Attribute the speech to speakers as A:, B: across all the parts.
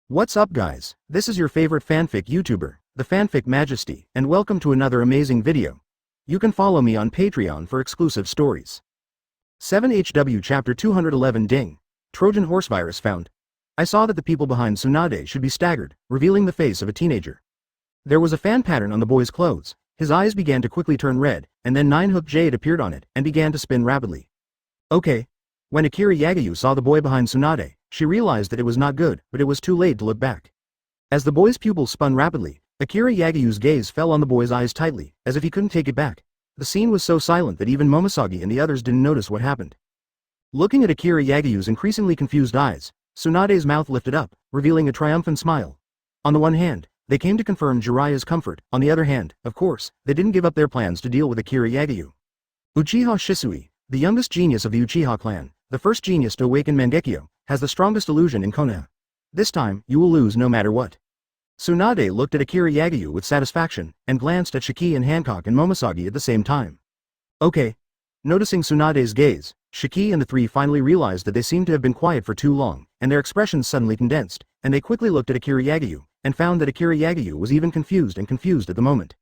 A: What's up guys, this is your favorite fanfic YouTuber, the Fanfic Majesty, and welcome to another amazing video. You can follow me on Patreon for exclusive stories. 7HW Chapter 211 Ding. Trojan Horse Virus found. I saw that the people behind Tsunade should be staggered, revealing the face of a teenager. There was a fan pattern on the boy's clothes, his eyes began to quickly turn red, and then 9-hook jade appeared on it and began to spin rapidly. Okay. When Akira Yagyu saw the boy behind Tsunade, she realized that it was not good, but it was too late to look back. As the boy's pupils spun rapidly, Akira Yagyu's gaze fell on the boy's eyes tightly, as if he couldn't take it back. The scene was so silent that even Momoshiki and the others didn't notice what happened. Looking at Akira Yagyu's increasingly confused eyes, Tsunade's mouth lifted up, revealing a triumphant smile. On the one hand, they came to confirm Jiraiya's comfort, on the other hand, of course, they didn't give up their plans to deal with Akira Yagyu. Uchiha Shisui, the youngest genius of the Uchiha clan, the first genius to awaken Mangekyo, has the strongest illusion in Konoha. This time, you will lose no matter what. Tsunade looked at Akira Yagyu with satisfaction, and glanced at Shiki and Hancock and Momoshiki at the same time. Okay. Noticing Tsunade's gaze, Shiki and the three finally realized that they seemed to have been quiet for too long, and their expressions suddenly condensed, and they quickly looked at Akira Yagyu, and found that Akira Yagyu was even confused at the moment.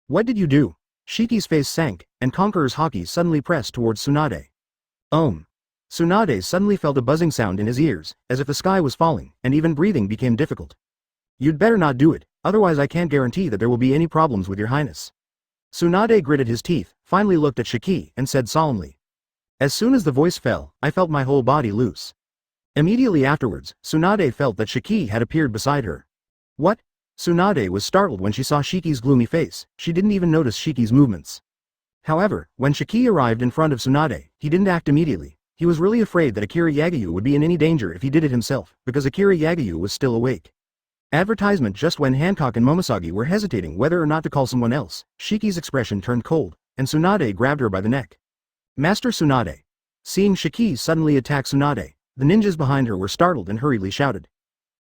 A: What did you do? Shiki's face sank, and Conqueror's haki suddenly pressed towards Tsunade. Tsunade suddenly felt a buzzing sound in his ears, as if the sky was falling, and even breathing became difficult. You'd better not do it, otherwise I can't guarantee that there will be any problems with your highness. Tsunade gritted his teeth, finally looked at Shiki, and said solemnly. As soon as the voice fell, I felt my whole body loose. Immediately afterwards, Tsunade felt that Shiki had appeared beside her. What? Tsunade was startled when she saw Shiki's gloomy face, she didn't even notice Shiki's movements. However, when Shiki arrived in front of Tsunade, he didn't act immediately. He was really afraid that Akira Yagyu would be in any danger if he did it himself, because Akira Yagyu was still awake. Advertisement. Just when Hancock and Momoshiki were hesitating whether or not to call someone else, Shiki's expression turned cold, and Tsunade grabbed her by the neck. Master Tsunade. Seeing Shiki suddenly attack Tsunade, the ninjas behind her were startled and hurriedly shouted.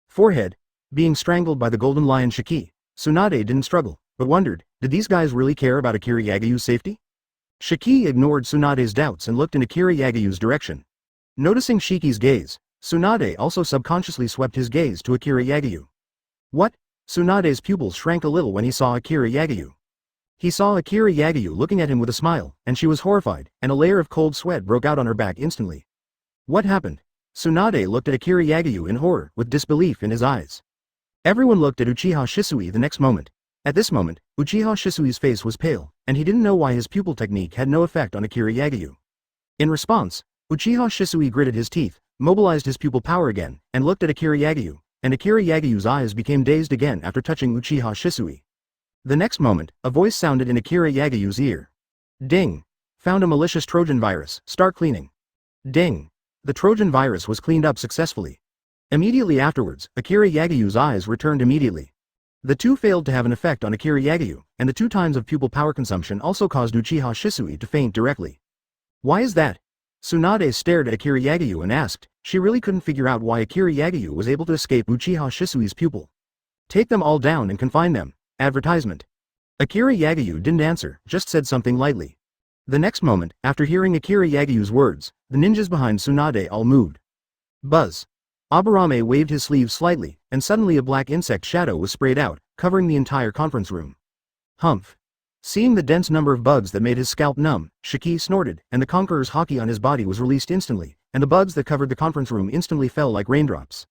A: Forehead. Being strangled by the golden lion Shiki, Tsunade didn't struggle, but wondered, did these guys really care about Akira Yagyu's safety? Shiki ignored Tsunade's doubts and looked in Akira Yagyu's direction. Noticing Shiki's gaze, Tsunade also subconsciously swept his gaze to Akira Yagyu. What? Tsunade's pupils shrank a little when he saw Akira Yagyu. He saw Akira Yagyu looking at him with a smile, and she was horrified, and a layer of cold sweat broke out on her back instantly. What happened? Tsunade looked at Akira Yagyu in horror, with disbelief in his eyes. Everyone looked at Uchiha Shisui the next moment. At this moment, Uchiha Shisui's face was pale, and he didn't know why his pupil technique had no effect on Akira Yagyu. In response, Uchiha Shisui gritted his teeth, mobilized his pupil power again, and looked at Akira Yagyu, and Akira Yagyu's eyes became dazed again after touching Uchiha Shisui. The next moment, a voice sounded in Akira Yagyu's ear. Ding! Found a malicious Trojan virus, start cleaning. Ding! The Trojan virus was cleaned up successfully. Immediately afterwards, Akira Yagyu's eyes returned immediately. The two failed to have an effect on Akira Yagyu, and the 2 times of pupil power consumption also caused Uchiha Shisui to faint directly. Why is that? Tsunade stared at Akira Yagyu and asked. She really couldn't figure out why Akira Yagyu was able to escape Uchiha Shisui's pupil. Take them all down and confine them. Advertisement. Akira Yagyu didn't answer, just said something lightly. The next moment, after hearing Akira Yagyu's words, the ninjas behind Tsunade all moved. Buzz. Aburame waved his sleeve slightly, and suddenly a black insect shadow was sprayed out, covering the entire conference room. Humph. Seeing the dense number of bugs that made his scalp numb, Shiki snorted, and the Conqueror's haki on his body was released instantly, and the bugs that covered the conference room instantly fell like raindrops.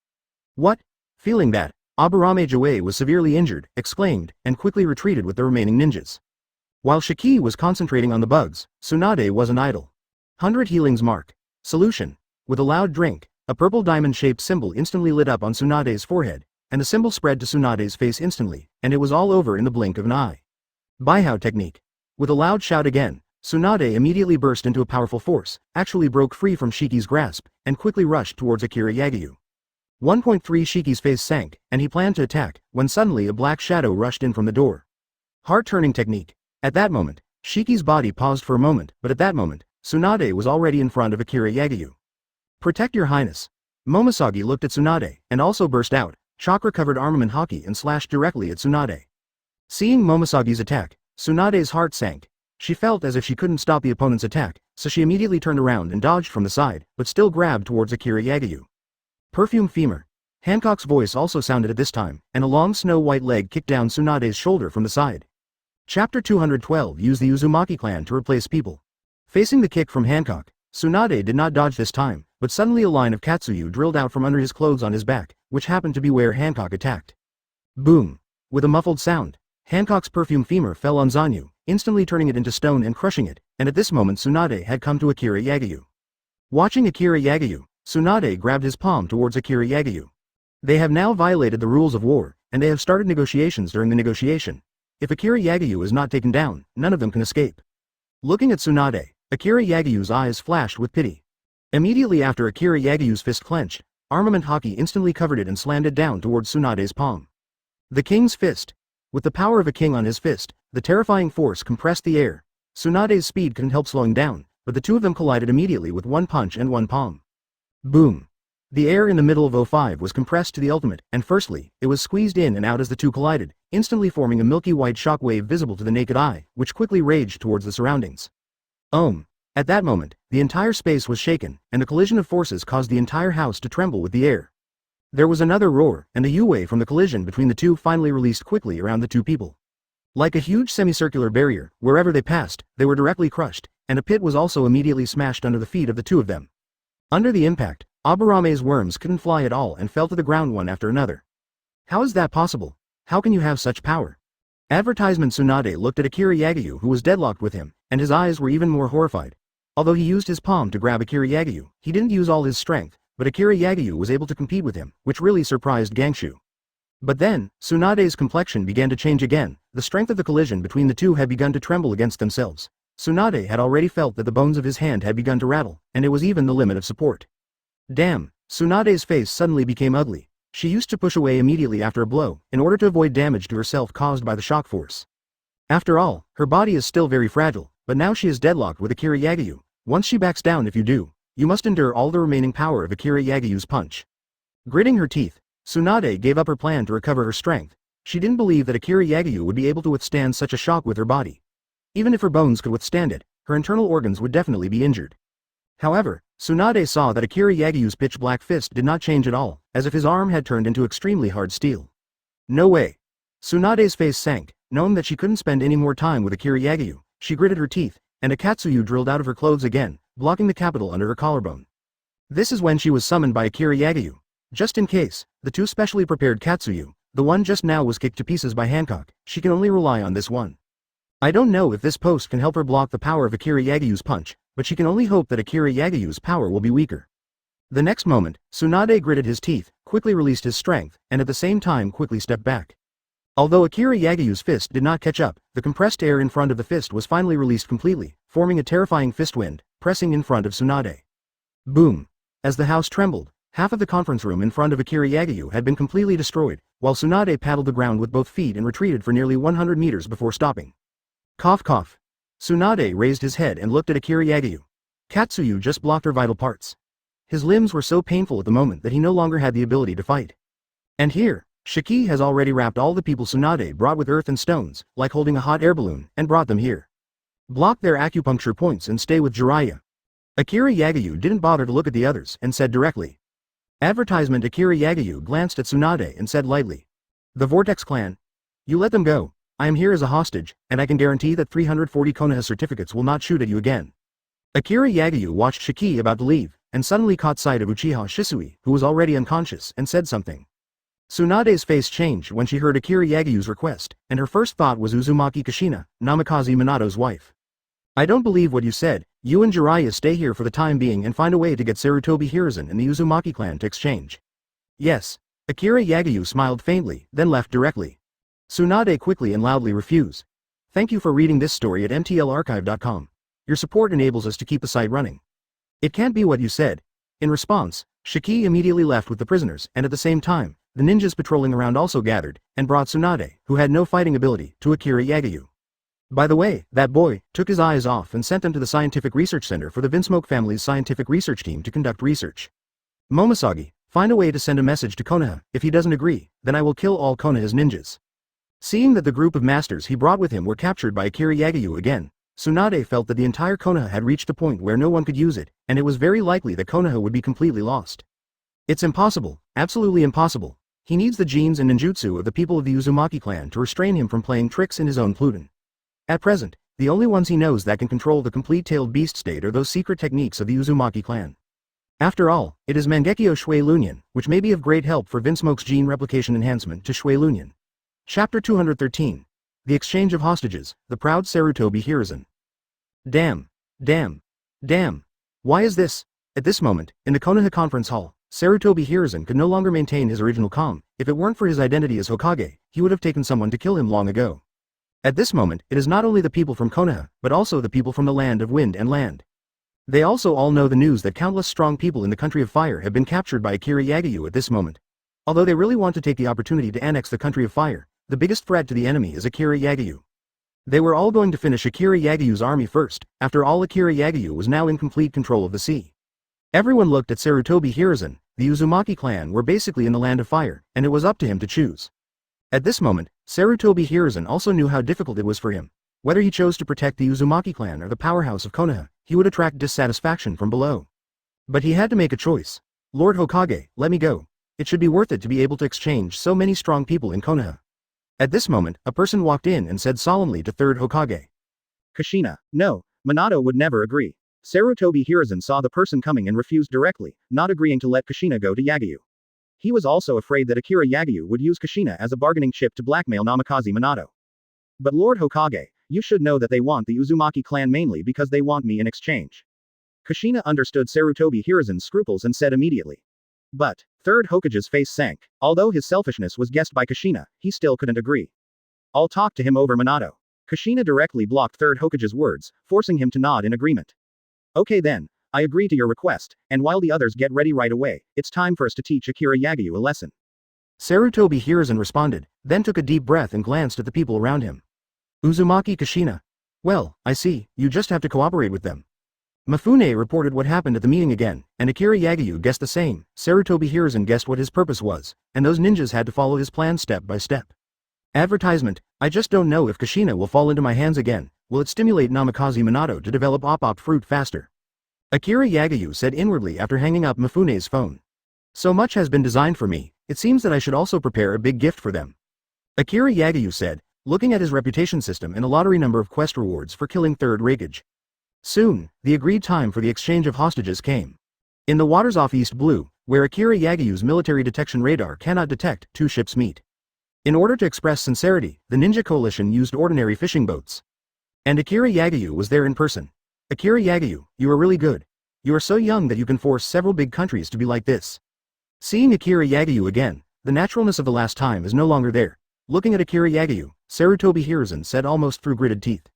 A: What? Feeling that, Aburame Joe was severely injured, exclaimed, and quickly retreated with the remaining ninjas. While Shiki was concentrating on the bugs, Tsunade wasn't idle. 100 healings mark. Solution. With a loud drink, a purple diamond-shaped symbol instantly lit up on Tsunade's forehead, and the symbol spread to Tsunade's face instantly, and it was all over in the blink of an eye. Baihao technique. With a loud shout again, Tsunade immediately burst into a powerful force, actually broke free from Shiki's grasp, and quickly rushed towards Akira Yagyu. 1.3 Shiki's face sank, and he planned to attack, when suddenly a black shadow rushed in from the door. Heart-turning technique. At that moment, Shiki's body paused for a moment, but at that moment, Tsunade was already in front of Akira Yagyu. Protect your highness. Momoshiki looked at Tsunade, and also burst out, chakra-covered armament haki and slashed directly at Tsunade. Seeing Momoshiki's attack, Tsunade's heart sank. She felt as if she couldn't stop the opponent's attack, so she immediately turned around and dodged from the side, but still grabbed towards Akira Yagyu. Perfume femur. Hancock's voice also sounded at this time, and a long snow-white leg kicked down Tsunade's shoulder from the side. Chapter 212 used the Uzumaki clan to replace people. Facing the kick from Hancock, Tsunade did not dodge this time, but suddenly a line of Katsuyu drilled out from under his clothes on his back, which happened to be where Hancock attacked. Boom! With a muffled sound, Hancock's perfume femur fell on Zanyu, instantly turning it into stone and crushing it, and at this moment Tsunade had come to Akira Yagyu. Watching Akira Yagyu, Tsunade grabbed his palm towards Akira Yagyu. They have now violated the rules of war, and they have started negotiations during the negotiation. If Akira Yagyu is not taken down, none of them can escape. Looking at Tsunade, Akira Yagyu's eyes flashed with pity. Immediately after Akira Yagyu's fist clenched, armament hockey instantly covered it and slammed it down towards Tsunade's palm. The king's fist. With the power of a king on his fist, the terrifying force compressed the air. Tsunade's speed couldn't help slowing down, but the two of them collided immediately with one punch and one palm. Boom! The air in the middle of O5 was compressed to the ultimate, and firstly, it was squeezed in and out as the two collided, instantly forming a milky white shockwave visible to the naked eye, which quickly raged towards the surroundings. At that moment, the entire space was shaken, and the collision of forces caused the entire house to tremble with the air. There was another roar, and the U-wave from the collision between the two finally released quickly around the two people. Like a huge semicircular barrier, wherever they passed, they were directly crushed, and a pit was also immediately smashed under the feet of the two of them. Under the impact, Aburame's worms couldn't fly at all and fell to the ground one after another. How is that possible? How can you have such power? Advertisement Tsunade looked at Akira Yagyu, who was deadlocked with him, and his eyes were even more horrified. Although he used his palm to grab Akira Yagyu, he didn't use all his strength, but Akira Yagyu was able to compete with him, which really surprised Gangshu. But then, Tsunade's complexion began to change again. The strength of the collision between the two had begun to tremble against themselves. Tsunade had already felt that the bones of his hand had begun to rattle, and it was even the limit of support. Damn, Tsunade's face suddenly became ugly. She used to push away immediately after a blow, in order to avoid damage to herself caused by the shock force. After all, her body is still very fragile, but now she is deadlocked with Akira Yagyu. Once she backs down, if you do, you must endure all the remaining power of Akira Yagyu's punch. Gritting her teeth, Tsunade gave up her plan to recover her strength. She didn't believe that Akira Yagyu would be able to withstand such a shock with her body. Even if her bones could withstand it, her internal organs would definitely be injured. However, Tsunade saw that Akira Yagyu's pitch-black fist did not change at all, as if his arm had turned into extremely hard steel. No way. Tsunade's face sank, knowing that she couldn't spend any more time with Akira Yagyu. She gritted her teeth, and a Katsuyu drilled out of her clothes again, blocking the capital under her collarbone. This is when she was summoned by Akira Yagyu. Just in case, the two specially prepared Katsuyu, the one just now was kicked to pieces by Hancock. She can only rely on this one. I don't know if this post can help her block the power of Akira Yagyu's punch, but she can only hope that Akira Yagyu's power will be weaker. The next moment, Tsunade gritted his teeth, quickly released his strength, and at the same time quickly stepped back. Although Akira Yagyu's fist did not catch up, the compressed air in front of the fist was finally released completely, forming a terrifying fist wind, pressing in front of Tsunade. Boom! As the house trembled, half of the conference room in front of Akira Yagyu had been completely destroyed, while Tsunade paddled the ground with both feet and retreated for nearly 100 meters before stopping. Cough cough. Tsunade raised his head and looked at Akira Yagyu. Katsuyu just blocked her vital parts. His limbs were so painful at the moment that he no longer had the ability to fight. And here, Shiki has already wrapped all the people Tsunade brought with earth and stones, like holding a hot air balloon, and brought them here. Block their acupuncture points and stay with Jiraiya. Akira Yagyu didn't bother to look at the others and said directly. Advertisement Akira Yagyu glanced at Tsunade and said lightly. The Vortex clan? You let them go. I am here as a hostage, and I can guarantee that 340 Konoha certificates will not shoot at you again. Akira Yagyu watched Shiki about to leave, and suddenly caught sight of Uchiha Shisui, who was already unconscious, and said something. Tsunade's face changed when she heard Akira Yagyu's request, and her first thought was Uzumaki Kushina, Namikaze Minato's wife. I don't believe what you said. You and Jiraiya stay here for the time being and find a way to get Sarutobi Hiruzen and the Uzumaki clan to exchange. Yes. Akira Yagyu smiled faintly, then left directly. Tsunade quickly and loudly refused. Thank you for reading this story at mtlarchive.com. Your support enables us to keep the site running. It can't be what you said. In response, Shiki immediately left with the prisoners, and at the same time, the ninjas patrolling around also gathered, and brought Tsunade, who had no fighting ability, to Akira Yagyu. By the way, that boy took his eyes off and sent them to the Scientific Research Center for the Vinsmoke family's scientific research team to conduct research. Momosagi, find a way to send a message to Konoha. If he doesn't agree, then I will kill all Konoha's ninjas. Seeing that the group of masters he brought with him were captured by Akira Yagyu again, Tsunade felt that the entire Konoha had reached a point where no one could use it, and it was very likely that Konoha would be completely lost. It's impossible, absolutely impossible. He needs the genes and ninjutsu of the people of the Uzumaki clan to restrain him from playing tricks in his own Pluton. At present, the only ones he knows that can control the complete-tailed beast state are those secret techniques of the Uzumaki clan. After all, it is Mangekyo Shui Lunyan, which may be of great help for Vinsmoke's gene replication enhancement to Shui Lunyan. Chapter 213. The Exchange of Hostages, the Proud Sarutobi Hiruzen. Damn. Damn. Damn. Why is this? At this moment, in the Konoha conference hall, Sarutobi Hiruzen could no longer maintain his original calm. If it weren't for his identity as Hokage, he would have taken someone to kill him long ago. At this moment, it is not only the people from Konoha, but also the people from the land of wind and land. They also all know the news that countless strong people in the country of fire have been captured by Akira Yagyu at this moment. Although they really want to take the opportunity to annex the country of fire, the biggest threat to the enemy is Akira Yagyu. They were all going to finish Akira Yagyu's army first. After all, Akira Yagyu was now in complete control of the sea. Everyone looked at Sarutobi Hiruzen. The Uzumaki clan were basically in the land of fire, and it was up to him to choose. At this moment, Sarutobi Hiruzen also knew how difficult it was for him. Whether he chose to protect the Uzumaki clan or the powerhouse of Konoha, he would attract dissatisfaction from below. But he had to make a choice. Lord Hokage, let me go. It should be worth it to be able to exchange so many strong people in Konoha. At this moment, a person walked in and said solemnly to third Hokage.
B: Kushina, no, Minato would never agree. Sarutobi Hiruzen saw the person coming and refused directly, not agreeing to let Kushina go to Yagyu. He was also afraid that Akira Yagyu would use Kushina as a bargaining chip to blackmail Namikaze Minato. But Lord Hokage, you should know that they want the Uzumaki clan mainly because they want me in exchange. Kushina understood Sarutobi Hiruzen's scruples and said immediately. But, third Hokage's face sank. Although his selfishness was guessed by Kushina, he still couldn't agree. I'll talk to him over Minato. Kushina directly blocked third Hokage's words, forcing him to nod in agreement. Okay then, I agree to your request, and while the others get ready right away, it's time for us to teach Akira Yagyu a lesson.
A: Sarutobi Hiruzen responded, then took a deep breath and glanced at the people around him. Uzumaki Kushina. Well, I see, you just have to cooperate with them. Mafune reported what happened at the meeting again, and Akira Yagyu guessed the same. Sarutobi Hiruzen guessed what his purpose was, and those ninjas had to follow his plan step by step. Advertisement, I just don't know if Kushina will fall into my hands again. Will it stimulate Namikaze Minato to develop op fruit faster? Akira Yagyu said inwardly after hanging up Mafune's phone. So much has been designed for me, it seems that I should also prepare a big gift for them. Akira Yagyu said, looking at his reputation system and a lottery number of quest rewards for killing third Hokage. Soon, the agreed time for the exchange of hostages came. In the waters off East Blue, where Akira Yagyu's military detection radar cannot detect, two ships meet. In order to express sincerity, the ninja coalition used ordinary fishing boats. And Akira Yagyu was there in person. Akira Yagyu, you are really good. You are so young that you can force several big countries to be like this. Seeing Akira Yagyu again, the naturalness of the last time is no longer there. Looking at Akira Yagyu, Sarutobi Hiruzen said almost through gritted teeth.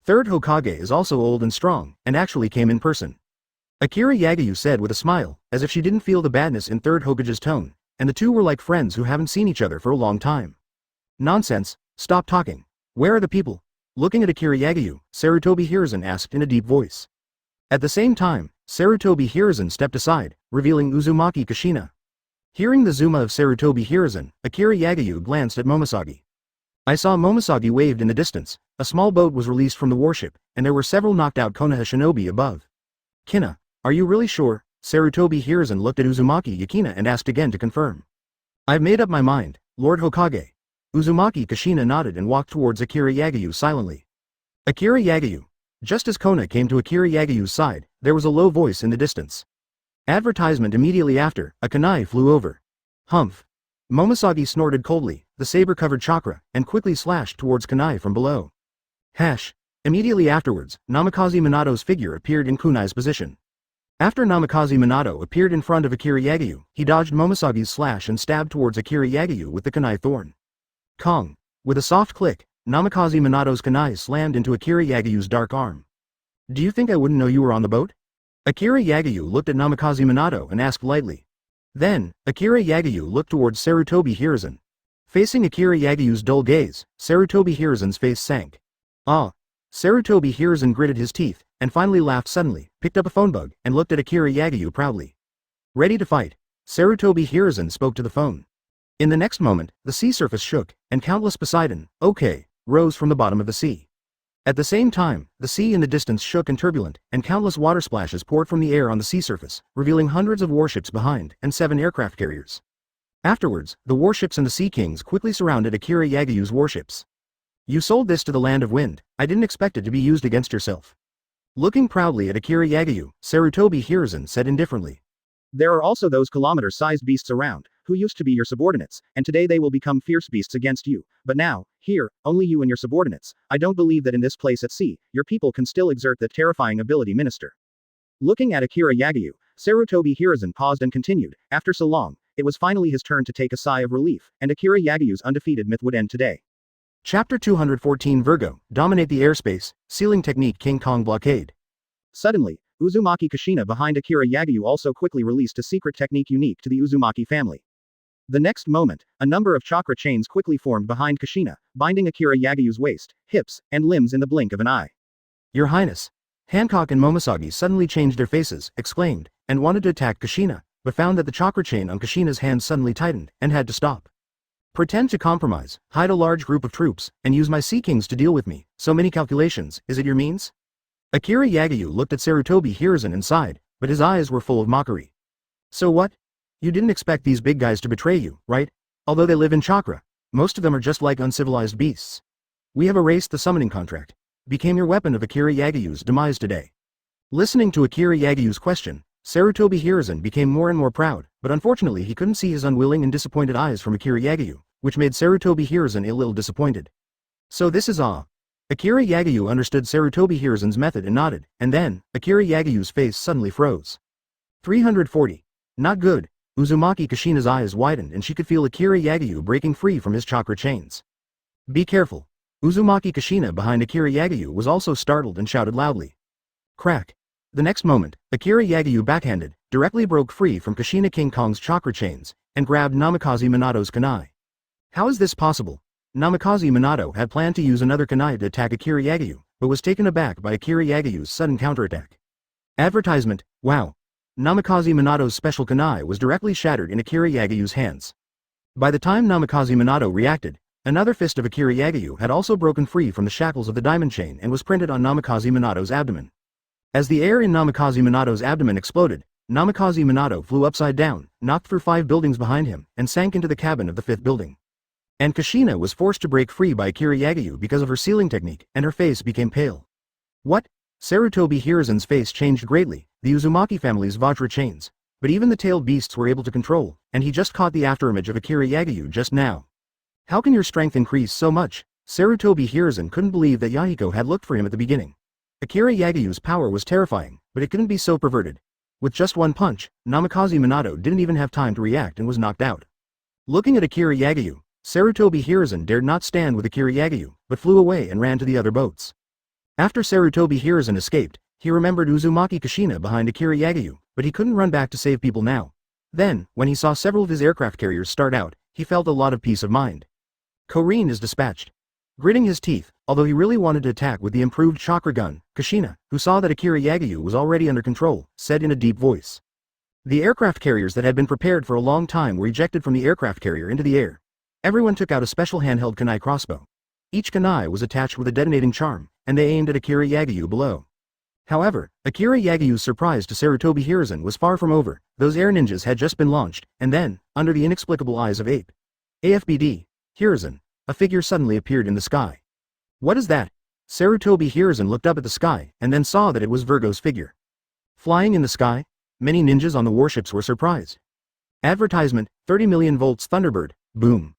A: Third Hokage is also old and strong, and actually came in person. Akira Yagyu said with a smile, as if she didn't feel the badness in third Hokage's tone, and the two were like friends who haven't seen each other for a long time. Nonsense, stop talking. Where are the people? Looking at Akira Yagyu, Sarutobi Hiruzen asked in a deep voice. At the same time, Sarutobi Hiruzen stepped aside, revealing Uzumaki Kushina. Hearing the Zuma of Sarutobi Hiruzen, Akira Yagyu glanced at Momosagi. I saw Momosagi waved in the distance. A small boat was released from the warship, and there were several knocked out Konoha shinobi above. Kina, are you really sure? Sarutobi Hiruzen looked at Uzumaki Yakina and asked again to confirm. I've made up my mind, Lord Hokage. Uzumaki Kushina nodded and walked towards Akira Yagyu silently. Akira Yagyu. Just as Konoha came to Akira Yagyu's side, there was a low voice in the distance. Advertisement immediately after, a kunai flew over. Humph. Momosagi snorted coldly, the saber-covered chakra, and quickly slashed towards kunai from below. Hash. Immediately afterwards, Namikaze Minato's figure appeared in kunai's position. After Namikaze Minato appeared in front of Akira Yagyu, he dodged Momosagi's slash and stabbed towards Akira Yagyu with the kunai thorn. Kong. With a soft click, Namikaze Minato's kunai slammed into Akira Yagyu's dark arm. Do you think I wouldn't know you were on the boat? Akira Yagyu looked at Namikaze Minato and asked lightly. Then, Akira Yagyu looked towards Sarutobi Hiruzen. Facing Akira Yagyu's dull gaze, Sarutobi Hiruzen's face sank. Ah. Sarutobi Hiruzen gritted his teeth, and finally laughed suddenly, picked up a phone bug, and looked at Akira Yagyu proudly. Ready to fight. Sarutobi Hiruzen spoke to the phone. In the next moment, the sea surface shook, and countless Poseidon, okay, rose from the bottom of the sea. At the same time, the sea in the distance shook and turbulent, and countless water splashes poured from the air on the sea surface, revealing hundreds of warships behind, and 7 aircraft carriers. Afterwards, the warships and the Sea Kings quickly surrounded Akira Yagyu's warships. You sold this to the Land of Wind. I didn't expect it to be used against yourself. Looking proudly at Akira Yagyu, Sarutobi Hiruzen said indifferently.
B: There are also those kilometer-sized beasts around, who used to be your subordinates, and today they will become fierce beasts against you. But now, here, only you and your subordinates. I don't believe that in this place at sea, your people can still exert that terrifying ability, Minister. Looking at Akira Yagyu, Sarutobi Hiruzen paused and continued. After so long, it was finally his turn to take a sigh of relief, and Akira Yagyu's undefeated myth would end today.
A: Chapter 214 Virgo, Dominate the Airspace, Sealing Technique King Kong Blockade.
B: Suddenly, Uzumaki Kushina behind Akira Yagyu also quickly released a secret technique unique to the Uzumaki family. The next moment, a number of chakra chains quickly formed behind Kushina, binding Akira Yagyu's waist, hips, and limbs in the blink of an eye.
A: Your Highness. Hancock and Momosagi suddenly changed their faces, exclaimed, and wanted to attack Kushina, but found that the chakra chain on Kushina's hand suddenly tightened, and had to stop. Pretend to compromise, hide a large group of troops, and use my Sea Kings to deal with me. So many calculations, is it your means? Akira Yagyu looked at Sarutobi Hiruzen and sighed, but his eyes were full of mockery. So what? You didn't expect these big guys to betray you, right? Although they live in chakra, most of them are just like uncivilized beasts. We have erased the summoning contract. Became your weapon of Akira Yagyu's demise today. Listening to Akira Yagyu's question, Sarutobi Hiruzen became more and more proud, but unfortunately he couldn't see his unwilling and disappointed eyes from Akira Yagyu, which made Sarutobi Hiruzen a little disappointed. So this is all. Akira Yagyu understood Sarutobi Hiruzen's method and nodded, and then, Akira Yagyu's face suddenly froze. 340. Not good. Uzumaki Kushina's eyes widened and she could feel Akira Yagyu breaking free from his chakra chains. Be careful. Uzumaki Kushina behind Akira Yagyu was also startled and shouted loudly. Crack. The next moment, Akira Yagyu backhanded, directly broke free from Kushina King Kong's chakra chains, and grabbed Namikaze Minato's kunai. How is this possible? Namikaze Minato had planned to use another kunai to attack Akira Yagyu, but was taken aback by Akira Yagyu's sudden counterattack. Advertisement, wow. Namikaze Minato's special kunai was directly shattered in Akira Yagyu's hands. By the time Namikaze Minato reacted, another fist of Akira Yagyu had also broken free from the shackles of the diamond chain and was printed on Namikaze Minato's abdomen. As the air in Namikaze Minato's abdomen exploded, Namikaze Minato flew upside down, knocked through 5 buildings behind him, and sank into the cabin of the 5th building. And Kushina was forced to break free by Akira Yagyu because of her sealing technique, and her face became pale. What? Sarutobi Hiruzen's face changed greatly, the Uzumaki family's Vajra chains. But even the tailed beasts were able to control, and he just caught the afterimage of Akira Yagyu just now. How can your strength increase so much? Sarutobi Hiruzen couldn't believe that Yahiko had looked for him at the beginning. Akira Yagyu's power was terrifying, but it couldn't be so perverted. With just one punch, Namikaze Minato didn't even have time to react and was knocked out. Looking at Akira Yagyu, Sarutobi Hiruzen dared not stand with Akira Yagyu, but flew away and ran to the other boats. After Sarutobi Hiruzen escaped, he remembered Uzumaki Kushina behind Akira Yagyu, but he couldn't run back to save people now. Then, when he saw several of his aircraft carriers start out, he felt a lot of peace of mind. Korine is dispatched. Gritting his teeth, although he really wanted to attack with the improved chakra gun, Kushina, who saw that Akira Yagyu was already under control, said in a deep voice. The aircraft carriers that had been prepared for a long time were ejected from the aircraft carrier into the air. Everyone took out a special handheld kunai crossbow. Each kunai was attached with a detonating charm, and they aimed at Akira Yagyu below. However, Akira Yagyu's surprise to Sarutobi Hiruzen was far from over. Those air ninjas had just been launched, and then, under the inexplicable eyes of AFBD, Hiruzen, a figure suddenly appeared in the sky. What is that? Sarutobi Hiruzen looked up at the sky, and then saw that it was Virgo's figure. Flying in the sky? Many ninjas on the warships were surprised. Advertisement, 30 million volts Thunderbird, boom.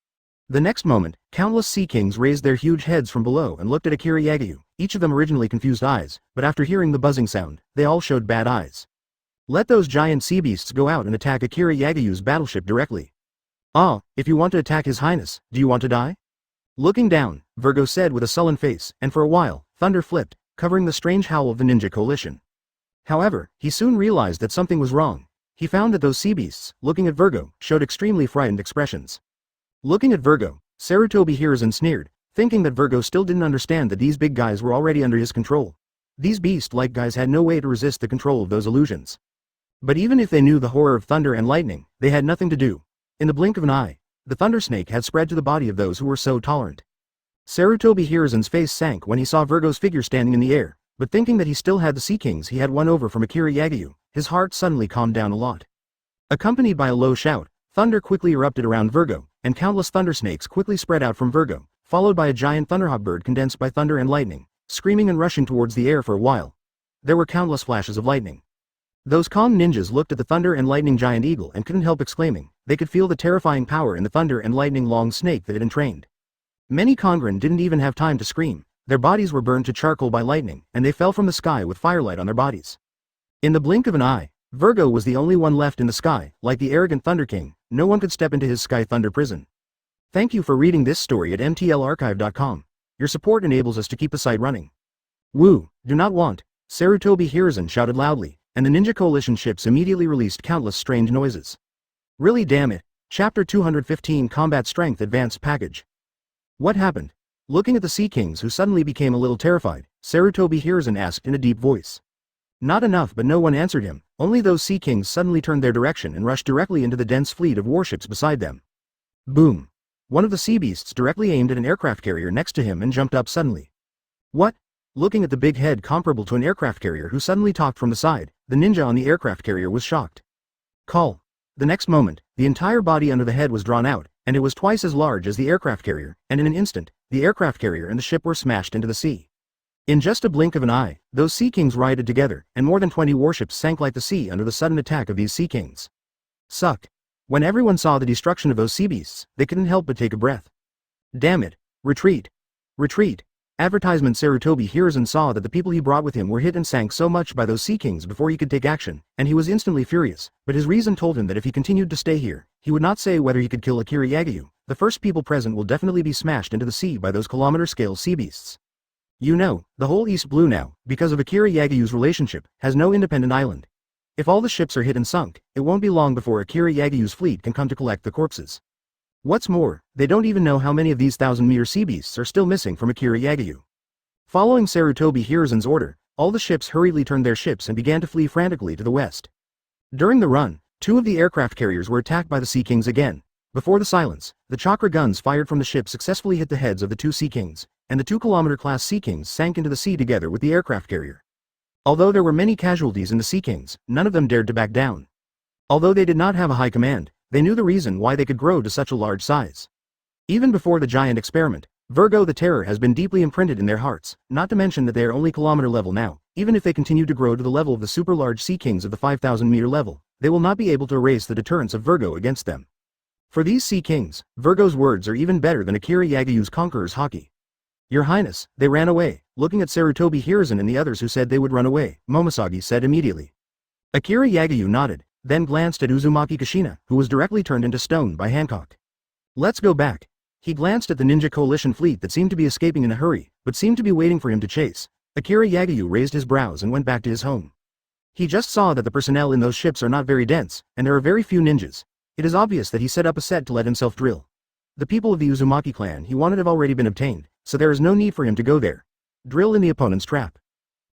A: The next moment, countless Sea Kings raised their huge heads from below and looked at Akira Yagyu, each of them originally confused eyes, but after hearing the buzzing sound, they all showed bad eyes. Let those giant sea beasts go out and attack Akira Yagyu's battleship directly. Ah, if you want to attack His Highness, do you want to die? Looking down, Virgo said with a sullen face, and for a while, thunder flipped, covering the strange howl of the ninja coalition. However, he soon realized that something was wrong. He found that those sea beasts, looking at Virgo, showed extremely frightened expressions. Looking at Virgo, Sarutobi Hiruzen sneered, thinking that Virgo still didn't understand that these big guys were already under his control. These beast-like guys had no way to resist the control of those illusions. But even if they knew the horror of thunder and lightning, they had nothing to do. In the blink of an eye, the thunder snake had spread to the body of those who were so tolerant. Sarutobi Hiruzen's face sank when he saw Virgo's figure standing in the air, but thinking that he still had the Sea Kings he had won over from Akira Yagyu, his heart suddenly calmed down a lot. Accompanied by a low shout, thunder quickly erupted around Virgo, and countless thunder snakes quickly spread out from Virgo, followed by a giant thunderhawk bird condensed by thunder and lightning, screaming and rushing towards the air for a while. There were countless flashes of lightning. Those calm ninjas looked at the thunder and lightning giant eagle and couldn't help exclaiming. They could feel the terrifying power in the thunder and lightning long snake that had entrained. Many Kongren didn't even have time to scream. Their bodies were burned to charcoal by lightning, and they fell from the sky with firelight on their bodies. In the blink of an eye, Virgo was the only one left in the sky. Like the arrogant Thunder King, no one could step into his Sky Thunder prison. Thank you for reading this story at mtlarchive.com. Your support enables us to keep the site running. Woo, do not want, Sarutobi Hiruzen shouted loudly, and the Ninja Coalition ships immediately released countless strange noises. Really damn it, Chapter 215 Combat Strength Advanced Package. What happened? Looking at the Sea Kings who suddenly became a little terrified, Sarutobi Hiruzen asked in a deep voice. Not enough, but no one answered him. Only those Sea Kings suddenly turned their direction and rushed directly into the dense fleet of warships beside them. Boom! One of the sea beasts directly aimed at an aircraft carrier next to him and jumped up suddenly. What? Looking at the big head comparable to an aircraft carrier who suddenly talked from the side, the ninja on the aircraft carrier was shocked. Call. The next moment, the entire body under the head was drawn out, and it was twice as large as the aircraft carrier, and in an instant, the aircraft carrier and the ship were smashed into the sea. In just a blink of an eye, those Sea Kings rioted together, and more than 20 warships sank like the sea under the sudden attack of these Sea Kings. Suck. When everyone saw the destruction of those sea beasts, they couldn't help but take a breath. Damn it. Retreat. Retreat. Advertisement. Sarutobi Hiruzen saw that the people he brought with him were hit and sank so much by those Sea Kings before he could take action, and he was instantly furious, but his reason told him that if he continued to stay here, he would not say whether he could kill Akira Yagyu. The first people present will definitely be smashed into the sea by those kilometer-scale sea beasts. You know, the whole East Blue now, because of Akira Yagyu's relationship, has no independent island. If all the ships are hit and sunk, it won't be long before Akira Yagyu's fleet can come to collect the corpses. What's more, they don't even know how many of these 1,000-meter sea beasts are still missing from Akira Yagyu. Following Sarutobi Hiruzen's order, all the ships hurriedly turned their ships and began to flee frantically to the west. During the run, 2 of the aircraft carriers were attacked by the Sea Kings again. Before the silence, the chakra guns fired from the ship successfully hit the heads of the 2 Sea Kings, and the 2-kilometer-class Sea Kings sank into the sea together with the aircraft carrier. Although there were many casualties in the Sea Kings, none of them dared to back down. Although they did not have a high command, they knew the reason why they could grow to such a large size. Even before the giant experiment, Virgo the Terror has been deeply imprinted in their hearts, not to mention that they are only kilometer level now. Even if they continue to grow to the level of the super large Sea Kings of the 5,000-meter level, they will not be able to erase the deterrence of Virgo against them. For these Sea Kings, Virgo's words are even better than Akira Yagyu's Conqueror's haki. Your Highness, they ran away. Looking at Sarutobi Hiruzen and the others who said they would run away, Momoshage said immediately. Akira Yagyu nodded, then glanced at Uzumaki Kushina, who was directly turned into stone by Hancock. Let's go back. He glanced at the Ninja Coalition fleet that seemed to be escaping in a hurry, but seemed to be waiting for him to chase. Akira Yagyu raised his brows and went back to his home. He just saw that the personnel in those ships are not very dense, and there are very few ninjas. It is obvious that he set up a set to let himself drill. The people of the Uzumaki clan he wanted have already been obtained, so there is no need for him to go there. Drill in the opponent's trap.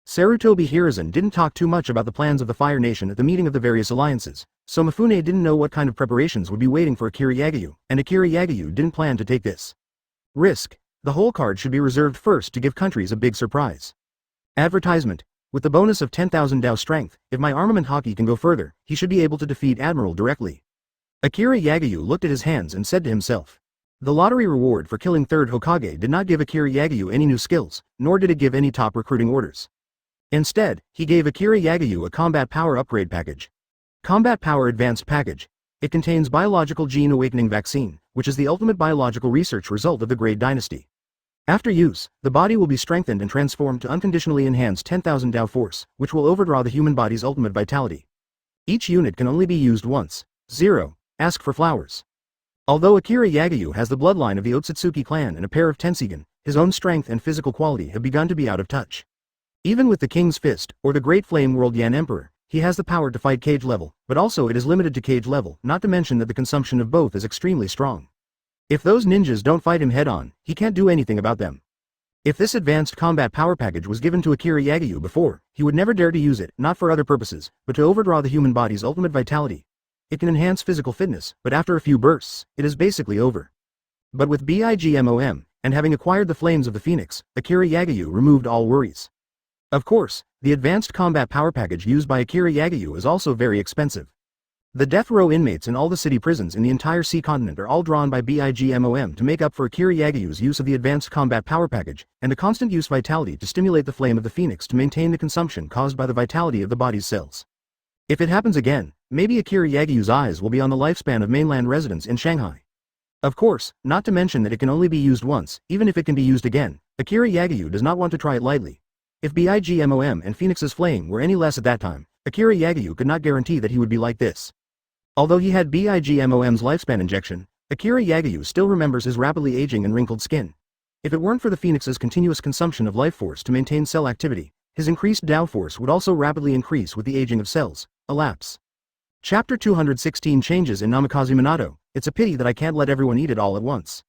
A: Sarutobi Hiruzen didn't talk too much about the plans of the Fire Nation at the meeting of the various alliances, so Mafune didn't know what kind of preparations would be waiting for Akira Yagyu, and Akira Yagyu didn't plan to take this risk. The whole card should be reserved first to give countries a big surprise. Advertisement. With the bonus of 10,000 Dao strength, if my armament haki can go further, he should be able to defeat Admiral directly. Akira Yagyu looked at his hands and said to himself. The lottery reward for killing 3rd Hokage did not give Akira Yagyu any new skills, nor did it give any top recruiting orders. Instead, he gave Akira Yagyu a Combat Power Upgrade Package. Combat Power Advanced Package. It contains Biological Gene Awakening Vaccine, which is the ultimate biological research result of the Grade Dynasty. After use, the body will be strengthened and transformed to unconditionally enhanced 10,000 Dao Force, which will overdraw the human body's ultimate vitality. Each unit can only be used once. 0. Ask for flowers. Although Akira Yagyu has the bloodline of the Otsutsuki clan and a pair of Tensigen, his own strength and physical quality have begun to be out of touch. Even with the King's Fist, or the Great Flame World Yan Emperor, he has the power to fight cage level, but also it is limited to cage level, not to mention that the consumption of both is extremely strong. If those ninjas don't fight him head-on, he can't do anything about them. If this advanced combat power package was given to Akira Yagyu before, he would never dare to use it, not for other purposes, but to overdraw the human body's ultimate vitality. It can enhance physical fitness, but after a few bursts, it is basically over. But with BIGMOM, and having acquired the flames of the Phoenix, Akira Yagyu removed all worries. Of course, the advanced combat power package used by Akira Yagyu is also very expensive. The death row inmates in all the city prisons in the entire sea continent are all drawn by BIGMOM to make up for Akira Yagyu's use of the advanced combat power package, and the constant use vitality to stimulate the flame of the Phoenix to maintain the consumption caused by the vitality of the body's cells. If it happens again, maybe Akira Yagyu's eyes will be on the lifespan of mainland residents in Shanghai. Of course, not to mention that it can only be used once, even if it can be used again, Akira Yagyu does not want to try it lightly. If BIGMOM and Phoenix's flame were any less at that time, Akira Yagyu could not guarantee that he would be like this. Although he had BIGMOM's lifespan injection, Akira Yagyu still remembers his rapidly aging and wrinkled skin. If it weren't for the Phoenix's continuous consumption of life force to maintain cell activity, his increased Tao force would also rapidly increase with the aging of cells. Elapse. Chapter 216 Changes in Namikaze Minato. It's a pity that I can't let everyone eat it all at once.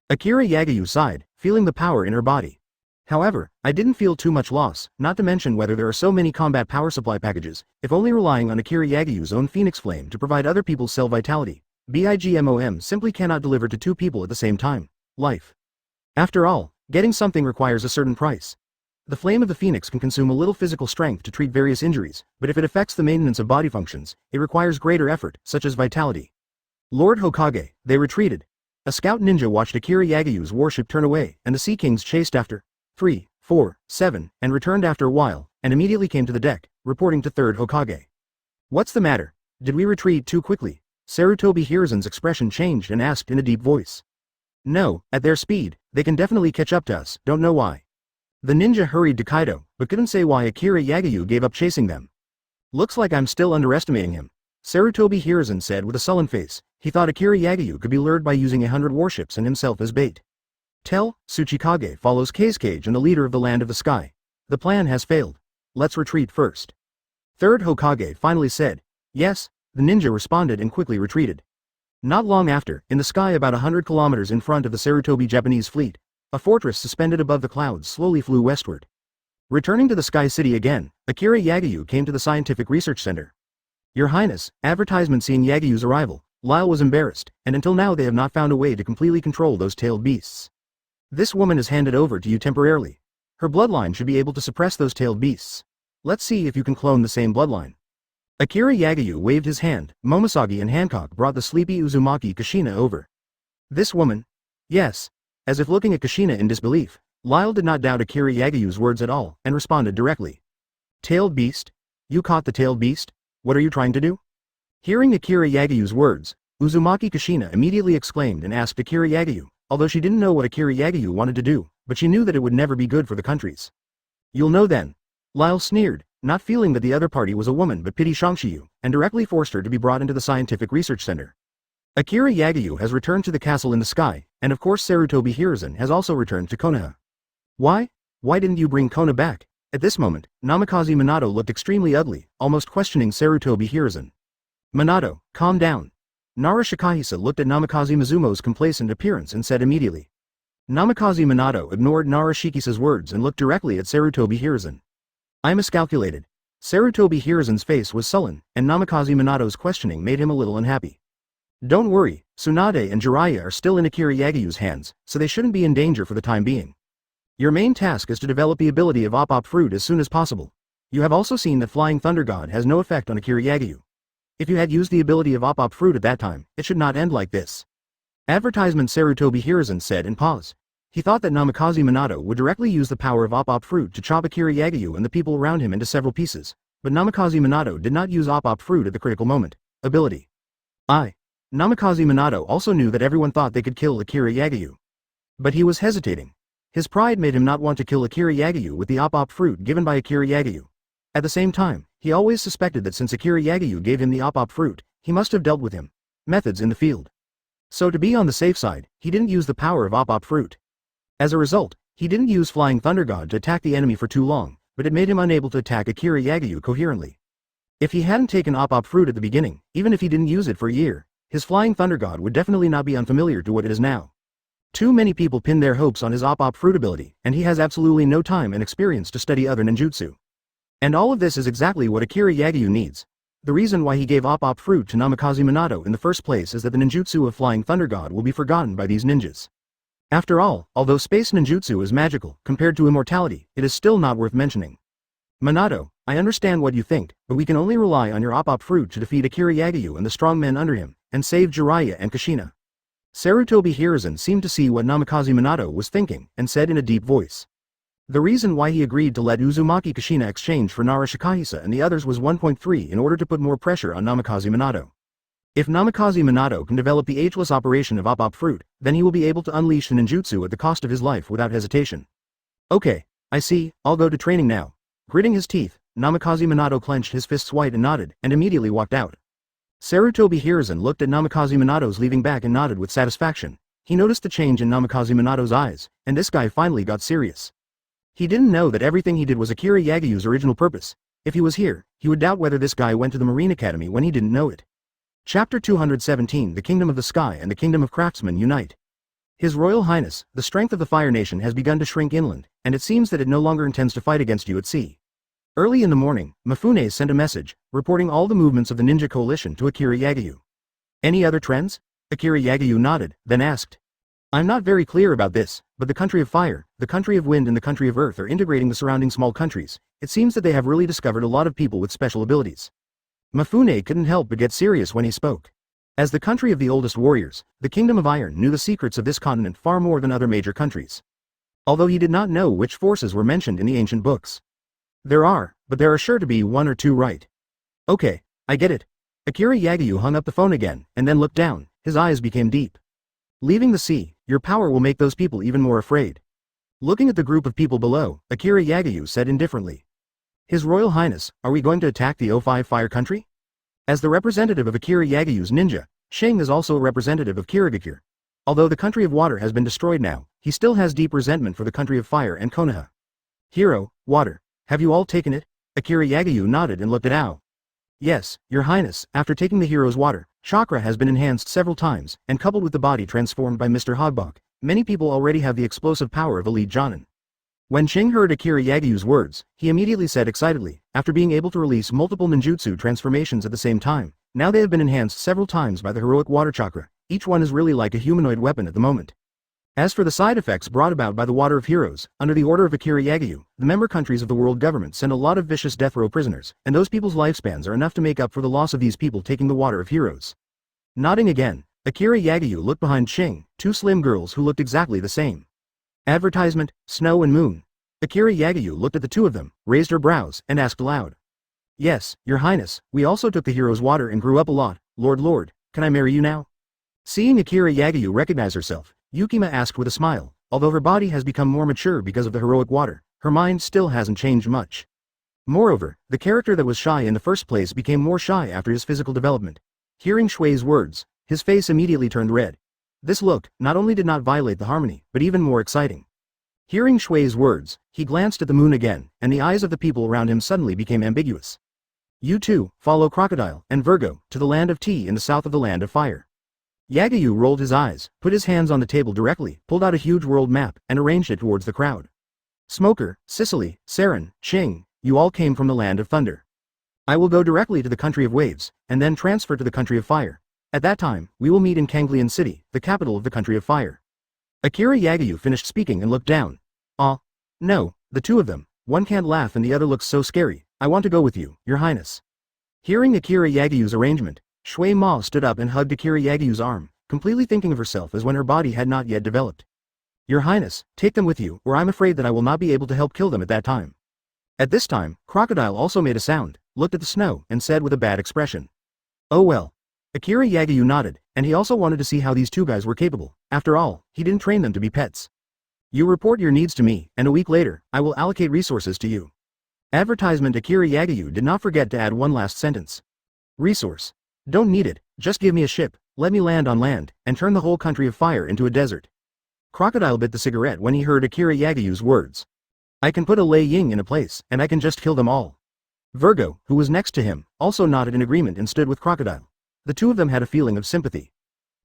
A: Akira Yagyu sighed, feeling the power in her body. However, I didn't feel too much loss, not to mention whether there are so many combat power supply packages, if only relying on Akira Yagyu's own Phoenix Flame to provide other people's cell vitality. BIGMOM simply cannot deliver to two people at the same time. Life. After all, getting something requires a certain price. The flame of the Phoenix can consume a little physical strength to treat various injuries, but if it affects the maintenance of body functions, it requires greater effort, such as vitality. Lord Hokage, they retreated. A scout ninja watched Akira Yagyu's warship turn away, and the Sea Kings chased after. 3, 4, 7, and returned after a while, and immediately came to the deck, reporting to 3rd Hokage. What's the matter? Did we retreat too quickly? Sarutobi Hiruzen's expression changed and asked in a deep voice. No, at their speed, they can definitely catch up to us, don't know why. The ninja hurried to Kaido, but couldn't say why Akira Yagyu gave up chasing them. Looks like I'm still underestimating him. Sarutobi Hiruzen said with a sullen face. He thought Akira Yagyu could be lured by using 100 warships and himself as bait. Tell, Tsuchikage follows Kazekage and the leader of the Land of the Sky. The plan has failed. Let's retreat first. 3rd Hokage finally said. Yes, the ninja responded and quickly retreated. Not long after, in the sky about 100 kilometers in front of the Sarutobi Japanese fleet, a fortress suspended above the clouds slowly flew westward. Returning to the Sky City again, Akira Yagyu came to the Scientific Research Center. Your Highness, advertisement seeing Yagyu's arrival. Lyle was embarrassed, and until now they have not found a way to completely control those tailed beasts. This woman is handed over to you temporarily. Her bloodline should be able to suppress those tailed beasts. Let's see if you can clone the same bloodline. Akira Yagyu waved his hand. Momosagi and Hancock brought the sleepy Uzumaki Kushina over. This woman? Yes. As if looking at Kushina in disbelief, Lyle did not doubt Akira Yagyu's words at all, and responded directly. Tailed beast? You caught the tailed beast? What are you trying to do? Hearing Akira Yagyu's words, Uzumaki Kushina immediately exclaimed and asked Akira Yagyu, although she didn't know what Akira Yagyu wanted to do, but she knew that it would never be good for the countries. You'll know then. Lyle sneered, not feeling that the other party was a woman but pity Shangshiyu, and directly forced her to be brought into the Scientific Research Center. Akira Yagyu has returned to the castle in the sky, and of course Sarutobi Hiruzen has also returned to Konoha. Why? Why didn't you bring Konoha back? At this moment, Namikaze Minato looked extremely ugly, almost questioning Sarutobi Hiruzen. Minato, calm down. Nara Shikahisa looked at Namikaze Mizumo's complacent appearance and said immediately. Namikaze Minato ignored Nara Shikisa's words and looked directly at Sarutobi Hiruzen. I miscalculated. Sarutobi Hiruzen's face was sullen, and Namikaze Minato's questioning made him a little unhappy. Don't worry, Tsunade and Jiraiya are still in Akira Yagyu's hands, so they shouldn't be in danger for the time being. Your main task is to develop the ability of Op Fruit as soon as possible. You have also seen that Flying Thunder God has no effect on Akira Yagyu. If you had used the ability of Op Fruit at that time, it should not end like this. Advertisement Sarutobi Hiruzen said and paused. He thought that Namikaze Minato would directly use the power of Op Fruit to chop Akira Yagyu and the people around him into several pieces, but Namikaze Minato did not use Op Fruit at the critical moment. Ability. Namikaze Minato also knew that everyone thought they could kill Akira Yagyu. But he was hesitating. His pride made him not want to kill Akira Yagyu with the Op Fruit given by Akira Yagyu. At the same time, he always suspected that since Akira Yagyu gave him the Op Fruit, he must have dealt with him. Methods in the field. So to be on the safe side, he didn't use the power of Op Fruit. As a result, he didn't use Flying Thunder God to attack the enemy for too long, but it made him unable to attack Akira Yagyu coherently. If he hadn't taken Op Fruit at the beginning, even if he didn't use it for a year, his Flying Thunder God would definitely not be unfamiliar to what it is now. Too many people pin their hopes on his Op Fruit ability, and he has absolutely no time and experience to study other ninjutsu. And all of this is exactly what Akira Yagyu needs. The reason why he gave Op Fruit to Namikaze Minato in the first place is that the ninjutsu of Flying Thunder God will be forgotten by these ninjas. After all, although space ninjutsu is magical, compared to immortality, it is still not worth mentioning. Minato, I understand what you think, but we can only rely on your op fruit to defeat Akira Yagyu and the strong men under him, and save Jiraiya and Kushina. Sarutobi Hiruzen seemed to see what Namikaze Minato was thinking, and said in a deep voice. The reason why he agreed to let Uzumaki Kushina exchange for Nara Shikahisa and the others was 1.3 in order to put more pressure on Namikaze Minato. If Namikaze Minato can develop the ageless operation of op fruit, then he will be able to unleash the ninjutsu at the cost of his life without hesitation. Okay, I see, I'll go to training now. Gritting his teeth, Namikaze Minato clenched his fists white and nodded, and immediately walked out. Sarutobi Hiruzen looked at Namikaze Minato's leaving back and nodded with satisfaction. He noticed the change in Namikaze Minato's eyes, and this guy finally got serious. He didn't know that everything he did was Akira Yagyu's original purpose. If he was here, he would doubt whether this guy went to the Marine Academy when he didn't know it. Chapter 217 The Kingdom of the Sky and the Kingdom of Craftsmen Unite. His Royal Highness, the strength of the Fire Nation has begun to shrink inland, and it seems that it no longer intends to fight against you at sea. Early in the morning, Mafune sent a message, reporting all the movements of the Ninja Coalition to Akira Yagyu. Any other trends? Akira Yagyu nodded, then asked. I'm not very clear about this, but the country of fire, the country of wind and the country of earth are integrating the surrounding small countries. It seems that they have really discovered a lot of people with special abilities. Mafune couldn't help but get serious when he spoke. As the country of the oldest warriors, the Kingdom of Iron knew the secrets of this continent far more than other major countries. Although he did not know which forces were mentioned in the ancient books. There are sure to be one or two right. Okay, I get it. Akira Yagyu hung up the phone again, and then looked down, his eyes became deep. Leaving the sea, your power will make those people even more afraid. Looking at the group of people below, Akira Yagyu said indifferently. His Royal Highness, are we going to attack the O5 Fire Country? As the representative of Akira Yagyu's ninja, Shing is also a representative of Kirigakure. Although the country of water has been destroyed now, he still has deep resentment for the country of fire and Konoha. Hero, water, have you all taken it? Akira Yagyu nodded and looked at Ao. Yes, your highness, after taking the hero's water, chakra has been enhanced several times, and coupled with the body transformed by Mr. Hogbok, many people already have the explosive power of elite Jonin. When Shing heard Akira Yagyu's words, he immediately said excitedly, after being able to release multiple ninjutsu transformations at the same time, now they have been enhanced several times by the heroic water chakra, each one is really like a humanoid weapon at the moment. As for the side effects brought about by the Water of Heroes, under the order of Akira Yagyu, the member countries of the world government send a lot of vicious death row prisoners, and those people's lifespans are enough to make up for the loss of these people taking the Water of Heroes. Nodding again, Akira Yagyu looked behind Shing, two slim girls who looked exactly the same. Advertisement, Snow and Moon. Akira Yagyu looked at the two of them, raised her brows, and asked aloud. Yes, your highness, we also took the hero's water and grew up a lot, Lord, can I marry you now? Seeing Akira Yagyu recognize herself, Yukima asked with a smile, although her body has become more mature because of the heroic water, her mind still hasn't changed much. Moreover, the character that was shy in the first place became more shy after his physical development. Hearing Shui's words, his face immediately turned red. This look not only did not violate the harmony, but even more exciting. Hearing Shui's words, he glanced at the moon again, and the eyes of the people around him suddenly became ambiguous. You two, follow Crocodile and Virgo to the land of tea in the south of the land of fire. Yagyu rolled his eyes, put his hands on the table directly, pulled out a huge world map, and arranged it towards the crowd. Smoker, Sicily, Saren, Shing, you all came from the land of thunder. I will go directly to the country of waves, and then transfer to the country of fire. At that time, we will meet in Kanglian City, the capital of the country of fire. Akira Yagyu finished speaking and looked down. No, the two of them, one can't laugh and the other looks so scary, I want to go with you, your highness. Hearing Akira Yagyu's arrangement, Shui Ma stood up and hugged Akira Yagyu's arm, completely thinking of herself as when her body had not yet developed. Your highness, take them with you, or I'm afraid that I will not be able to help kill them at that time. At this time, Crocodile also made a sound, looked at the snow, and said with a bad expression. Oh well. Akira Yagyu nodded, and he also wanted to see how these two guys were capable. After all, he didn't train them to be pets. You report your needs to me, and a week later, I will allocate resources to you. Advertisement. Akira Yagyu did not forget to add one last sentence. Resource. Don't need it, just give me a ship, let me land on land, and turn the whole country of fire into a desert. Crocodile bit the cigarette when he heard Akira Yagyu's words. I can put a Lei Ying in a place, and I can just kill them all. Virgo, who was next to him, also nodded in agreement and stood with Crocodile. The two of them had a feeling of sympathy.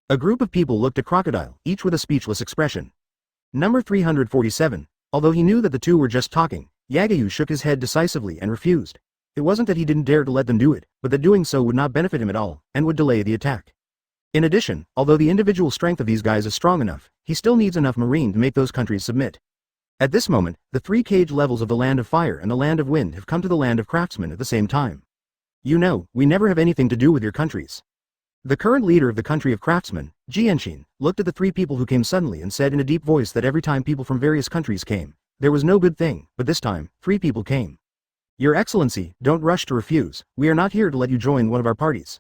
A: A group of people looked at Crocodile, each with a speechless expression. Number 347. Although he knew that the two were just talking, Yagyu shook his head decisively and refused. It wasn't that he didn't dare to let them do it, but that doing so would not benefit him at all, and would delay the attack. In addition, although the individual strength of these guys is strong enough, he still needs enough marine to make those countries submit. At this moment, the three cage levels of the Land of Fire and the Land of Wind have come to the Land of Craftsmen at the same time. You know, we never have anything to do with your countries. The current leader of the country of craftsmen, Jianshin, looked at the three people who came suddenly and said in a deep voice that every time people from various countries came, there was no good thing, but this time, three people came. Your Excellency, don't rush to refuse, we are not here to let you join one of our parties.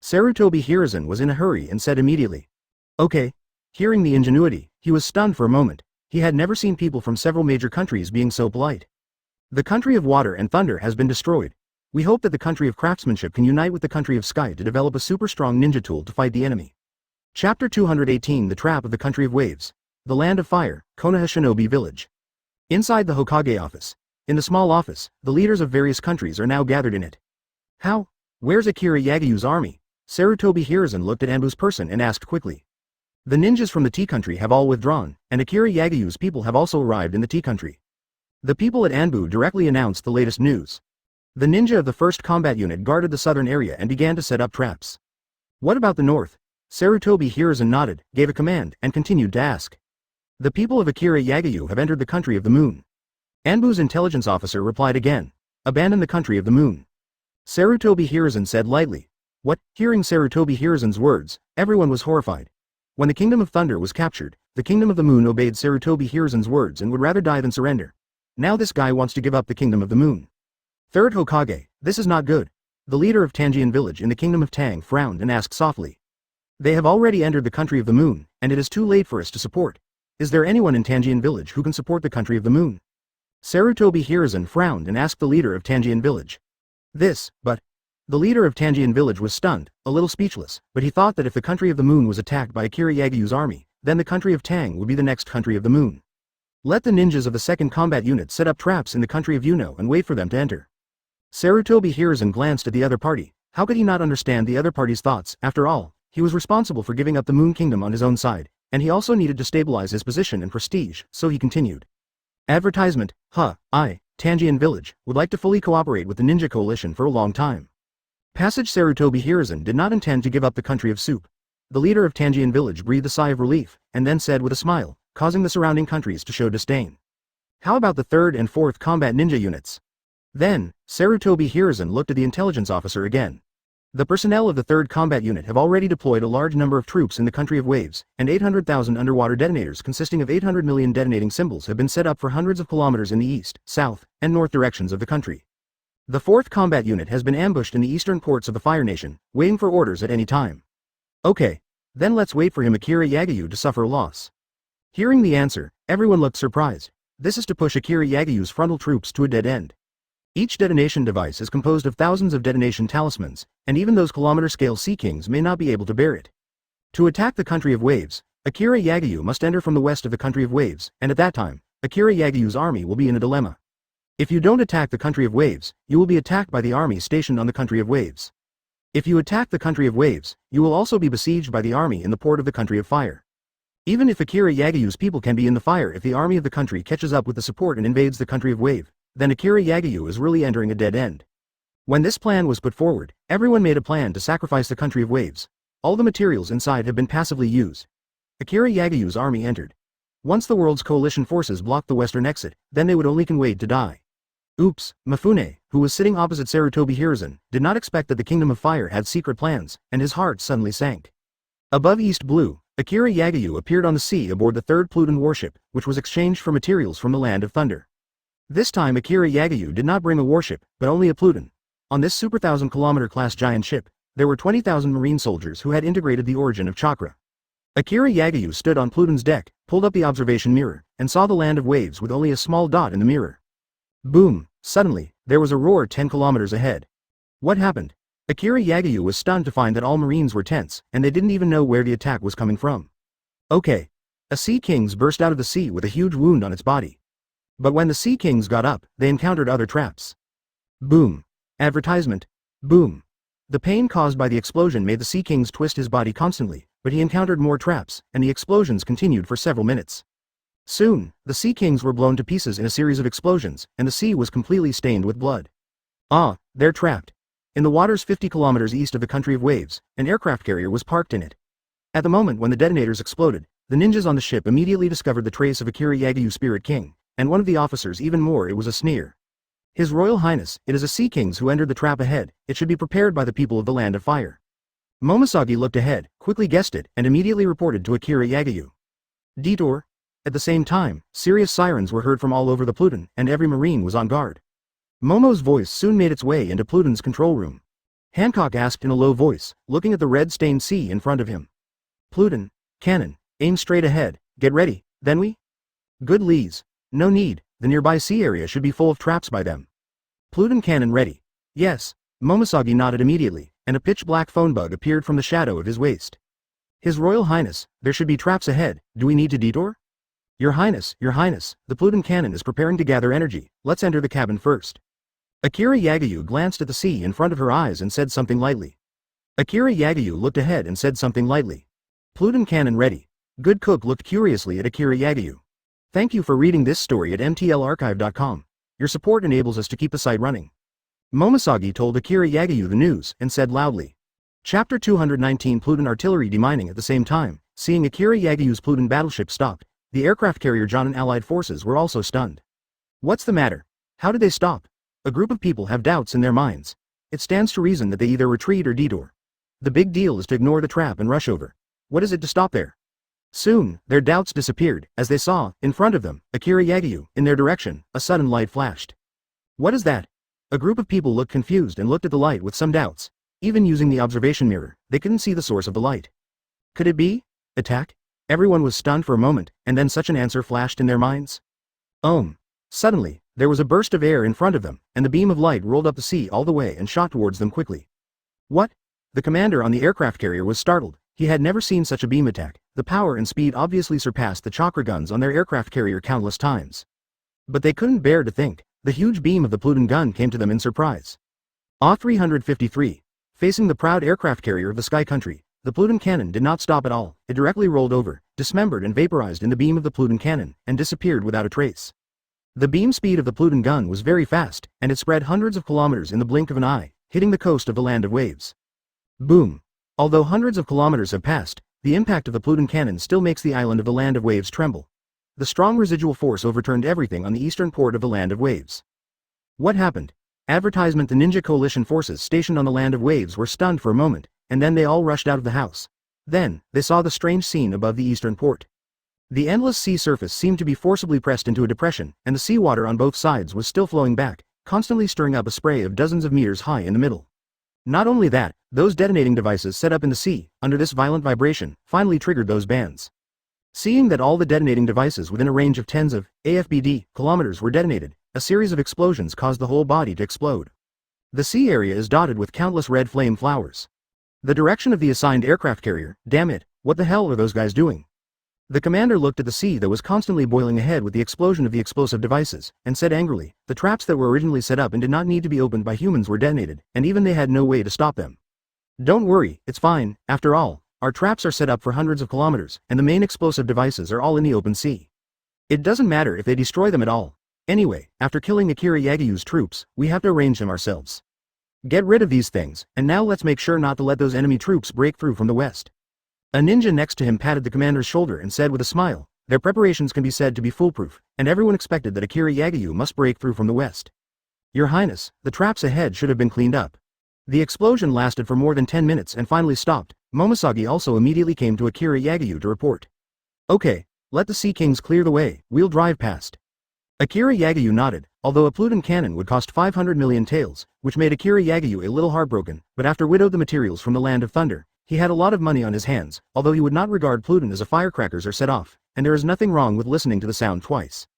A: Sarutobi Hiruzen was in a hurry and said immediately. Okay. Hearing the ingenuity, he was stunned for a moment. He had never seen people from several major countries being so polite. The country of water and thunder has been destroyed. We hope that the country of craftsmanship can unite with the country of sky to develop a super strong ninja tool to fight the enemy. Chapter 218 The Trap of the Country of Waves. The Land of Fire, Konoha Shinobi Village. Inside the Hokage office. In the small office, the leaders of various countries are now gathered in it. How? Where's Akira Yagyu's army? Sarutobi Hiruzen looked at Anbu's person and asked quickly. The ninjas from the Tea Country have all withdrawn, and Akira Yagyu's people have also arrived in the Tea Country. The people at Anbu directly announced the latest news. The ninja of the 1st Combat Unit guarded the southern area and began to set up traps. What about the north? Sarutobi Hiruzen nodded, gave a command, and continued to ask. The people of Akira Yagyu have entered the country of the moon. Anbu's intelligence officer replied again. Abandon the country of the moon. Sarutobi Hiruzen said lightly. What? Hearing Sarutobi Hiruzen's words, everyone was horrified. When the Kingdom of Thunder was captured, the Kingdom of the Moon obeyed Sarutobi Hiruzen's words and would rather die than surrender. Now this guy wants to give up the Kingdom of the Moon. Third Hokage, this is not good. The leader of Tanjian village in the Kingdom of Tang frowned and asked softly. They have already entered the country of the moon, and it is too late for us to support. Is there anyone in Tanjian village who can support the country of the moon? Sarutobi Hiruzen frowned and asked the leader of Tanjian village. But the leader of Tanjian village was stunned, a little speechless, but he thought that if the country of the moon was attacked by Akira Yagyu's army, then the country of Tang would be the next country of the moon. Let the ninjas of the 2nd Combat Unit set up traps in the country of Yuno and wait for them to enter. Sarutobi Hiruzen glanced at the other party. How could he not understand the other party's thoughts? After all, he was responsible for giving up the Moon Kingdom on his own side, and he also needed to stabilize his position and prestige, so he continued. Advertisement, I, Tanjian village, would like to fully cooperate with the Ninja Coalition for a long time. Passage Sarutobi Hiruzen did not intend to give up the country of soup. The leader of Tanjian village breathed a sigh of relief, and then said with a smile, causing the surrounding countries to show disdain. How about the 3rd and 4th Combat Ninja Units? Then, Sarutobi Hiruzen looked at the intelligence officer again. The personnel of the 3rd Combat Unit have already deployed a large number of troops in the country of waves, and 800,000 underwater detonators consisting of 800 million detonating symbols have been set up for hundreds of kilometers in the east, south, and north directions of the country. The 4th Combat Unit has been ambushed in the eastern ports of the Fire Nation, waiting for orders at any time. Okay. Then let's wait for him Akira Yagyu to suffer a loss. Hearing the answer, everyone looked surprised. This is to push Akira Yagyu's frontal troops to a dead end. Each detonation device is composed of thousands of detonation talismans, and even those kilometer-scale Sea Kings may not be able to bear it. To attack the country of waves, Akira Yagyu must enter from the west of the country of waves, and at that time, Akira Yagyu's army will be in a dilemma. If you don't attack the country of waves, you will be attacked by the army stationed on the country of waves. If you attack the country of waves, you will also be besieged by the army in the port of the country of fire. Even if Akira Yagyu's people can be in the fire, if the army of the country catches up with the support and invades the country of wave, then Akira Yagyu is really entering a dead end. When this plan was put forward, everyone made a plan to sacrifice the country of waves. All the materials inside have been passively used. Akira Yagyu's army entered. Once the world's coalition forces blocked the western exit, then they would only can wait to die. Oops, Mafune, who was sitting opposite Sarutobi Hiruzen, did not expect that the Kingdom of Fire had secret plans, and his heart suddenly sank. Above East Blue, Akira Yagyu appeared on the sea aboard the 3rd Pluton warship, which was exchanged for materials from the Land of Thunder. This time Akira Yagyu did not bring a warship, but only a Pluton. On this super 1,000-kilometer class giant ship, there were 20,000 marine soldiers who had integrated the origin of chakra. Akira Yagyu stood on Pluton's deck, pulled up the observation mirror, and saw the land of waves with only a small dot in the mirror. Boom! Suddenly, there was a roar 10 kilometers ahead. What happened? Akira Yagyu was stunned to find that all marines were tense, and they didn't even know where the attack was coming from. Okay. A Sea Kings burst out of the sea with a huge wound on its body. But when the Sea Kings got up, they encountered other traps. Boom. Advertisement. Boom. The pain caused by the explosion made the Sea Kings twist his body constantly, but he encountered more traps, and the explosions continued for several minutes. Soon, the Sea Kings were blown to pieces in a series of explosions, and the sea was completely stained with blood. They're trapped. In the waters 50 kilometers east of the country of waves, an aircraft carrier was parked in it. At the moment when the detonators exploded, the ninjas on the ship immediately discovered the trace of Akira Yagyu Spirit King, and one of the officers even more it was a sneer. His Royal Highness, it is a Sea Kings who entered the trap ahead, it should be prepared by the people of the Land of Fire. Momoshage looked ahead, quickly guessed it, and immediately reported to Akira Yagyu. Detour. At the same time, serious sirens were heard from all over the Pluton, and every marine was on guard. Momo's voice soon made its way into Pluton's control room. Hancock asked in a low voice, looking at the red-stained sea in front of him. Pluton, cannon, aim straight ahead, get ready, then we? Good Lees. No need, the nearby sea area should be full of traps by them. Pluton cannon ready. Yes. Momoshage nodded immediately, and a pitch-black phone bug appeared from the shadow of his waist. His Royal Highness, there should be traps ahead, do we need to detour? Your Highness, the Pluton cannon is preparing to gather energy, let's enter the cabin first. Akira Yagyu glanced at the sea in front of her eyes and said something lightly. Akira Yagyu looked ahead and said something lightly. Pluton cannon ready. Good Cook looked curiously at Akira Yagyu. Thank you for reading this story at mtlarchive.com. Your support enables us to keep the site running. Momoshage told Akira Yagyu the news and said loudly. Chapter 219 Pluton artillery demining. At the same time, seeing Akira Yagyu's Pluton battleship stopped, the aircraft carrier John and allied forces were also stunned. What's the matter? How did they stop? A group of people have doubts in their minds. It stands to reason that they either retreat or detour. The big deal is to ignore the trap and rush over. What is it to stop there? Soon, their doubts disappeared, as they saw, in front of them, Akira Yagyu, in their direction, a sudden light flashed. What is that? A group of people looked confused and looked at the light with some doubts. Even using the observation mirror, they couldn't see the source of the light. Could it be? Attack? Everyone was stunned for a moment, and then such an answer flashed in their minds. Suddenly, there was a burst of air in front of them, and the beam of light rolled up the sea all the way and shot towards them quickly. What? The commander on the aircraft carrier was startled. He had never seen such a beam attack. The power and speed obviously surpassed the chakra guns on their aircraft carrier countless times. But they couldn't bear to think. The huge beam of the Pluton gun came to them in surprise. A-353. Facing the proud aircraft carrier of the Sky Country, the Pluton cannon did not stop at all. It directly rolled over, dismembered and vaporized in the beam of the Pluton cannon, and disappeared without a trace. The beam speed of the Pluton gun was very fast, and it spread hundreds of kilometers in the blink of an eye, hitting the coast of the Land of Waves. Boom! Although hundreds of kilometers have passed, the impact of the Pluton cannon still makes the island of the Land of Waves tremble. The strong residual force overturned everything on the eastern port of the Land of Waves. What happened? Advertisement: the Ninja Coalition forces stationed on the Land of Waves were stunned for a moment, and then they all rushed out of the house. Then, they saw the strange scene above the eastern port. The endless sea surface seemed to be forcibly pressed into a depression, and the seawater on both sides was still flowing back, constantly stirring up a spray of dozens of meters high in the middle. Not only that, those detonating devices set up in the sea, under this violent vibration, finally triggered those bands. Seeing that all the detonating devices within a range of tens of AFBD kilometers were detonated, a series of explosions caused the whole body to explode. The sea area is dotted with countless red flame flowers. The direction of the assigned aircraft carrier, damn it, what the hell are those guys doing? The commander looked at the sea that was constantly boiling ahead with the explosion of the explosive devices, and said angrily, the traps that were originally set up and did not need to be opened by humans were detonated, and even they had no way to stop them. Don't worry, it's fine, after all, our traps are set up for hundreds of kilometers, and the main explosive devices are all in the open sea. It doesn't matter if they destroy them at all. Anyway, after killing Akira Yagyu's troops, we have to arrange them ourselves. Get rid of these things, and now let's make sure not to let those enemy troops break through from the west. A ninja next to him patted the commander's shoulder and said with a smile, their preparations can be said to be foolproof, and everyone expected that Akira Yagyu must break through from the west. Your Highness, the traps ahead should have been cleaned up. The explosion lasted for more than 10 minutes and finally stopped. Momoshage also immediately came to Akira Yagyu to report. Okay, let the Sea Kings clear the way, we'll drive past. Akira Yagyu nodded, although a Pluton cannon would cost 500 million taels, which made Akira Yagyu a little heartbroken, but after widowed the materials from the Land of Thunder, he had a lot of money on his hands, although he would not regard Pluton as a firecrackers are set off, and there is nothing wrong with listening to the sound twice.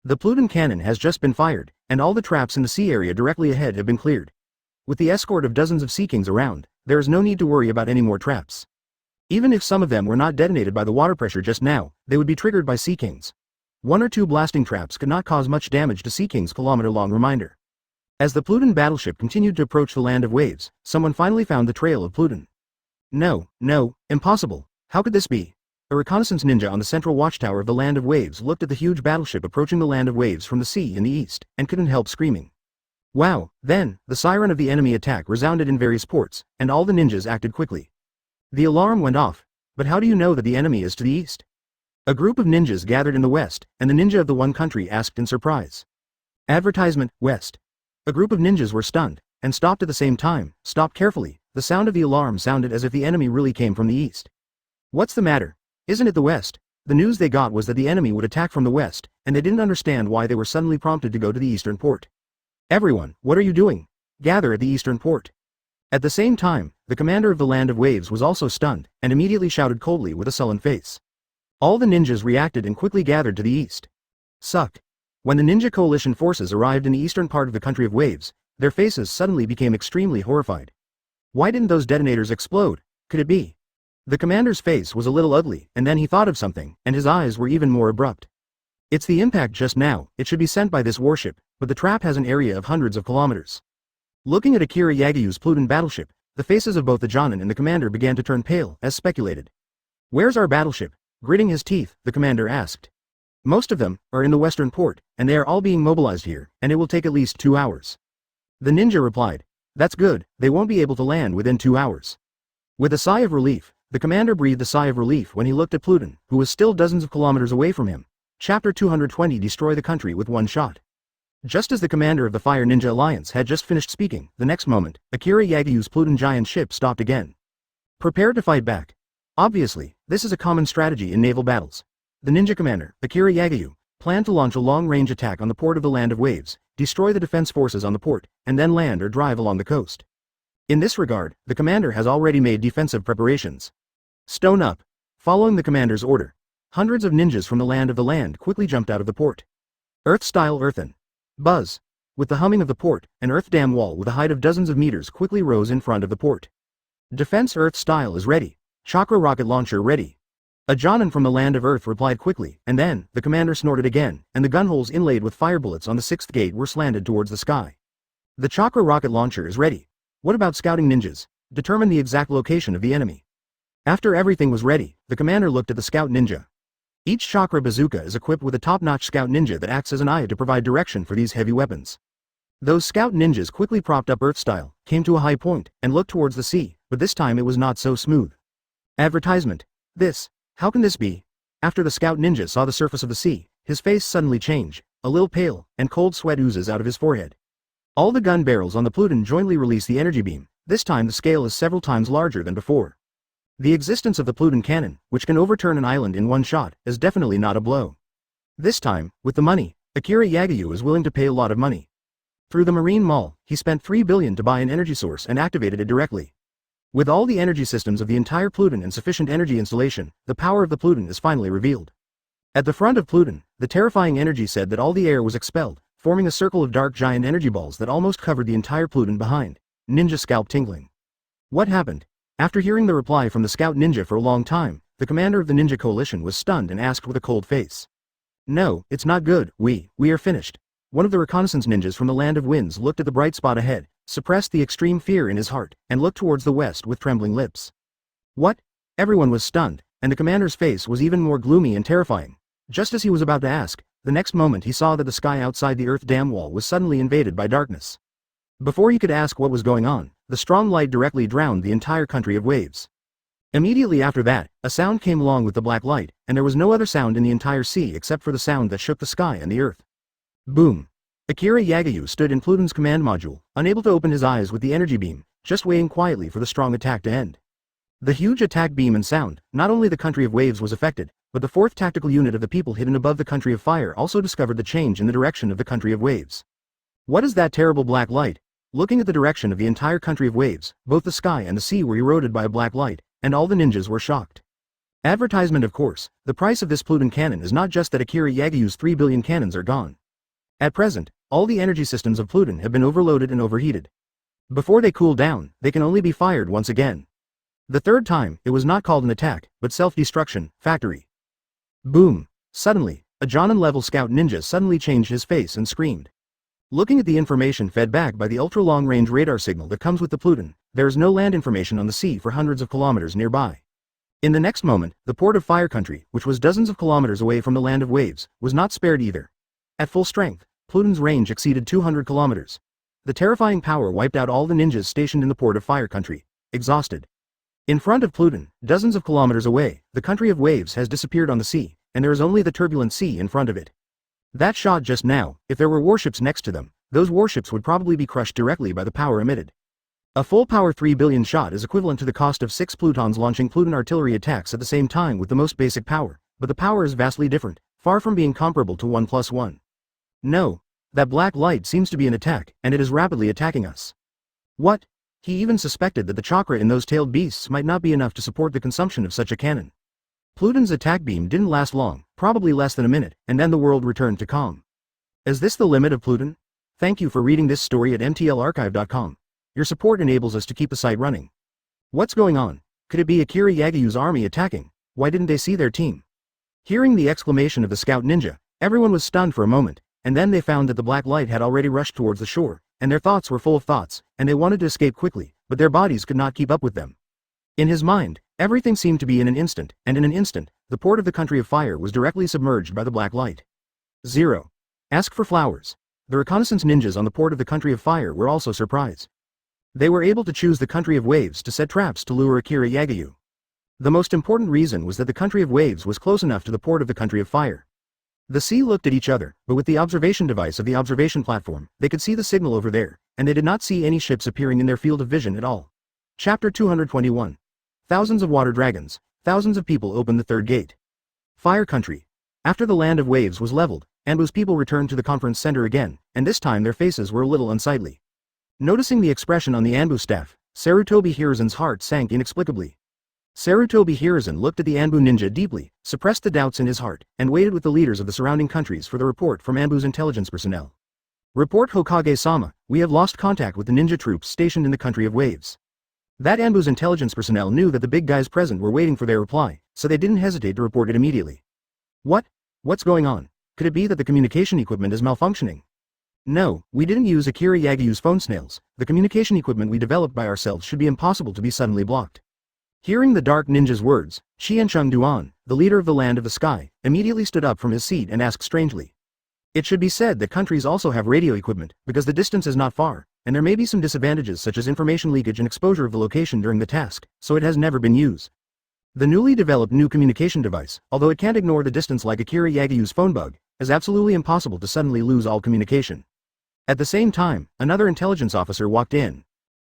A: The Pluton cannon has just been fired, and all the traps in the sea area directly ahead have been cleared. With the escort of dozens of Sea Kings around, there is no need to worry about any more traps. Even if some of them were not detonated by the water pressure just now, they would be triggered by Sea Kings. One or two blasting traps could not cause much damage to Sea King's kilometer-long reminder. As the Pluton battleship continued to approach the Land of Waves, someone finally found the trail of Pluton. No, impossible. How could this be? A reconnaissance ninja on the central watchtower of the Land of Waves looked at the huge battleship approaching the Land of Waves from the sea in the east, and couldn't help screaming. Wow, then, the siren of the enemy attack resounded in various ports, and all the ninjas acted quickly. The alarm went off. But how do you know that the enemy is to the east? A group of ninjas gathered in the west, and the ninja of the one country asked in surprise. Advertisement, west. A group of ninjas were stunned, and stopped at the same time, stopped carefully. The sound of the alarm sounded as if the enemy really came from the east. What's the matter? Isn't it the west? The news they got was that the enemy would attack from the west, and they didn't understand why they were suddenly prompted to go to the eastern port. Everyone, what are you doing? Gather at the eastern port. At the same time, the commander of the Land of Waves was also stunned, and immediately shouted coldly with a sullen face. All the ninjas reacted and quickly gathered to the east. Suck. When the ninja coalition forces arrived in the eastern part of the country of waves, their faces suddenly became extremely horrified. Why didn't those detonators explode? Could it be? The commander's face was a little ugly, and then he thought of something, and his eyes were even more abrupt. It's the impact just now. It should be sent by this warship, but the trap has an area of hundreds of kilometers. Looking at Akira Yagyu's Pluton battleship, the faces of both the Jonin and the commander began to turn pale, as speculated. Where's our battleship? Gritting his teeth, the commander asked. Most of them are in the western port, and they are all being mobilized here, and it will take at least 2 hours. The ninja replied. That's good, they won't be able to land within 2 hours. With a sigh of relief, the commander breathed a sigh of relief when he looked at Pluton, who was still dozens of kilometers away from him. Chapter 220 Destroy the country with one shot. Just as the commander of the Fire Ninja Alliance had just finished speaking, the next moment, Akira Yagyu's Pluton giant ship stopped again. Prepare to fight back. Obviously, this is a common strategy in naval battles. The ninja commander, Akira Yagyu, planned to launch a long-range attack on the port of the Land of Waves, destroy the defense forces on the port, and then land or drive along the coast. In this regard, the commander has already made defensive preparations. Stone up. Following the commander's order, hundreds of ninjas from the land of the land quickly jumped out of the port. Earth-style earthen. Buzz. With the humming of the port, an earth dam wall with a height of dozens of meters quickly rose in front of the port. Defense Earth-style is ready. Chakra rocket launcher ready. A Jonin from the land of Earth replied quickly, and then, the commander snorted again, and the gunholes inlaid with fire bullets on the 6th gate were slanted towards the sky. The Chakra rocket launcher is ready. What about scouting ninjas? Determine the exact location of the enemy. After everything was ready, the commander looked at the scout ninja. Each Chakra bazooka is equipped with a top-notch scout ninja that acts as an eye to provide direction for these heavy weapons. Those scout ninjas quickly propped up Earth-style, came to a high point, and looked towards the sea, but this time it was not so smooth. Advertisement. How can this be? After the scout ninja saw the surface of the sea, his face suddenly changed, a little pale, and cold sweat oozes out of his forehead. All the gun barrels on the Pluton jointly release the energy beam. This time the scale is several times larger than before. The existence of the Pluton cannon, which can overturn an island in one shot, is definitely not a blow. This time, with the money, Akira Yagyu is willing to pay a lot of money. Through the Marine Mall, he spent 3 billion to buy an energy source and activated it directly. With all the energy systems of the entire Pluton and sufficient energy installation, the power of the Pluton is finally revealed. At the front of Pluton, the terrifying energy said that all the air was expelled, forming a circle of dark giant energy balls that almost covered the entire Pluton behind. Ninja scalp tingling. What happened? After hearing the reply from the scout ninja for a long time, the commander of the ninja coalition was stunned and asked with a cold face. No, it's not good, we are finished. One of the reconnaissance ninjas from the Land of Winds looked at the bright spot ahead, suppressed the extreme fear in his heart, and looked towards the west with trembling lips. What? Everyone was stunned, and the commander's face was even more gloomy and terrifying. Just as he was about to ask, the next moment he saw that the sky outside the Earth dam wall was suddenly invaded by darkness. Before he could ask what was going on, the strong light directly drowned the entire country of waves. Immediately after that, a sound came along with the black light, and there was no other sound in the entire sea except for the sound that shook the sky and the earth. Boom. Akira Yagyu stood in Pluton's command module, unable to open his eyes with the energy beam, just waiting quietly for the strong attack to end. The huge attack beam and sound, not only the country of waves was affected, but the 4th tactical unit of the people hidden above the country of fire also discovered the change in the direction of the country of waves. What is that terrible black light? Looking at the direction of the entire country of waves, both the sky and the sea were eroded by a black light, and all the ninjas were shocked. Advertisement. Of course, the price of this Pluton cannon is not just that Akira Yagyu's 3 billion cannons are gone. At present, all the energy systems of Pluton have been overloaded and overheated. Before they cool down, they can only be fired once again. The third time, it was not called an attack, but self-destruction, factory. Boom. Suddenly, a Jonin-level scout ninja suddenly changed his face and screamed. Looking at the information fed back by the ultra-long-range radar signal that comes with the Pluton, there is no land information on the sea for hundreds of kilometers nearby. In the next moment, the port of Fire Country, which was dozens of kilometers away from the Land of Waves, was not spared either. At full strength, Pluton's range exceeded 200 kilometers. The terrifying power wiped out all the ninjas stationed in the port of Fire Country. Exhausted. In front of Pluton, dozens of kilometers away, the country of waves has disappeared on the sea, and there is only the turbulent sea in front of it. That shot just now, if there were warships next to them, those warships would probably be crushed directly by the power emitted. A full-power 3 billion shot is equivalent to the cost of 6 Plutons launching Pluton artillery attacks at the same time with the most basic power, but the power is vastly different, far from being comparable to 1+1. No. That black light seems to be an attack, and it is rapidly attacking us. What? He even suspected that the chakra in those tailed beasts might not be enough to support the consumption of such a cannon. Pluton's attack beam didn't last long, probably less than a minute, and then the world returned to calm. Is this the limit of Pluton? Thank you for reading this story at mtlarchive.com. Your support enables us to keep the site running. What's going on? Could it be Akira Yagyu's army attacking? Why didn't they see their team? Hearing the exclamation of the scout ninja, everyone was stunned for a moment, and then they found that the black light had already rushed towards the shore, and their thoughts were full of thoughts, and they wanted to escape quickly, but their bodies could not keep up with them. In his mind, everything seemed to be in an instant, and in an instant, the port of the country of fire was directly submerged by the black light. 0. Ask for flowers. The reconnaissance ninjas on the port of the country of fire were also surprised. They were able to choose the country of waves to set traps to lure Akira Yagyu. The most important reason was that the country of waves was close enough to the port of the country of fire. The sea looked at each other, but with the observation device of the observation platform, they could see the signal over there, and they did not see any ships appearing in their field of vision at all. Chapter 221. Thousands of water dragons. Thousands of people opened the third gate. Fire country. After the land of waves was leveled, Anbu's people returned to the conference center again, and this time their faces were a little unsightly. Noticing the expression on the Anbu staff, Sarutobi Hiruzen's heart sank inexplicably. Sarutobi Hiruzen looked at the Anbu ninja deeply, suppressed the doubts in his heart, and waited with the leaders of the surrounding countries for the report from Anbu's intelligence personnel. Report Hokage-sama, we have lost contact with the ninja troops stationed in the country of waves. That Anbu's intelligence personnel knew that the big guys present were waiting for their reply, so they didn't hesitate to report it immediately. What? What's going on? Could it be that the communication equipment is malfunctioning? No, we didn't use Akira Yagyu's phone snails. The communication equipment we developed by ourselves should be impossible to be suddenly blocked. Hearing the dark ninja's words, Xiancheng Duan, the leader of the Land of the Sky, immediately stood up from his seat and asked strangely. It should be said that countries also have radio equipment, because the distance is not far, and there may be some disadvantages such as information leakage and exposure of the location during the task, so it has never been used. The newly developed new communication device, although it can't ignore the distance like Akira Yagyu's phone bug, is absolutely impossible to suddenly lose all communication. At the same time, another intelligence officer walked in.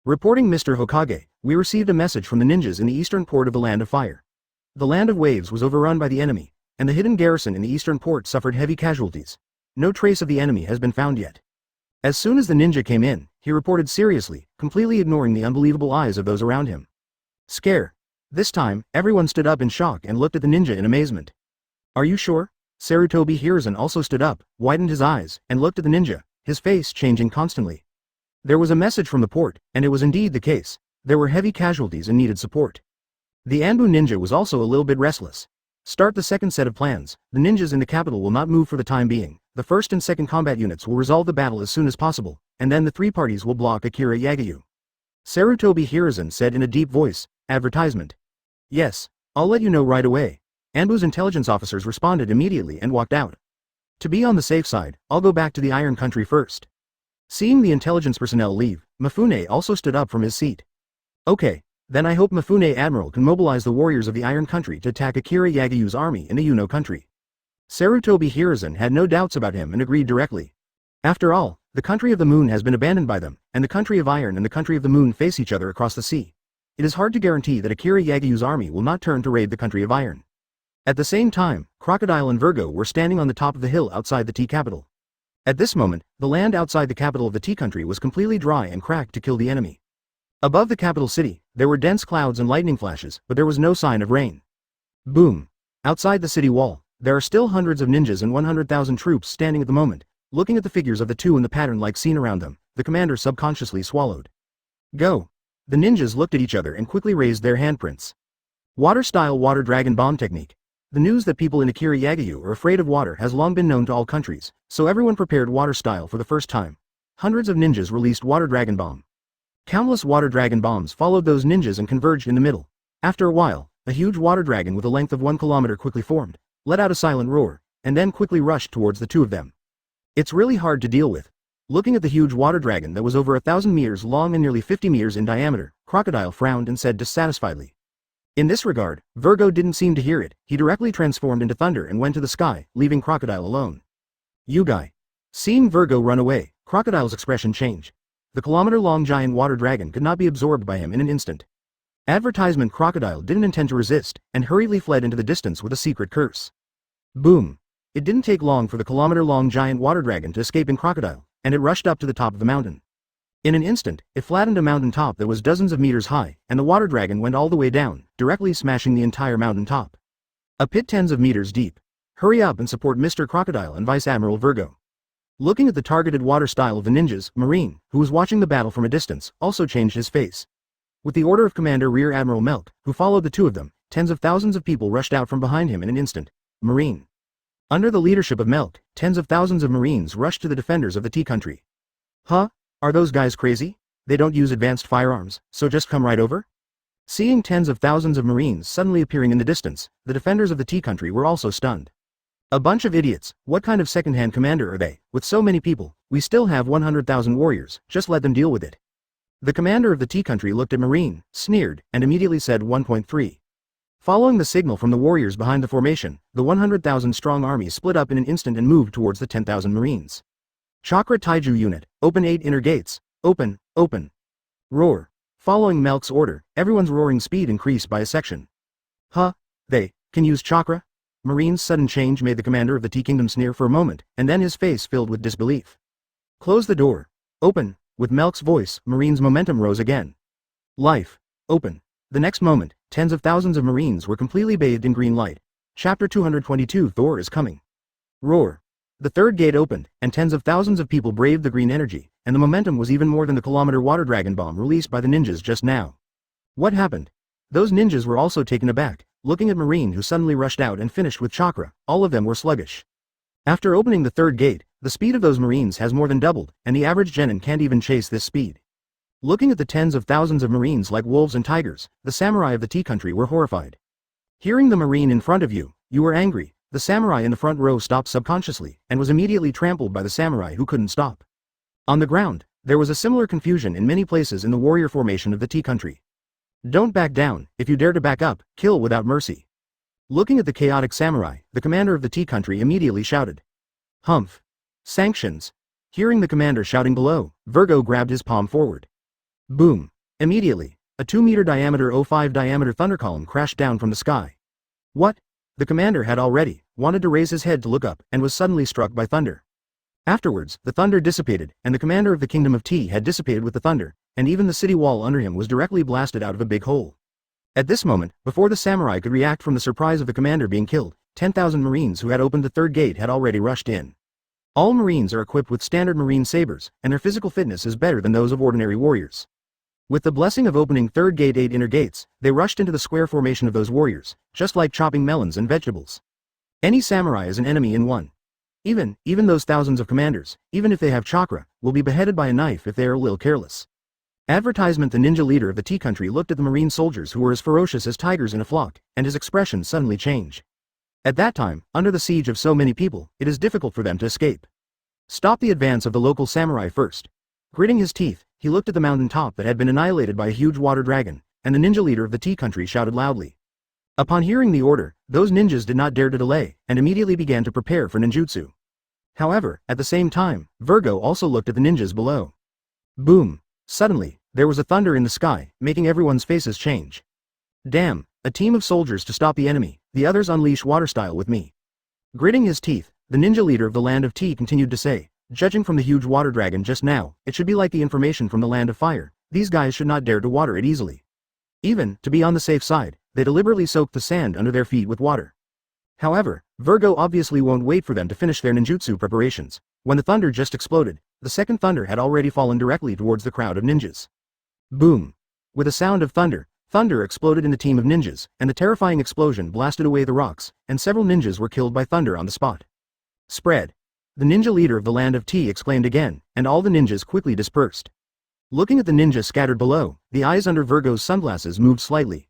A: Reporting Mr. Hokage, we received a message from the ninjas in the eastern port of the Land of Fire. The Land of Waves was overrun by the enemy, and the hidden garrison in the eastern port suffered heavy casualties. No trace of the enemy has been found yet. As soon as the ninja came in, he reported seriously, completely ignoring the unbelievable eyes of those around him. Scare. This time, everyone stood up in shock and looked at the ninja in amazement. Are you sure? Sarutobi Hiruzen also stood up, widened his eyes, and looked at the ninja, his face changing constantly. There was a message from the port, and it was indeed the case. There were heavy casualties and needed support. The Anbu ninja was also a little bit restless. Start the second set of plans. The ninjas in the capital will not move for the time being. The first and second combat units will resolve the battle as soon as possible, and then the three parties will block Akira Yagyu. Sarutobi Hiruzen said in a deep voice, advertisement. Yes, I'll let you know right away. Anbu's intelligence officers responded immediately and walked out. To be on the safe side, I'll go back to the Iron Country first. Seeing the intelligence personnel leave, Mafune also stood up from his seat. Okay, then I hope Mafune Admiral can mobilize the warriors of the Iron Country to attack Akira Yagyu's army in the Yuno country. Sarutobi Hiruzen had no doubts about him and agreed directly. After all, the country of the moon has been abandoned by them, and the country of iron and the country of the moon face each other across the sea. It is hard to guarantee that Akira Yagyu's army will not turn to raid the country of iron. At the same time, Crocodile and Virgo were standing on the top of the hill outside the tea capital. At this moment, the land outside the capital of the tea country was completely dry and cracked to kill the enemy. Above the capital city, there were dense clouds and lightning flashes, but there was no sign of rain. Boom! Outside the city wall, there are still hundreds of ninjas and 100,000 troops standing at the moment. Looking at the figures of the two and the pattern-like scene around them, the commander subconsciously swallowed. Go! The ninjas looked at each other and quickly raised their handprints. Water-style water dragon bomb technique. The news that people in Akira Yagyu are afraid of water has long been known to all countries, so everyone prepared water style for the first time. Hundreds of ninjas released water dragon bomb. Countless water dragon bombs followed those ninjas and converged in the middle. After a while, a huge water dragon with a length of 1 kilometer quickly formed, let out a silent roar, and then quickly rushed towards the two of them. It's really hard to deal with. Looking at the huge water dragon that was over 1,000 meters long and nearly 50 meters in diameter, Crocodile frowned and said dissatisfiedly, In this regard, Virgo didn't seem to hear it. He directly transformed into thunder and went to the sky, leaving Crocodile alone. You guy. Seeing Virgo run away, Crocodile's expression changed. The kilometer-long giant water dragon could not be absorbed by him in an instant. Advertisement Crocodile didn't intend to resist, and hurriedly fled into the distance with a secret curse. Boom. It didn't take long for the kilometer-long giant water dragon to escape in Crocodile, and it rushed up to the top of the mountain. In an instant, it flattened a mountain top that was dozens of meters high, and the water dragon went all the way down, directly smashing the entire mountain top. A pit tens of meters deep. Hurry up and support Mr. Crocodile and Vice Admiral Virgo. Looking at the targeted water style of the ninjas, Marine, who was watching the battle from a distance, also changed his face. With the order of Commander Rear Admiral Melk, who followed the two of them, tens of thousands of people rushed out from behind him in an instant. Marine. Under the leadership of Melk, tens of thousands of Marines rushed to the defenders of the Tea Country. Huh? Are those guys crazy? They don't use advanced firearms, so just come right over? Seeing tens of thousands of Marines suddenly appearing in the distance, the defenders of the Tea Country were also stunned. A bunch of idiots. What kind of second-hand commander are they? With so many people, we still have 100,000 warriors, just let them deal with it. The commander of the Tea Country looked at Marine, sneered, and immediately said 1.3. Following the signal from the warriors behind the formation, the 100,000 strong army split up in an instant and moved towards the 10,000 Marines. Chakra Taiju Unit, open 8 inner gates, open, open. Roar. Following Melk's order, everyone's roaring speed increased by a section. Huh? They can use chakra? Marine's sudden change made the commander of the Tea Kingdom sneer for a moment, and then his face filled with disbelief. Close the door. Open. With Melk's voice, Marine's momentum rose again. Life. Open. The next moment, tens of thousands of Marines were completely bathed in green light. Chapter 222 Thor is coming. Roar. The third gate opened, and tens of thousands of people braved the green energy, and the momentum was even more than the kilometer water dragon bomb released by the ninjas just now. What happened? Those ninjas were also taken aback, looking at Marine who suddenly rushed out and finished with chakra. All of them were sluggish. After opening the third gate, the speed of those Marines has more than doubled, and the average genin can't even chase this speed. Looking at the tens of thousands of Marines like wolves and tigers, the samurai of the Tea Country were horrified. Hearing the Marine in front of you, you were angry. The samurai in the front row stopped subconsciously, and was immediately trampled by the samurai who couldn't stop. On the ground, there was a similar confusion in many places in the warrior formation of the Tea Country. Don't back down. If you dare to back up, kill without mercy. Looking at the chaotic samurai, the commander of the Tea Country immediately shouted. Humph. Sanctions. Hearing the commander shouting below, Virgo grabbed his palm forward. Boom. Immediately, a 2-meter diameter 0.5 diameter thunder column crashed down from the sky. What? The commander had already wanted to raise his head to look up, and was suddenly struck by thunder. Afterwards, the thunder dissipated, and the commander of the Kingdom of Tea had dissipated with the thunder, and even the city wall under him was directly blasted out of a big hole. At this moment, before the samurai could react from the surprise of the commander being killed, 10,000 Marines who had opened the third gate had already rushed in. All Marines are equipped with standard Marine sabers, and their physical fitness is better than those of ordinary warriors. With the blessing of opening third gate 8 inner gates, they rushed into the square formation of those warriors, just like chopping melons and vegetables. Any samurai is an enemy in one. Even those thousands of commanders, even if they have chakra, will be beheaded by a knife if they are a little careless. Advertisement The ninja leader of the Tea Country looked at the Marine soldiers who were as ferocious as tigers in a flock, and his expression suddenly changed. At that time, under the siege of so many people, it is difficult for them to escape. Stop the advance of the local samurai first. Gritting his teeth, he looked at the mountain top that had been annihilated by a huge water dragon, and the ninja leader of the Tea Country shouted loudly. Upon hearing the order, those ninjas did not dare to delay, and immediately began to prepare for ninjutsu. However, at the same time, Virgo also looked at the ninjas below. Boom! Suddenly, there was a thunder in the sky, making everyone's faces change. Damn, a team of soldiers to stop the enemy, the others unleash water style with me. Gritting his teeth, the ninja leader of the Land of Tea continued to say, judging from the huge water dragon just now, it should be like the information from the Land of Fire. These guys should not dare to water it easily. Even, to be on the safe side, they deliberately soaked the sand under their feet with water. However, Virgo obviously won't wait for them to finish their ninjutsu preparations. When the thunder just exploded, the second thunder had already fallen directly towards the crowd of ninjas. Boom! With a sound of thunder exploded in the team of ninjas, and the terrifying explosion blasted away the rocks, and several ninjas were killed by thunder on the spot. Spread! The ninja leader of the Land of Tea exclaimed again, and all the ninjas quickly dispersed. Looking at the ninja scattered below, the eyes under Virgo's sunglasses moved slightly.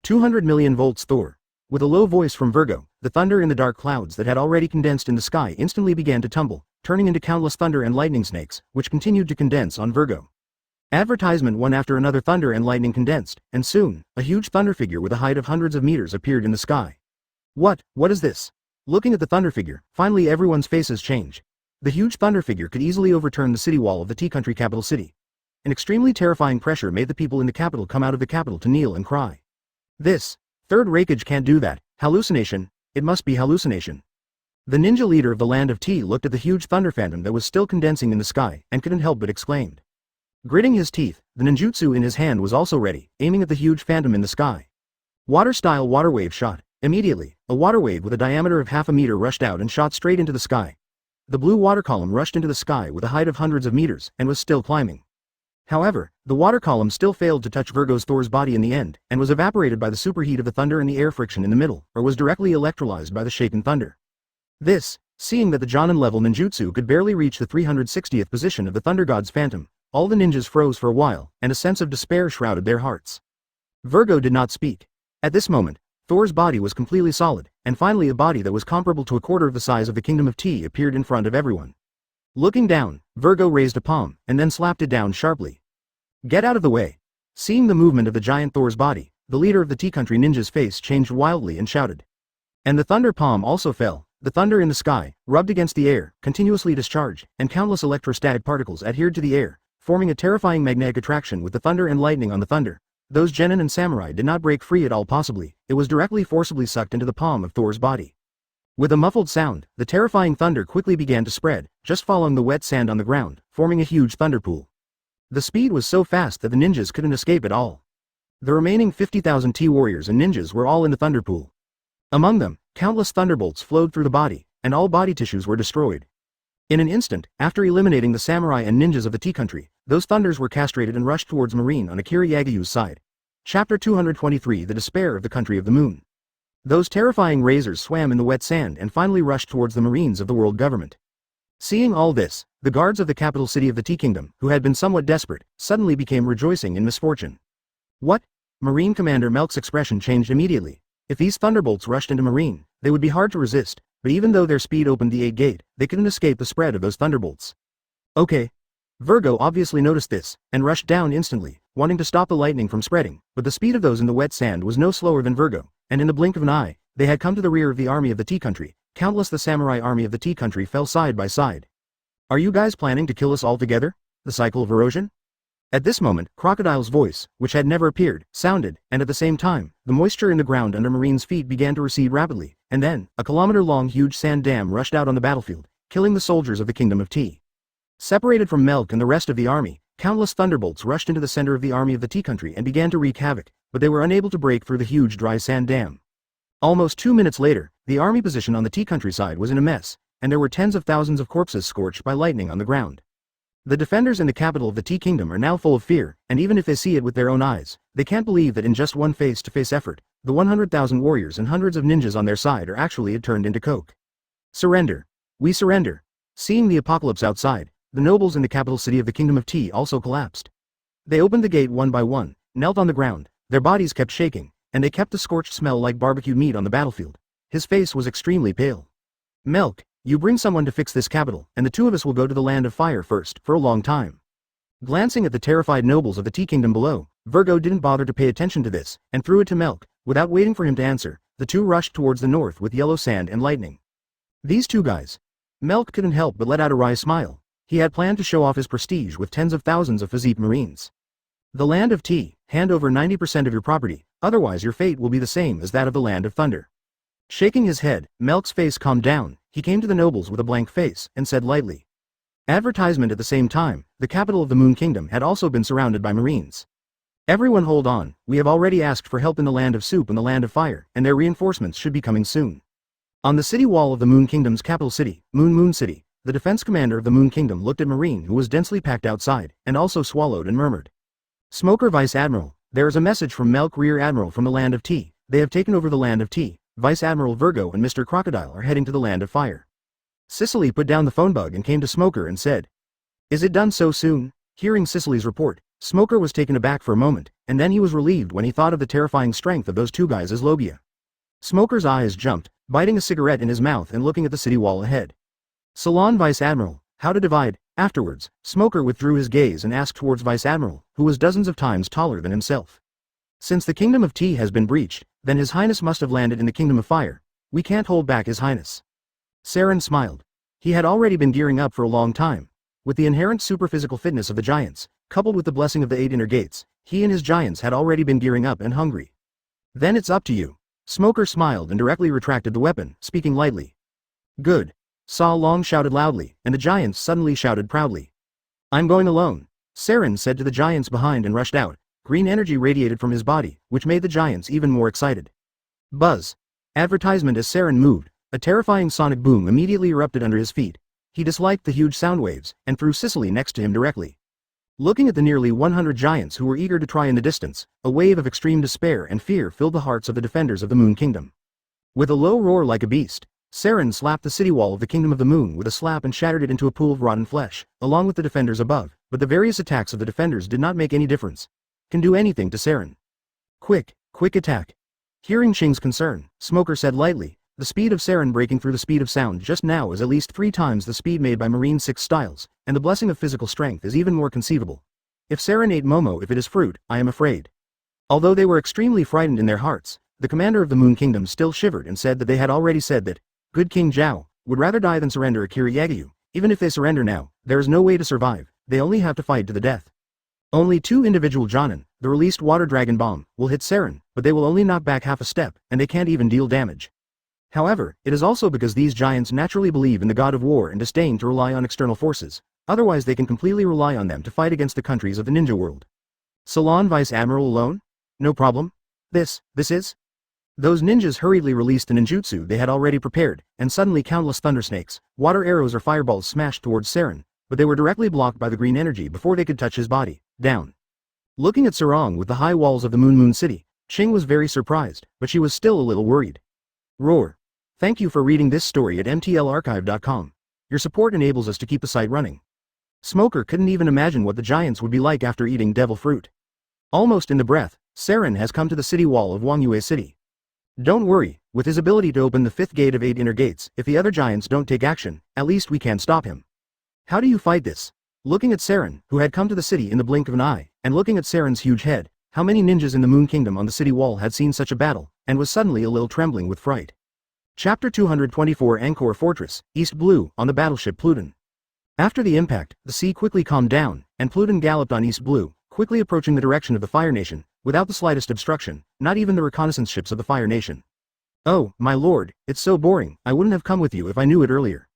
A: 200 million volts Thor. With a low voice from Virgo, the thunder in the dark clouds that had already condensed in the sky instantly began to tumble, turning into countless thunder and lightning snakes, which continued to condense on Virgo. Advertisement one after another thunder and lightning condensed, and soon, a huge thunder figure with a height of hundreds of meters appeared in the sky. What is this? Looking at the thunder figure, finally everyone's faces change. The huge thunder figure could easily overturn the city wall of the tea country capital city. An extremely terrifying pressure made the people in the capital come out of the capital to kneel and cry. This third Hokage can't do that. Hallucination. It must be hallucination. The ninja leader of the land of tea looked at the huge thunder phantom that was still condensing in the sky, and couldn't help but exclaimed. Gritting his teeth, the ninjutsu in his hand was also ready, aiming at the huge phantom in the sky. Water-style water wave shot. Immediately, a water wave with a diameter of half a meter rushed out and shot straight into the sky. The blue water column rushed into the sky with a height of hundreds of meters, and was still climbing. However, the water column still failed to touch Virgo's Thor's body in the end, and was evaporated by the superheat of the thunder and the air friction in the middle, or was directly electrolyzed by the shaken thunder. Seeing that the Jonin level ninjutsu could barely reach the 360th position of the Thunder God's phantom, all the ninjas froze for a while, and a sense of despair shrouded their hearts. Virgo did not speak. At this moment, Thor's body was completely solid, and finally a body that was comparable to a quarter of the size of the Kingdom of Tea appeared in front of everyone. Looking down, Virgo raised a palm, and then slapped it down sharply. Get out of the way. Seeing the movement of the giant Thor's body, the leader of the Tea Country ninja's face changed wildly and shouted. And the thunder palm also fell. The thunder in the sky, rubbed against the air, continuously discharged, and countless electrostatic particles adhered to the air, forming a terrifying magnetic attraction with the thunder and lightning on the thunder. Those genin and samurai did not break free at all possibly, it was directly forcibly sucked into the palm of Thor's body. With a muffled sound, the terrifying thunder quickly began to spread, just following the wet sand on the ground, forming a huge thunder pool. The speed was so fast that the ninjas couldn't escape at all. The remaining 50,000 tea warriors and ninjas were all in the thunder pool. Among them, countless thunderbolts flowed through the body, and all body tissues were destroyed. In an instant, after eliminating the samurai and ninjas of the tea country, those thunders were castrated and rushed towards Marine on Akira Yagyu's side. Chapter 223 The Despair of the Country of the Moon. Those terrifying razors swam in the wet sand and finally rushed towards the Marines of the world government. Seeing all this, the guards of the capital city of the Tea Kingdom, who had been somewhat desperate, suddenly became rejoicing in misfortune. What? Marine Commander Melk's expression changed immediately. If these thunderbolts rushed into Marine, they would be hard to resist, but even though their speed opened the 8 gate, they couldn't escape the spread of those thunderbolts. Okay. Virgo obviously noticed this, and rushed down instantly, wanting to stop the lightning from spreading, but the speed of those in the wet sand was no slower than Virgo, and in the blink of an eye, they had come to the rear of the army of the Tea Country. Countless the samurai army of the Tea Country fell side by side. Are you guys planning to kill us all together? The cycle of erosion? At this moment, Crocodile's voice, which had never appeared, sounded, and at the same time, the moisture in the ground under Marine's feet began to recede rapidly, and then, a kilometer-long huge sand dam rushed out on the battlefield, killing the soldiers of the Kingdom of Tea. Separated from Melk and the rest of the army, countless thunderbolts rushed into the center of the army of the Tea Country and began to wreak havoc, but they were unable to break through the huge dry sand dam. Almost 2 minutes later, the army position on the Tea Country side was in a mess, and there were tens of thousands of corpses scorched by lightning on the ground. The defenders in the capital of the Tea Kingdom are now full of fear, and even if they see it with their own eyes, they can't believe that in just one face-to-face effort, the 100,000 warriors and hundreds of ninjas on their side are actually turned into coke. Surrender. We surrender. Seeing the apocalypse outside, the nobles in the capital city of the Kingdom of Tea also collapsed. They opened the gate one by one, knelt on the ground, their bodies kept shaking, and they kept the scorched smell like barbecued meat on the battlefield. His face was extremely pale. Melk, you bring someone to fix this capital, and the two of us will go to the land of fire first, for a long time. Glancing at the terrified nobles of the Tea Kingdom below, Virgo didn't bother to pay attention to this, and threw it to Melk. Without waiting for him to answer, the two rushed towards the north with yellow sand and lightning. These two guys. Melk couldn't help but let out a wry smile. He had planned to show off his prestige with tens of thousands of physique Marines. The land of Tea, hand over 90% of your property, otherwise your fate will be the same as that of the land of Thunder. Shaking his head, Melk's face calmed down. He came to the nobles with a blank face, and said lightly. Advertisement at the same time, the capital of the Moon Kingdom had also been surrounded by Marines. Everyone hold on, we have already asked for help in the land of Soup and the land of Fire, and their reinforcements should be coming soon. On the city wall of the Moon Kingdom's capital city, Moon City, the defense commander of the Moon Kingdom looked at Marine who was densely packed outside, and also swallowed and murmured. Smoker Vice Admiral, there is a message from Melk Rear Admiral from the land of Tea. They have taken over the land of Tea. Vice Admiral Virgo and Mr. Crocodile are heading to the land of fire. Sicily put down the phone bug and came to Smoker and said, Is it done so soon? Hearing Sicily's report, Smoker was taken aback for a moment, and then he was relieved when he thought of the terrifying strength of those two guys as Logia. Smoker's eyes jumped, biting a cigarette in his mouth and looking at the city wall ahead. Salon Vice Admiral, how to divide? Afterwards, Smoker withdrew his gaze and asked towards Vice Admiral, who was dozens of times taller than himself. Since the Kingdom of Tea has been breached, then His Highness must have landed in the Kingdom of Fire. We can't hold back His Highness. Saren smiled. He had already been gearing up for a long time. With the inherent superphysical fitness of the giants, coupled with the blessing of the 8 inner gates, he and his giants had already been gearing up and hungry. Then it's up to you. Smoker smiled and directly retracted the weapon, speaking lightly. Good. Sa Long shouted loudly, and the giants suddenly shouted proudly. I'm going alone. Saren said to the giants behind and rushed out. Green energy radiated from his body, which made the giants even more excited. Buzz. Advertisement. As Saren moved, a terrifying sonic boom immediately erupted under his feet. He disliked the huge sound waves, and threw Sicily next to him directly. Looking at the nearly 100 giants who were eager to try in the distance, a wave of extreme despair and fear filled the hearts of the defenders of the Moon Kingdom. With a low roar like a beast, Saren slapped the city wall of the Kingdom of the Moon with a slap and shattered it into a pool of rotten flesh, along with the defenders above, but the various attacks of the defenders did not make any difference. Can do anything to Saren. Quick attack. Hearing Qing's concern, Smoker said lightly, the speed of Saren breaking through the speed of sound just now is at least 3 times the speed made by Marine 6 styles, and the blessing of physical strength is even more conceivable. If Saren ate Momo if it is fruit, I am afraid. Although they were extremely frightened in their hearts, the commander of the Moon Kingdom still shivered and said that they had already said that, Good King Zhao, would rather die than surrender Akira Yagyu. Even if they surrender now, there is no way to survive, they only have to fight to the death. Only 2 individual Jonin, the released water dragon bomb, will hit Saren, but they will only knock back half a step, and they can't even deal damage. However, it is also because these giants naturally believe in the god of war and disdain to rely on external forces, otherwise they can completely rely on them to fight against the countries of the ninja world. Salon Vice Admiral alone? No problem. This is? Those ninjas hurriedly released the ninjutsu they had already prepared, and suddenly countless thundersnakes, water arrows or fireballs smashed towards Saren, but they were directly blocked by the green energy before they could touch his body. Down. Looking at Sarong with the high walls of the Moon City, Qing was very surprised, but she was still a little worried. Roar. Thank you for reading this story at mtlarchive.com. Your support enables us to keep the site running. Smoker couldn't even imagine what the giants would be like after eating devil fruit. Almost in the breath, Saren has come to the city wall of Wangyue City. Don't worry, with his ability to open the 5th gate of 8 inner gates, if the other giants don't take action, at least we can stop him. How do you fight this? Looking at Saren, who had come to the city in the blink of an eye, and looking at Saren's huge head, how many ninjas in the Moon Kingdom on the city wall had seen such a battle, and was suddenly a little trembling with fright. Chapter 224 Anor Fortress, East Blue, on the battleship Pluton. After the impact, the sea quickly calmed down, and Pluton galloped on East Blue, quickly approaching the direction of the Fire Nation, without the slightest obstruction, not even the reconnaissance ships of the Fire Nation. Oh, my lord, it's so boring, I wouldn't have come with you if I knew it earlier.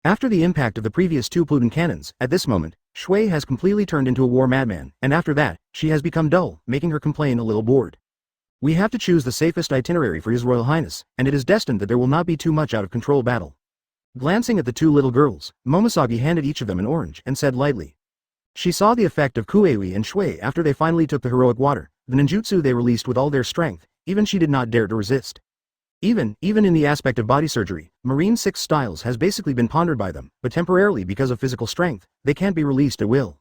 A: After the impact of the previous 2 Pluton cannons, at this moment, Shui has completely turned into a war madman, and after that, she has become dull, making her complain a little bored. We have to choose the safest itinerary for His Royal Highness, and it is destined that there will not be too much out of control battle. Glancing at the 2 little girls, Momosagi handed each of them an orange and said lightly. She saw the effect of Kuei and Shui after they finally took the heroic water, the ninjutsu they released with all their strength, even she did not dare to resist. Even in the aspect of body surgery, Marine 6 styles has basically been pondered by them, but temporarily because of physical strength, they can't be released at will.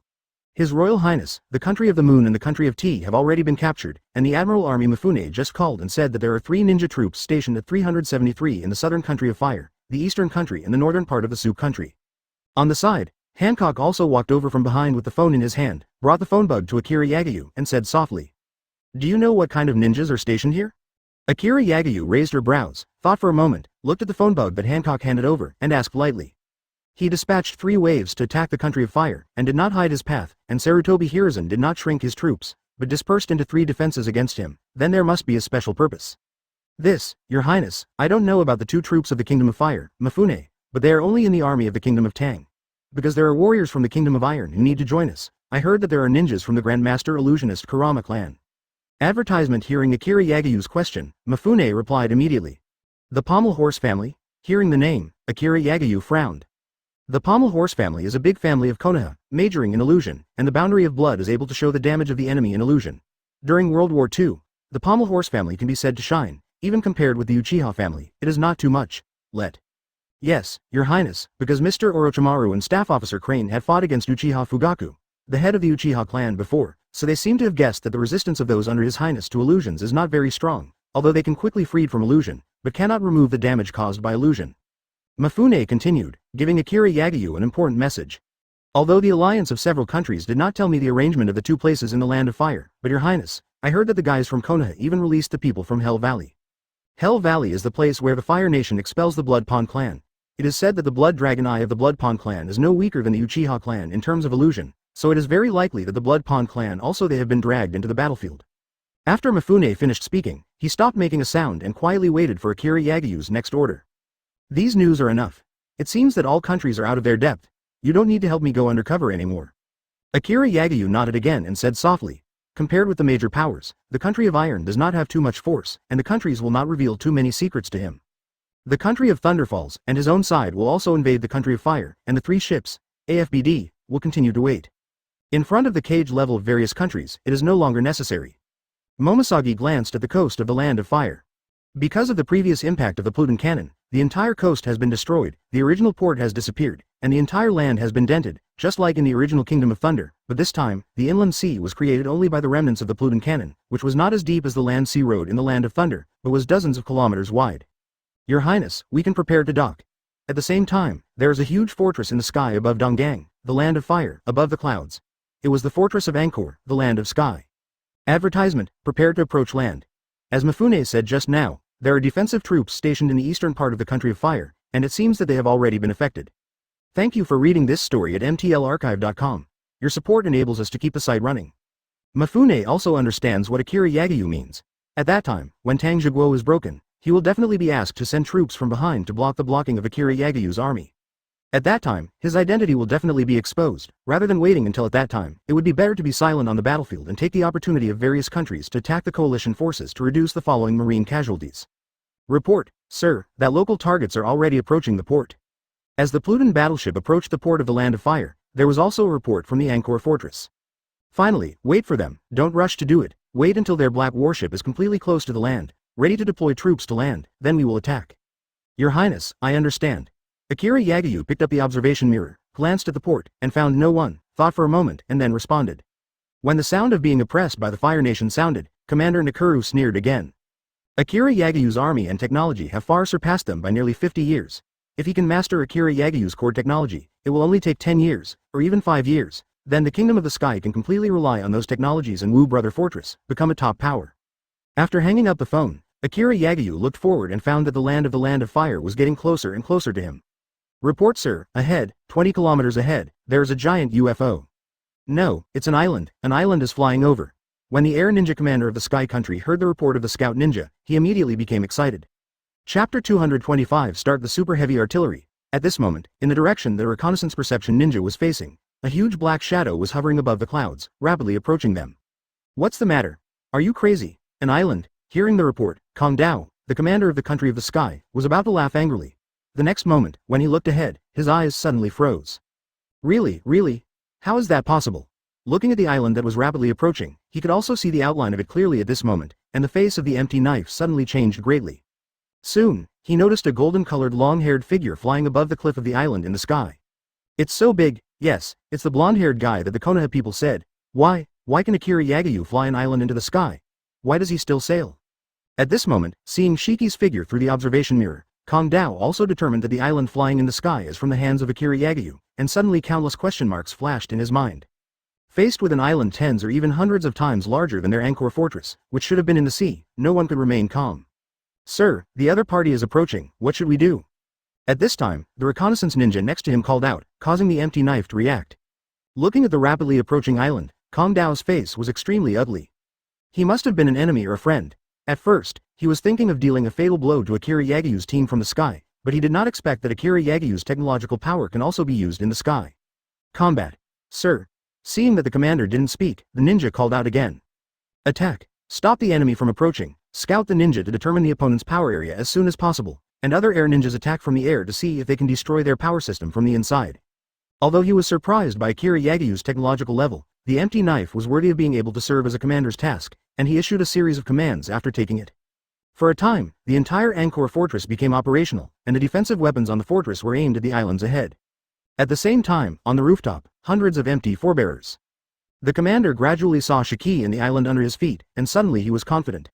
A: His Royal Highness, the country of the moon and the country of tea have already been captured, and the Admiral Army Mafune just called and said that there are 3 ninja troops stationed at 373 in the southern country of fire, the eastern country and the northern part of the soup country. On the side, Hancock also walked over from behind with the phone in his hand, brought the phone bug to Akira Yagyu, and said softly. Do you know what kind of ninjas are stationed here? Akira Yagyu raised her brows, thought for a moment, looked at the phone bug that Hancock handed over, and asked lightly. He dispatched 3 waves to attack the country of fire, and did not hide his path, and Sarutobi Hiruzen did not shrink his troops, but dispersed into 3 defenses against him, then there must be a special purpose. This, your highness, I don't know about the 2 troops of the Kingdom of Fire, Mafune, but they are only in the army of the Kingdom of Tang. Because there are warriors from the Kingdom of Iron who need to join us, I heard that there are ninjas from the Grandmaster Illusionist Kurama clan. Advertisement. Hearing Akira Yagyu's question, Mafune replied immediately. The Pommel Horse family? Hearing the name, Akira Yagyu frowned. The Pommel Horse family is a big family of Konoha, majoring in illusion, and the boundary of blood is able to show the damage of the enemy in illusion. During World War II, the Pommel Horse family can be said to shine, even compared with the Uchiha family, it is not too much. Yes, your highness, because Mr. Orochimaru and Staff Officer Crane had fought against Uchiha Fugaku, the head of the Uchiha clan before, so they seem to have guessed that the resistance of those under his highness to illusions is not very strong, although they can quickly freed from illusion, but cannot remove the damage caused by illusion. Mafune continued, giving Akira Yagyu an important message. Although the alliance of several countries did not tell me the arrangement of the two places in the Land of Fire, but your highness, I heard that the guys from Konoha even released the people from Hell Valley. Hell Valley is the place where the Fire Nation expels the Blood Pawn clan. It is said that the Blood Dragon Eye of the Blood Pawn clan is no weaker than the Uchiha clan in terms of illusion, so it is very likely that the Blood Pawn clan also they have been dragged into the battlefield. After Mafune finished speaking, he stopped making a sound and quietly waited for Akira Yagyu's next order. These news are enough. It seems that all countries are out of their depth. You don't need to help me go undercover anymore. Akira Yagyu nodded again and said softly, compared with the major powers, the country of Iron does not have too much force, and the countries will not reveal too many secrets to him. The country of Thunderfalls and his own side will also invade the country of Fire, and the three ships, AFBD, will continue to wait. In front of the cage level of various countries, it is no longer necessary. Momosagi glanced at the coast of the Land of Fire. Because of the previous impact of the Pluton cannon, the entire coast has been destroyed, the original port has disappeared, and the entire land has been dented, just like in the original Kingdom of Thunder, but this time, the inland sea was created only by the remnants of the Pluton cannon, which was not as deep as the land-sea road in the Land of Thunder, but was dozens of kilometers wide. Your Highness, we can prepare to dock. At the same time, there is a huge fortress in the sky above Donggang, the Land of Fire, above the clouds. It was the fortress of Angkor, the Land of Sky. Advertisement, prepare to approach land. As Mafune said just now, there are defensive troops stationed in the eastern part of the country of Fire, and it seems that they have already been affected. Thank you for reading this story at mtlarchive.com. Your support enables us to keep the site running. Mafune also understands what Akira Yagyu means. At that time, when Tang Zhiguo is broken, he will definitely be asked to send troops from behind to block the blocking of Akira Yagyu's army. At that time, his identity will definitely be exposed. Rather than waiting until at that time, it would be better to be silent on the battlefield and take the opportunity of various countries to attack the coalition forces to reduce the following marine casualties. Report, sir, that local targets are already approaching the port. As the Pluton battleship approached the port of the Land of Fire, there was also a report from the Anor Fortress. Finally, wait for them, don't rush to do it, wait until their black warship is completely close to the land, ready to deploy troops to land, then we will attack. Your Highness, I understand. Akira Yagyu picked up the observation mirror, glanced at the port, and found no one, thought for a moment, and then responded. When the sound of being oppressed by the Fire Nation sounded, Commander Nakuru sneered again. Akira Yagyu's army and technology have far surpassed them by nearly 50 years. If he can master Akira Yagyu's core technology, it will only take 10 years, or even 5 years, then the Kingdom of the Sky can completely rely on those technologies and Wu Brother Fortress, become a top power. After hanging up the phone, Akira Yagyu looked forward and found that the Land of Fire was getting closer and closer to him. Report sir, ahead, 20 kilometers ahead, there is a giant UFO. No, it's an island is flying over. When the Air Ninja commander of the Sky Country heard the report of the Scout Ninja, he immediately became excited. Chapter 225 Start the Super Heavy Artillery. At this moment, in the direction the reconnaissance perception ninja was facing, a huge black shadow was hovering above the clouds, rapidly approaching them. What's the matter? Are you crazy? An island? Hearing the report, Kong Dao, the commander of the Country of the Sky, was about to laugh angrily. The next moment, when he looked ahead, his eyes suddenly froze. Really? How is that possible? Looking at the island that was rapidly approaching, he could also see the outline of it clearly at this moment, and the face of the empty knife suddenly changed greatly. Soon, he noticed a golden-colored long-haired figure flying above the cliff of the island in the sky. It's so big, yes, it's the blonde-haired guy that the Konoha people said. Why can Akira Yagyu fly an island into the sky? Why does he still sail? At this moment, seeing Shiki's figure through the observation mirror, Kong Dao also determined that the island flying in the sky is from the hands of Akira Yagyu, and suddenly countless question marks flashed in his mind. Faced with an island tens or even hundreds of times larger than their Anor Fortress, which should have been in the sea, no one could remain calm. Sir, the other party is approaching, what should we do? At this time, the reconnaissance ninja next to him called out, causing the empty knife to react. Looking at the rapidly approaching island, Kong Dao's face was extremely ugly. He must have been an enemy or a friend. At first, he was thinking of dealing a fatal blow to Akira Yagyu's team from the sky, but he did not expect that Akira Yagyu's technological power can also be used in the sky. Combat. Sir. Seeing that the commander didn't speak, the ninja called out again. Attack. Stop the enemy from approaching. Scout the ninja to determine the opponent's power area as soon as possible, and other air ninjas attack from the air to see if they can destroy their power system from the inside. Although he was surprised by Akira Yagyu's technological level, the empty knife was worthy of being able to serve as a commander's task, and he issued a series of commands after taking it. For a time, the entire Anor Fortress became operational, and the defensive weapons on the fortress were aimed at the islands ahead. At the same time, on the rooftop, hundreds of empty forebearers. The commander gradually saw Shiki and the island under his feet, and suddenly he was confident.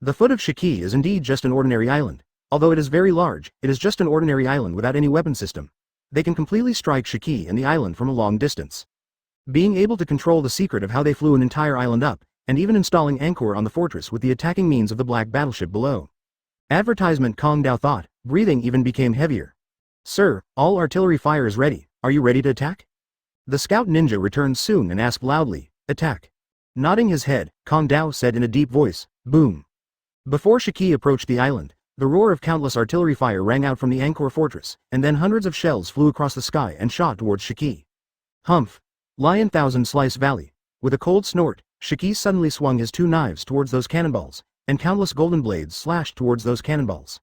A: The foot of Shiki is indeed just an ordinary island. Although it is very large, it is just an ordinary island without any weapon system. they can completely strike Shiki and the island from a long distance. Being able to control the secret of how they flew an entire island up, and even installing Anchor on the fortress with the attacking means of the black battleship below. Advertisement, Kong Dao thought, breathing even became heavier. Sir, all artillery fire is ready, are you ready to attack? The scout ninja returned soon and asked loudly, attack. Nodding his head, Kong Dao said in a deep voice, boom. Before Shiki approached the island, the roar of countless artillery fire rang out from the Anor Fortress, and then hundreds of shells flew across the sky and shot towards Shiki. Humph! Lion Thousand Slice Valley. With a cold snort, Shiki suddenly swung his two knives towards those cannonballs, and countless golden blades slashed towards those cannonballs.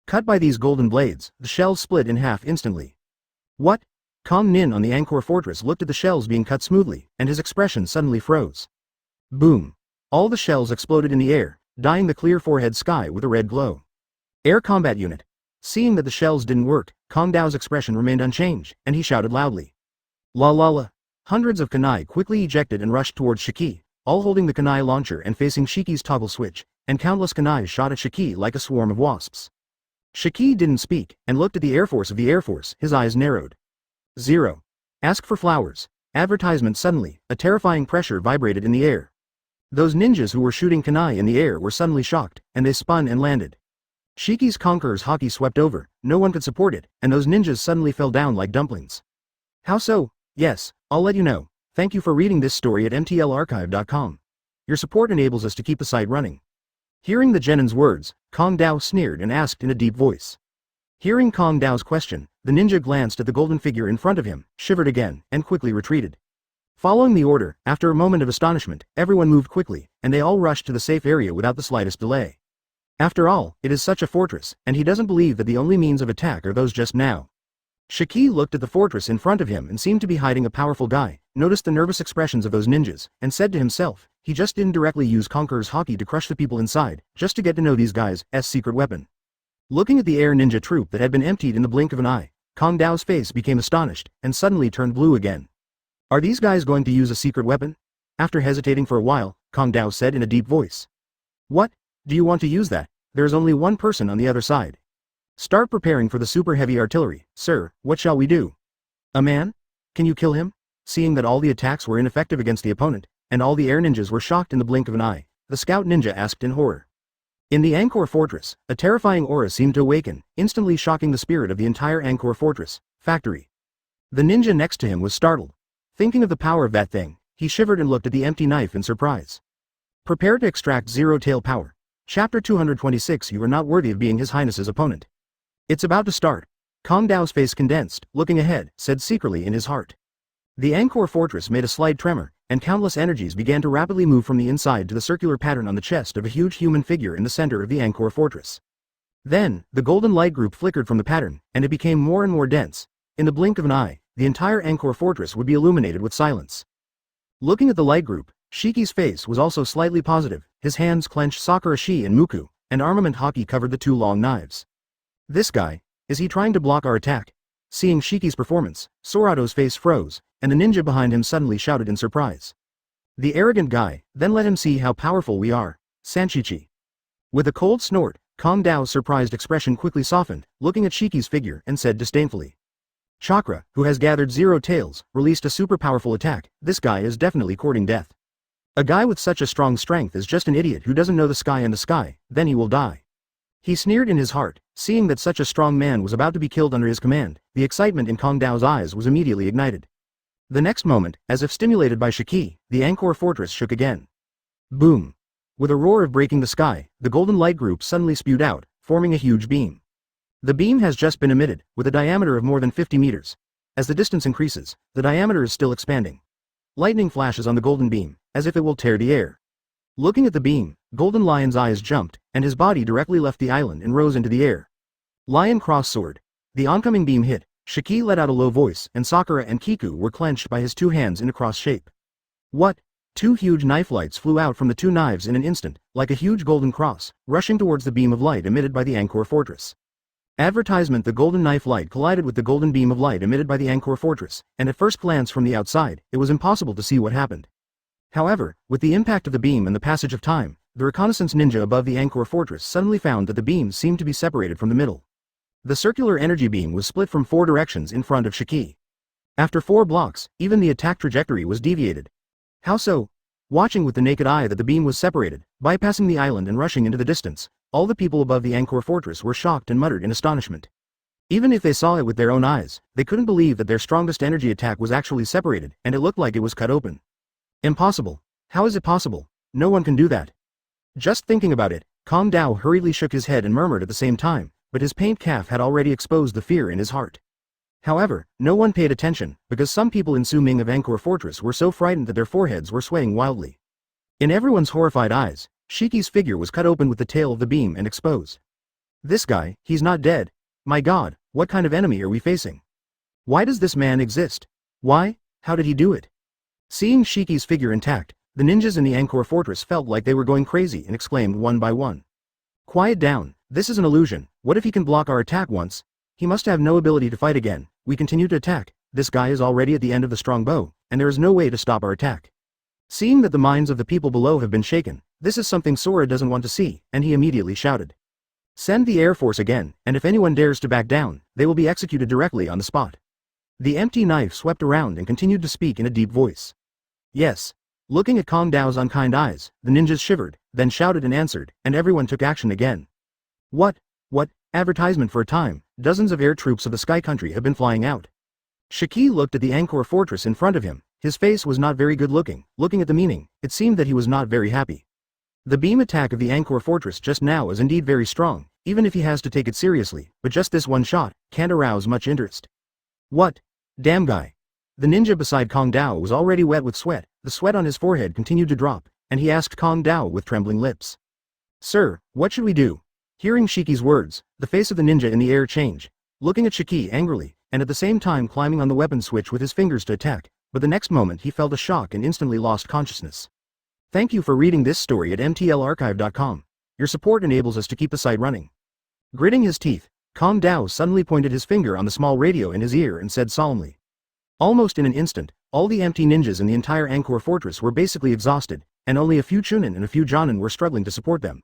A: Cut by these golden blades, the shells split in half instantly. What? Kong Nin on the Anor Fortress looked at the shells being cut smoothly, and his expression suddenly froze. Boom! All the shells exploded in the air, dyeing the clear forehead sky with a red glow. Air Combat Unit. Seeing that the shells didn't work, Kong Dao's expression remained unchanged, and he shouted loudly. La la la! Hundreds of kunai quickly ejected and rushed towards Shiki, all holding the kunai launcher and facing Shiki's toggle switch, and countless kunai shot at Shiki like a swarm of wasps. Shiki didn't speak, and looked at the Air Force of the Air Force, his eyes narrowed. 0. Ask for flowers. Advertisement. Suddenly, a terrifying pressure vibrated in the air. Those ninjas who were shooting kunai in the air were suddenly shocked, and they spun and landed. Shiki's Conqueror's hockey swept over, no one could support it, and those ninjas suddenly fell down like dumplings. How so? Yes, I'll let you know. Thank you for reading this story at mtlarchive.com. Your support enables us to keep the site running. Hearing the genin's words, Kong Dao sneered and asked in a deep voice. Hearing Kong Dao's question, the ninja glanced at the golden figure in front of him, shivered again, and quickly retreated. Following the order, after a moment of astonishment, everyone moved quickly, and they all rushed to the safe area without the slightest delay. After all, it is such a fortress, and he doesn't believe that the only means of attack are those just now. Shiki looked at the fortress in front of him and seemed to be hiding a powerful guy, noticed the nervous expressions of those ninjas, and said to himself, he just didn't directly use Conqueror's hockey to crush the people inside, just to get to know these guys' secret weapon. Looking at the air ninja troop that had been emptied in the blink of an eye, Kong Dao's face became astonished, and suddenly turned blue again. Are these guys going to use a secret weapon? After hesitating for a while, Kong Dao said in a deep voice. What? Do you want to use that? There is only one person on the other side. Start preparing for the super heavy artillery, sir, what shall we do? A man? Can you kill him? Seeing that all the attacks were ineffective against the opponent, and all the air ninjas were shocked in the blink of an eye, the scout ninja asked in horror. In the Anor Fortress, a terrifying aura seemed to awaken, instantly shocking the spirit of the entire Anor Fortress factory. The ninja next to him was startled. Thinking of the power of that thing, he shivered and looked at the empty knife in surprise. Prepare to extract zero-tail power. Chapter 226. You are not worthy of being His Highness's opponent. It's about to start. Kong Dao's face condensed, looking ahead, said secretly in his heart. The Anor Fortress made a slight tremor, and countless energies began to rapidly move from the inside to the circular pattern on the chest of a huge human figure in the center of the Anor Fortress. Then, the golden light group flickered from the pattern, and it became more and more dense. In the blink of an eye, the entire Anor Fortress would be illuminated with silence. Looking at the light group, Shiki's face was also slightly positive, his hands clenched Sakura Shi and Muku, and armament hockey covered the two long knives. This guy, is he trying to block our attack? Seeing Shiki's performance, Sorato's face froze, and the ninja behind him suddenly shouted in surprise. The arrogant guy, then let him see how powerful we are, Sanshichi. With a cold snort, Kong Dao's surprised expression quickly softened, looking at Shiki's figure and said disdainfully. Chakra, who has gathered 0 tails, released a super powerful attack. This guy is definitely courting death. A guy with such a strong strength is just an idiot who doesn't know the sky and the sky, then he will die. He sneered in his heart, seeing that such a strong man was about to be killed under his command. The excitement in Kong Dao's eyes was immediately ignited. The next moment, as if stimulated by Shiki, the Anor Fortress shook again. Boom! With a roar of breaking the sky, the golden light group suddenly spewed out, forming a huge beam. The beam has just been emitted, with a diameter of more than 50 meters. As the distance increases, the diameter is still expanding. Lightning flashes on the golden beam, as if it will tear the air. Looking at the beam, Golden Lion's eyes jumped, and his body directly left the island and rose into the air. Lion cross sword. The oncoming beam hit, Shiki let out a low voice, and Sakura and Kiku were clenched by his two hands in a cross shape. What? 2 huge knife lights flew out from the 2 knives in an instant, like a huge golden cross, rushing towards the beam of light emitted by the Anor Fortress. Advertisement. The golden knife light collided with the golden beam of light emitted by the Anor Fortress, and at first glance from the outside, it was impossible to see what happened. However, with the impact of the beam and the passage of time, the reconnaissance ninja above the Anor Fortress suddenly found that the beams seemed to be separated from the middle. The circular energy beam was split from 4 directions in front of Shiki. After 4 blocks, even the attack trajectory was deviated. How so? Watching with the naked eye that the beam was separated, bypassing the island and rushing into the distance, all the people above the Anor Fortress were shocked and muttered in astonishment. Even if they saw it with their own eyes, they couldn't believe that their strongest energy attack was actually separated, and it looked like it was cut open. Impossible. How is it possible? No one can do that. Just thinking about it, Kong Dao hurriedly shook his head and murmured at the same time, but his paint calf had already exposed the fear in his heart. However, no one paid attention, because some people in Su Ming of Anor Fortress were so frightened that their foreheads were swaying wildly. In everyone's horrified eyes, Shiki's figure was cut open with the tail of the beam and exposed. This guy, he's not dead. My god, what kind of enemy are we facing? Why does this man exist? Why? How did he do it? Seeing Shiki's figure intact, the ninjas in the Anor Fortress felt like they were going crazy and exclaimed one by one. Quiet down, this is an illusion. What if he can block our attack once? He must have no ability to fight again. We continue to attack. This guy is already at the end of the strong bow, and there is no way to stop our attack. Seeing that the minds of the people below have been shaken, this is something Sora doesn't want to see, and he immediately shouted. Send the Air Force again, and if anyone dares to back down, they will be executed directly on the spot. The empty knife swept around and continued to speak in a deep voice. Yes. Looking at Kong Dao's unkind eyes, the ninjas shivered, then shouted and answered, and everyone took action again. What? Advertisement for a time, dozens of air troops of the Sky Country have been flying out. Shiki looked at the Anor Fortress in front of him. His face was not very good looking. Looking at the meaning, it seemed that he was not very happy. The beam attack of the Anor Fortress just now is indeed very strong, even if he has to take it seriously, but just this one shot can't arouse much interest. What? Damn guy. The ninja beside Kong Dao was already wet with sweat. The sweat on his forehead continued to drop, and he asked Kong Dao with trembling lips. Sir, what should we do? Hearing Shiki's words, the face of the ninja in the air changed, looking at Shiki angrily, and at the same time climbing on the weapon switch with his fingers to attack, but the next moment he felt a shock and instantly lost consciousness. Thank you for reading this story at mtlarchive.com. Your support enables us to keep the site running. Gritting his teeth, Kong Dao suddenly pointed his finger on the small radio in his ear and said solemnly. Almost in an instant, all the empty ninjas in the entire Anor Fortress were basically exhausted, and only a few Chunin and a few Jonin were struggling to support them.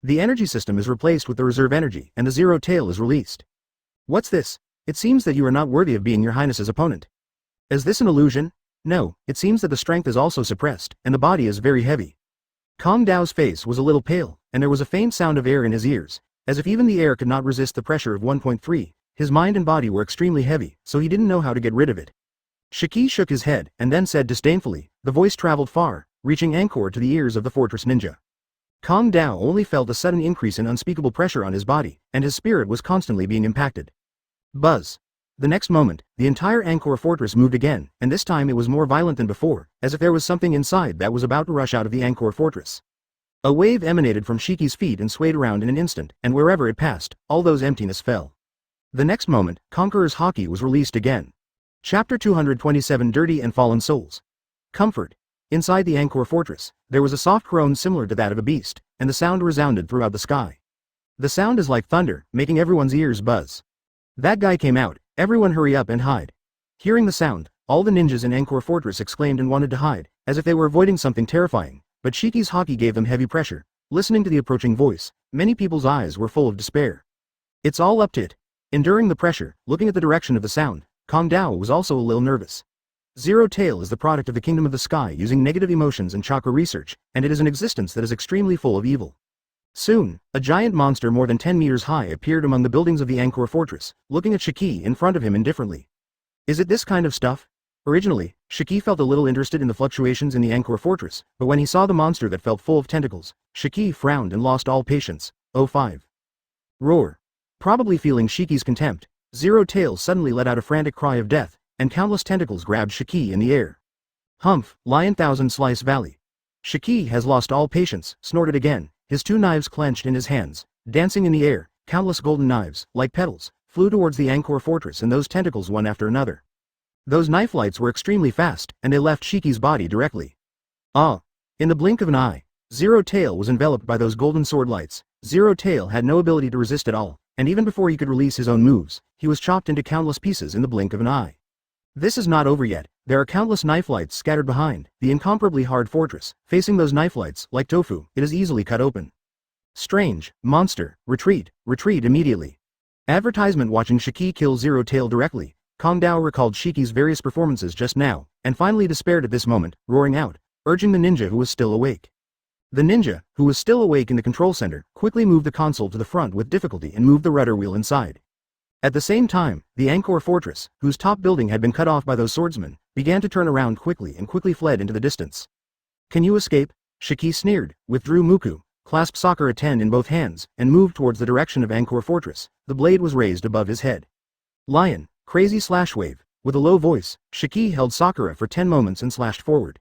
A: The energy system is replaced with the reserve energy, and the zero tail is released. What's this? It seems that you are not worthy of being your highness's opponent. Is this an illusion? No, it seems that the strength is also suppressed, and the body is very heavy. Kong Dao's face was a little pale, and there was a faint sound of air in his ears, as if even the air could not resist the pressure of 1.3. His mind and body were extremely heavy, so he didn't know how to get rid of it. Shiki shook his head, and then said disdainfully, the voice traveled far, reaching Anor to the ears of the fortress ninja. Kong Dao only felt a sudden increase in unspeakable pressure on his body, and his spirit was constantly being impacted. Buzz. The next moment, the entire Anor Fortress moved again, and this time it was more violent than before, as if there was something inside that was about to rush out of the Anor Fortress. A wave emanated from Shiki's feet and swayed around in an instant, and wherever it passed, all those emptiness fell. The next moment, Conqueror's Haki was released again. Chapter 227 Dirty and Fallen Souls. Comfort. Inside the Anor Fortress, there was a soft groan similar to that of a beast, and the sound resounded throughout the sky. The sound is like thunder, making everyone's ears buzz. That guy came out, everyone hurry up and hide. Hearing the sound, all the ninjas in Anor Fortress exclaimed and wanted to hide, as if they were avoiding something terrifying, but Shiki's Haki gave them heavy pressure. Listening to the approaching voice, many people's eyes were full of despair. It's all up to it. Enduring the pressure, looking at the direction of the sound, Kong Dao was also a little nervous. Zero Tail is the product of the Kingdom of the Sky using negative emotions and chakra research, and it is an existence that is extremely full of evil. Soon, a giant monster more than 10 meters high appeared among the buildings of the Anor Fortress, looking at Shiki in front of him indifferently. Is it this kind of stuff? Originally, Shiki felt a little interested in the fluctuations in the Anor Fortress, but when he saw the monster that felt full of tentacles, Shiki frowned and lost all patience. 05. Roar. Probably feeling Shiki's contempt, Zero Tail suddenly let out a frantic cry of death, and countless tentacles grabbed Shiki in the air. Humph, Lion Thousand Slice Valley. Shiki has lost all patience, snorted again, his 2 knives clenched in his hands, dancing in the air, countless golden knives, like petals, flew towards the Anor Fortress and those tentacles one after another. Those knife lights were extremely fast, and they left Shiki's body directly. In the blink of an eye, Zero Tail was enveloped by those golden sword lights. Zero Tail had no ability to resist at all, and even before he could release his own moves, he was chopped into countless pieces in the blink of an eye. This is not over yet. There are countless knife lights scattered behind the incomparably hard fortress. Facing those knife lights, like tofu, it is easily cut open. Strange, monster, retreat, retreat immediately. Advertisement. Watching Shiki kill Zero Tail directly, Kong Dao recalled Shiki's various performances just now, and finally despaired at this moment, roaring out, urging the ninja who was still awake. The ninja, who was still awake in the control center, quickly moved the console to the front with difficulty and moved the rudder wheel inside. At the same time, the Anor Fortress, whose top building had been cut off by those swordsmen, began to turn around quickly and quickly fled into the distance. Can you escape? Shiki sneered, withdrew Muku, clasped Sakura 10 in both hands, and moved towards the direction of Anor Fortress. The blade was raised above his head. Lion, crazy slash wave. With a low voice, Shiki held Sakura for 10 moments and slashed forward.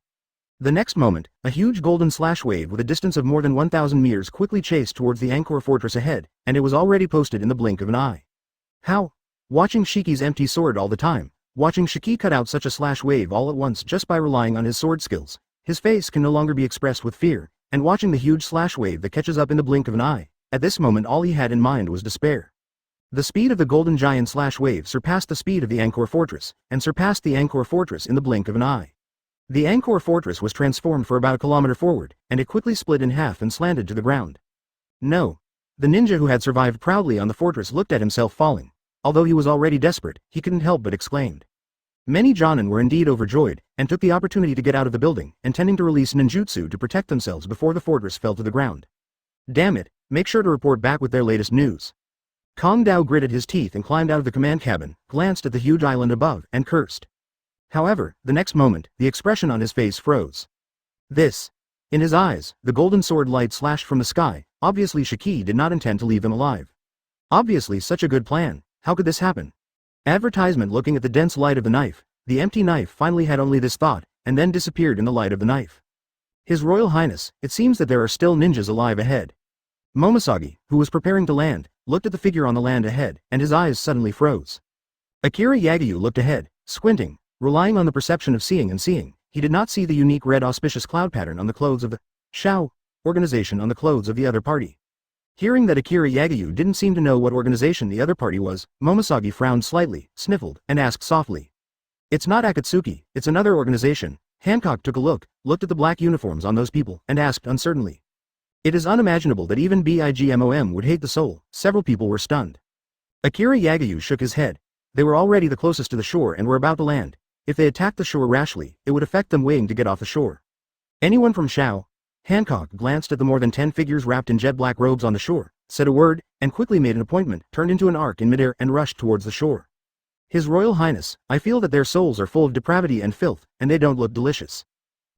A: The next moment, a huge golden slash wave with a distance of more than 1,000 meters quickly chased towards the Anor Fortress ahead, and it was already posted in the blink of an eye. How? Watching Shiki's empty sword all the time, watching Shiki cut out such a slash wave all at once just by relying on his sword skills, his face can no longer be expressed with fear, and watching the huge slash wave that catches up in the blink of an eye, at this moment all he had in mind was despair. The speed of the golden giant slash wave surpassed the speed of the Anor Fortress, and surpassed the Anor Fortress in the blink of an eye. The Anor Fortress was transformed for about a kilometer forward, and it quickly split in half and slanted to the ground. No. The ninja who had survived proudly on the fortress looked at himself falling. Although he was already desperate, he couldn't help but exclaimed. Many Jonin were indeed overjoyed, and took the opportunity to get out of the building, intending to release ninjutsu to protect themselves before the fortress fell to the ground. Damn it, make sure to report back with their latest news. Kong Dao gritted his teeth and climbed out of the command cabin, glanced at the huge island above, and cursed. However, the next moment, the expression on his face froze. This. In his eyes, the golden sword light slashed from the sky. Obviously Shiki did not intend to leave him alive. Obviously such a good plan. How could this happen? Advertisement. Looking at the dense light of the knife, the empty knife finally had only this thought, and then disappeared in the light of the knife. His Royal Highness, it seems that there are still ninjas alive ahead. Momosagi, who was preparing to land, looked at the figure on the land ahead, and his eyes suddenly froze. Akira Yagyu looked ahead, squinting, relying on the perception of seeing and seeing. He did not see the unique red auspicious cloud pattern on the clothes of the Shao organization on the clothes of the other party. Hearing that Akira Yagyu didn't seem to know what organization the other party was, Momosagi frowned slightly, sniffled, and asked softly. It's not Akatsuki, it's another organization. Hancock took a looked at the black uniforms on those people, and asked uncertainly. It is unimaginable that even BIGMOM would hate the soul. Several people were stunned. Akira Yagyu shook his head. They were already the closest to the shore and were about to land. If they attacked the shore rashly, it would affect them waiting to get off the shore. Anyone from Shao? Hancock glanced at the more than 10 figures wrapped in jet-black robes on the shore, said a word, and quickly made an appointment, turned into an arc in midair and rushed towards the shore. His Royal Highness, I feel that their souls are full of depravity and filth, and they don't look delicious.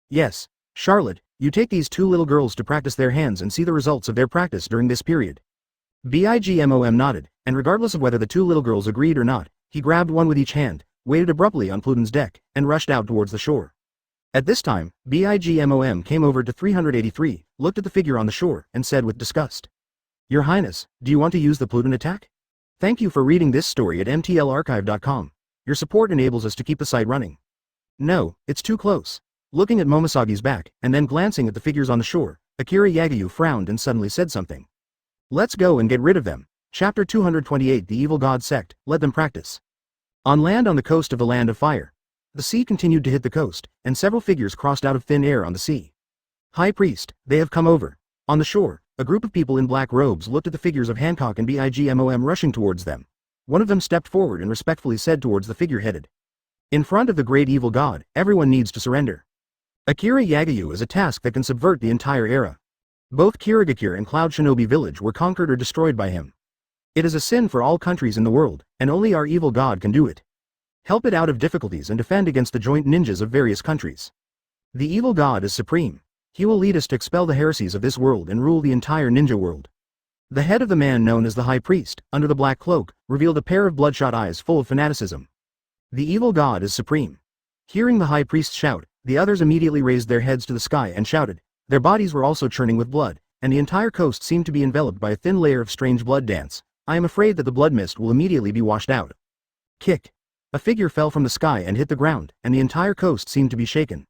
A: Yes, Charlotte, you take these two little girls to practice their hands and see the results of their practice during this period. BIGMOM nodded, and regardless of whether the two little girls agreed or not, he grabbed one with each hand, waited abruptly on Pluton's deck, and rushed out towards the shore. At this time, BIGMOM came over to 383, looked at the figure on the shore, and said with disgust. Your Highness, do you want to use the Pluton attack? Thank you for reading this story at mtlarchive.com. Your support enables us to keep the site running. No, it's too close. Looking at Momosagi's back, and then glancing at the figures on the shore, Akira Yagyu frowned and suddenly said something. Let's go and get rid of them. Chapter 228. The Evil God Sect, let them practice. On land on the coast of the Land of Fire. The sea continued to hit the coast, and several figures crossed out of thin air on the sea. High Priest, they have come over. On the shore, a group of people in black robes looked at the figures of Hancock and BIGMOM rushing towards them. One of them stepped forward and respectfully said towards the figure headed. In front of the great evil god, everyone needs to surrender. Akira Yagyu is a task that can subvert the entire era. Both Kirigakure and Cloud Shinobi Village were conquered or destroyed by him. It is a sin for all countries in the world, and only our evil god can do it. Help it out of difficulties and defend against the joint ninjas of various countries. The evil god is supreme. He will lead us to expel the heresies of this world and rule the entire ninja world. The head of the man known as the High Priest, under the black cloak, revealed a pair of bloodshot eyes full of fanaticism. The evil god is supreme. Hearing the High Priest shout, the others immediately raised their heads to the sky and shouted. Their bodies were also churning with blood, and the entire coast seemed to be enveloped by a thin layer of strange blood dance. I am afraid that the blood mist will immediately be washed out. Kick. A figure fell from the sky and hit the ground, and the entire coast seemed to be shaken.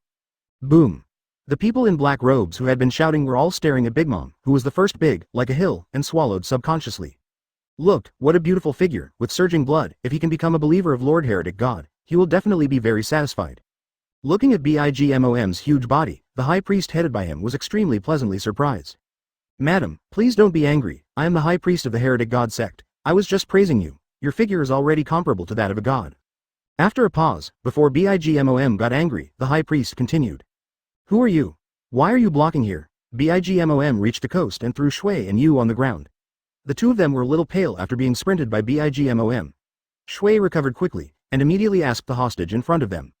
A: Boom. The people in black robes who had been shouting were all staring at Big Mom, who was the first big, like a hill, and swallowed subconsciously. Look, what a beautiful figure, with surging blood. If he can become a believer of Lord Heretic God, he will definitely be very satisfied. Looking at BIGMOM's huge body, the High Priest headed by him was extremely pleasantly surprised. Madam, please don't be angry. I am the High Priest of the Heretic God sect. I was just praising you. Your figure is already comparable to that of a god. After a pause, before Bigmom got angry, the high priest continued. Who are you? Why are you blocking here? Bigmom reached the coast and threw Shui and Yu on the ground. The two of them were a little pale after being sprinted by Bigmom. Shui recovered quickly, and immediately asked the hostage in front of them.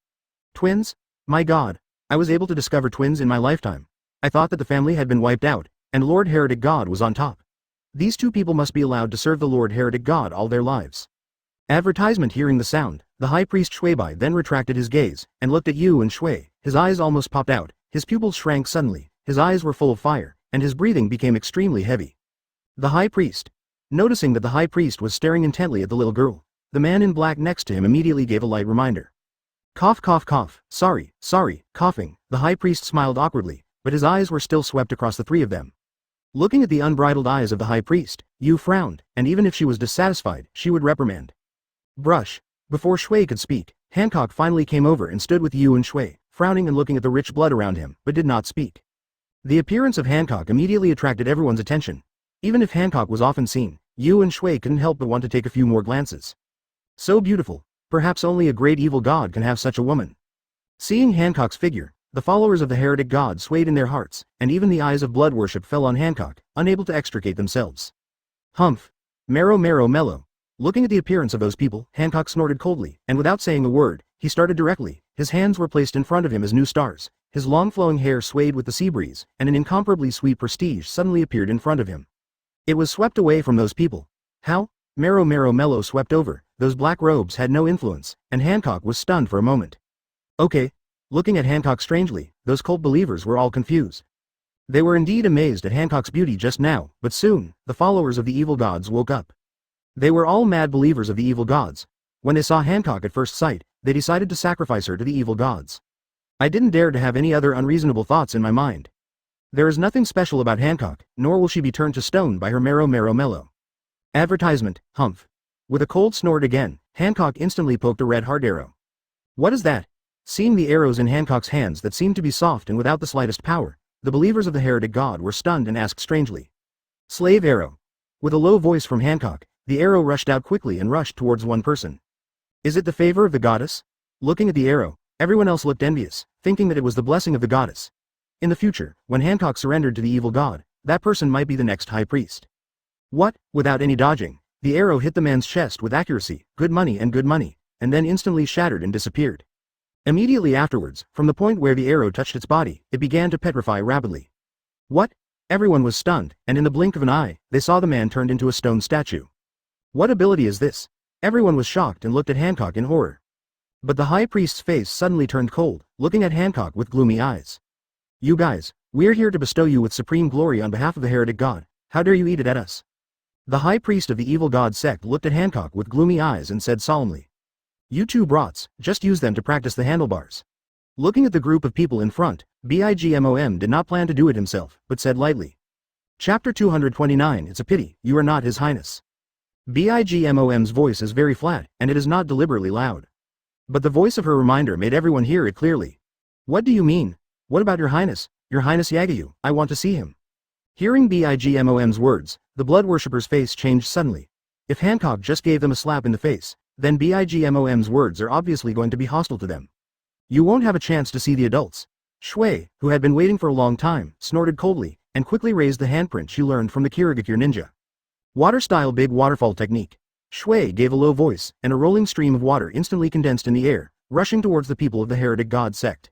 A: Twins? My god. I was able to discover twins in my lifetime. I thought that the family had been wiped out, and Lord Heretic God was on top. These two people must be allowed to serve the Lord Heretic God all their lives. Advertisement. Hearing the sound, the high priest Shuibai then retracted his gaze, and looked at Yu and Shui. His eyes almost popped out, his pupils shrank suddenly, his eyes were full of fire, and his breathing became extremely heavy. The high priest. Noticing that the high priest was staring intently at the little girl, the man in black next to him immediately gave a light reminder. Cough cough cough, sorry, coughing. The high priest smiled awkwardly, but his eyes were still swept across the three of them. Looking at the unbridled eyes of the high priest, Yu frowned, and even if she was dissatisfied, she would reprimand. Brush. Before Shui could speak, Hancock finally came over and stood with Yu and Shui, frowning and looking at the rich blood around him, but did not speak. The appearance of Hancock immediately attracted everyone's attention. Even if Hancock was often seen, Yu and Shui couldn't help but want to take a few more glances. So beautiful. Perhaps only a great evil god can have such a woman. Seeing Hancock's figure, the followers of the heretic god swayed in their hearts, and even the eyes of blood worship fell on Hancock, unable to extricate themselves. Humph. Marrow mellow. Looking at the appearance of those people, Hancock snorted coldly, and without saying a word, he started directly. His hands were placed in front of him as new stars, his long flowing hair swayed with the sea breeze, and an incomparably sweet prestige suddenly appeared in front of him. It was swept away from those people. How? Marrow mellow swept over, those black robes had no influence, and Hancock was stunned for a moment. Okay. Looking at Hancock strangely, those cult believers were all confused. They were indeed amazed at Hancock's beauty just now, but soon, the followers of the evil gods woke up. They were all mad believers of the evil gods. When they saw Hancock at first sight, they decided to sacrifice her to the evil gods. I didn't dare to have any other unreasonable thoughts in my mind. There is nothing special about Hancock, nor will she be turned to stone by her marrow mellow. Advertisement, humph. With a cold snort again, Hancock instantly poked a red heart arrow. What is that? Seeing the arrows in Hancock's hands that seemed to be soft and without the slightest power, the believers of the heretic god were stunned and asked strangely. Slave arrow. With a low voice from Hancock, the arrow rushed out quickly and rushed towards one person. Is it the favor of the goddess? Looking at the arrow, everyone else looked envious, thinking that it was the blessing of the goddess. In the future, when Hancock surrendered to the evil god, that person might be the next high priest. What? Without any dodging, the arrow hit the man's chest with accuracy, good money, and then instantly shattered and disappeared. Immediately afterwards, from the point where the arrow touched its body, it began to petrify rapidly. What? Everyone was stunned, and in the blink of an eye, they saw the man turned into a stone statue. What ability is this? Everyone was shocked and looked at Hancock in horror. But the high priest's face suddenly turned cold, looking at Hancock with gloomy eyes. You guys, we're here to bestow you with supreme glory on behalf of the heretic god. How dare you eat it at us? The high priest of the evil god sect looked at Hancock with gloomy eyes and said solemnly. You two brats, just use them to practice the handlebars. Looking at the group of people in front, Bigmom did not plan to do it himself, but said lightly. Chapter 229. It's a pity, you are not His Highness. Bigmom's voice is very flat, and it is not deliberately loud. But the voice of her reminder made everyone hear it clearly. What do you mean? What about Your Highness Yagyu, I want to see him. Hearing Bigmom's words, the blood worshipper's face changed suddenly. If Hancock just gave them a slap in the face, then Bigmom's words are obviously going to be hostile to them. You won't have a chance to see the adults. Shui, who had been waiting for a long time, snorted coldly, and quickly raised the handprint she learned from the Kirigakure ninja. Water-style big waterfall technique. Shui gave a low voice, and a rolling stream of water instantly condensed in the air, rushing towards the people of the heretic god sect.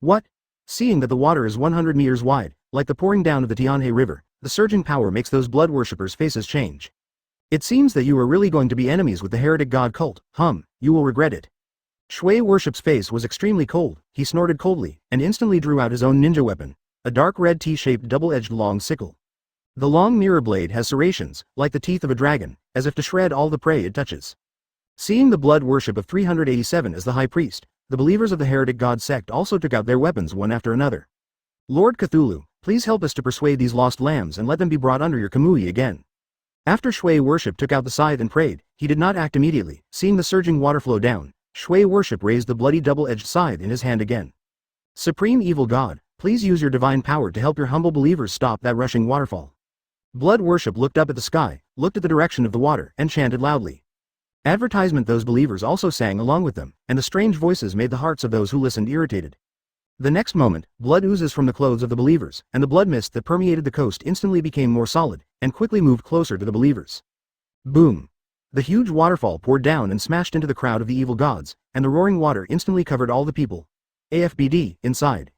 A: What? Seeing that the water is 100 meters wide, like the pouring down of the Tianhe River, the surging power makes those blood worshippers' faces change. It seems that you are really going to be enemies with the heretic god cult. You will regret it. Shui worship's face was extremely cold, he snorted coldly, and instantly drew out his own ninja weapon, a dark red T-shaped double-edged long sickle. The long mirror blade has serrations, like the teeth of a dragon, as if to shred all the prey it touches. Seeing the blood worship of 387 as the high priest, the believers of the heretic god sect also took out their weapons one after another. Lord Cthulhu, please help us to persuade these lost lambs and let them be brought under your kamui again. After Shui worship took out the scythe and prayed, he did not act immediately. Seeing the surging water flow down, Shui worship raised the bloody double-edged scythe in his hand again. Supreme evil god, please use your divine power to help your humble believers stop that rushing waterfall. Blood worship looked up at the sky, looked at the direction of the water, and chanted loudly. Advertisement. Those believers also sang along with them, and the strange voices made the hearts of those who listened irritated. The next moment, blood oozes from the clothes of the believers, and the blood mist that permeated the coast instantly became more solid, and quickly moved closer to the believers. Boom! The huge waterfall poured down and smashed into the crowd of the evil gods, and the roaring water instantly covered all the people. AFBD, inside.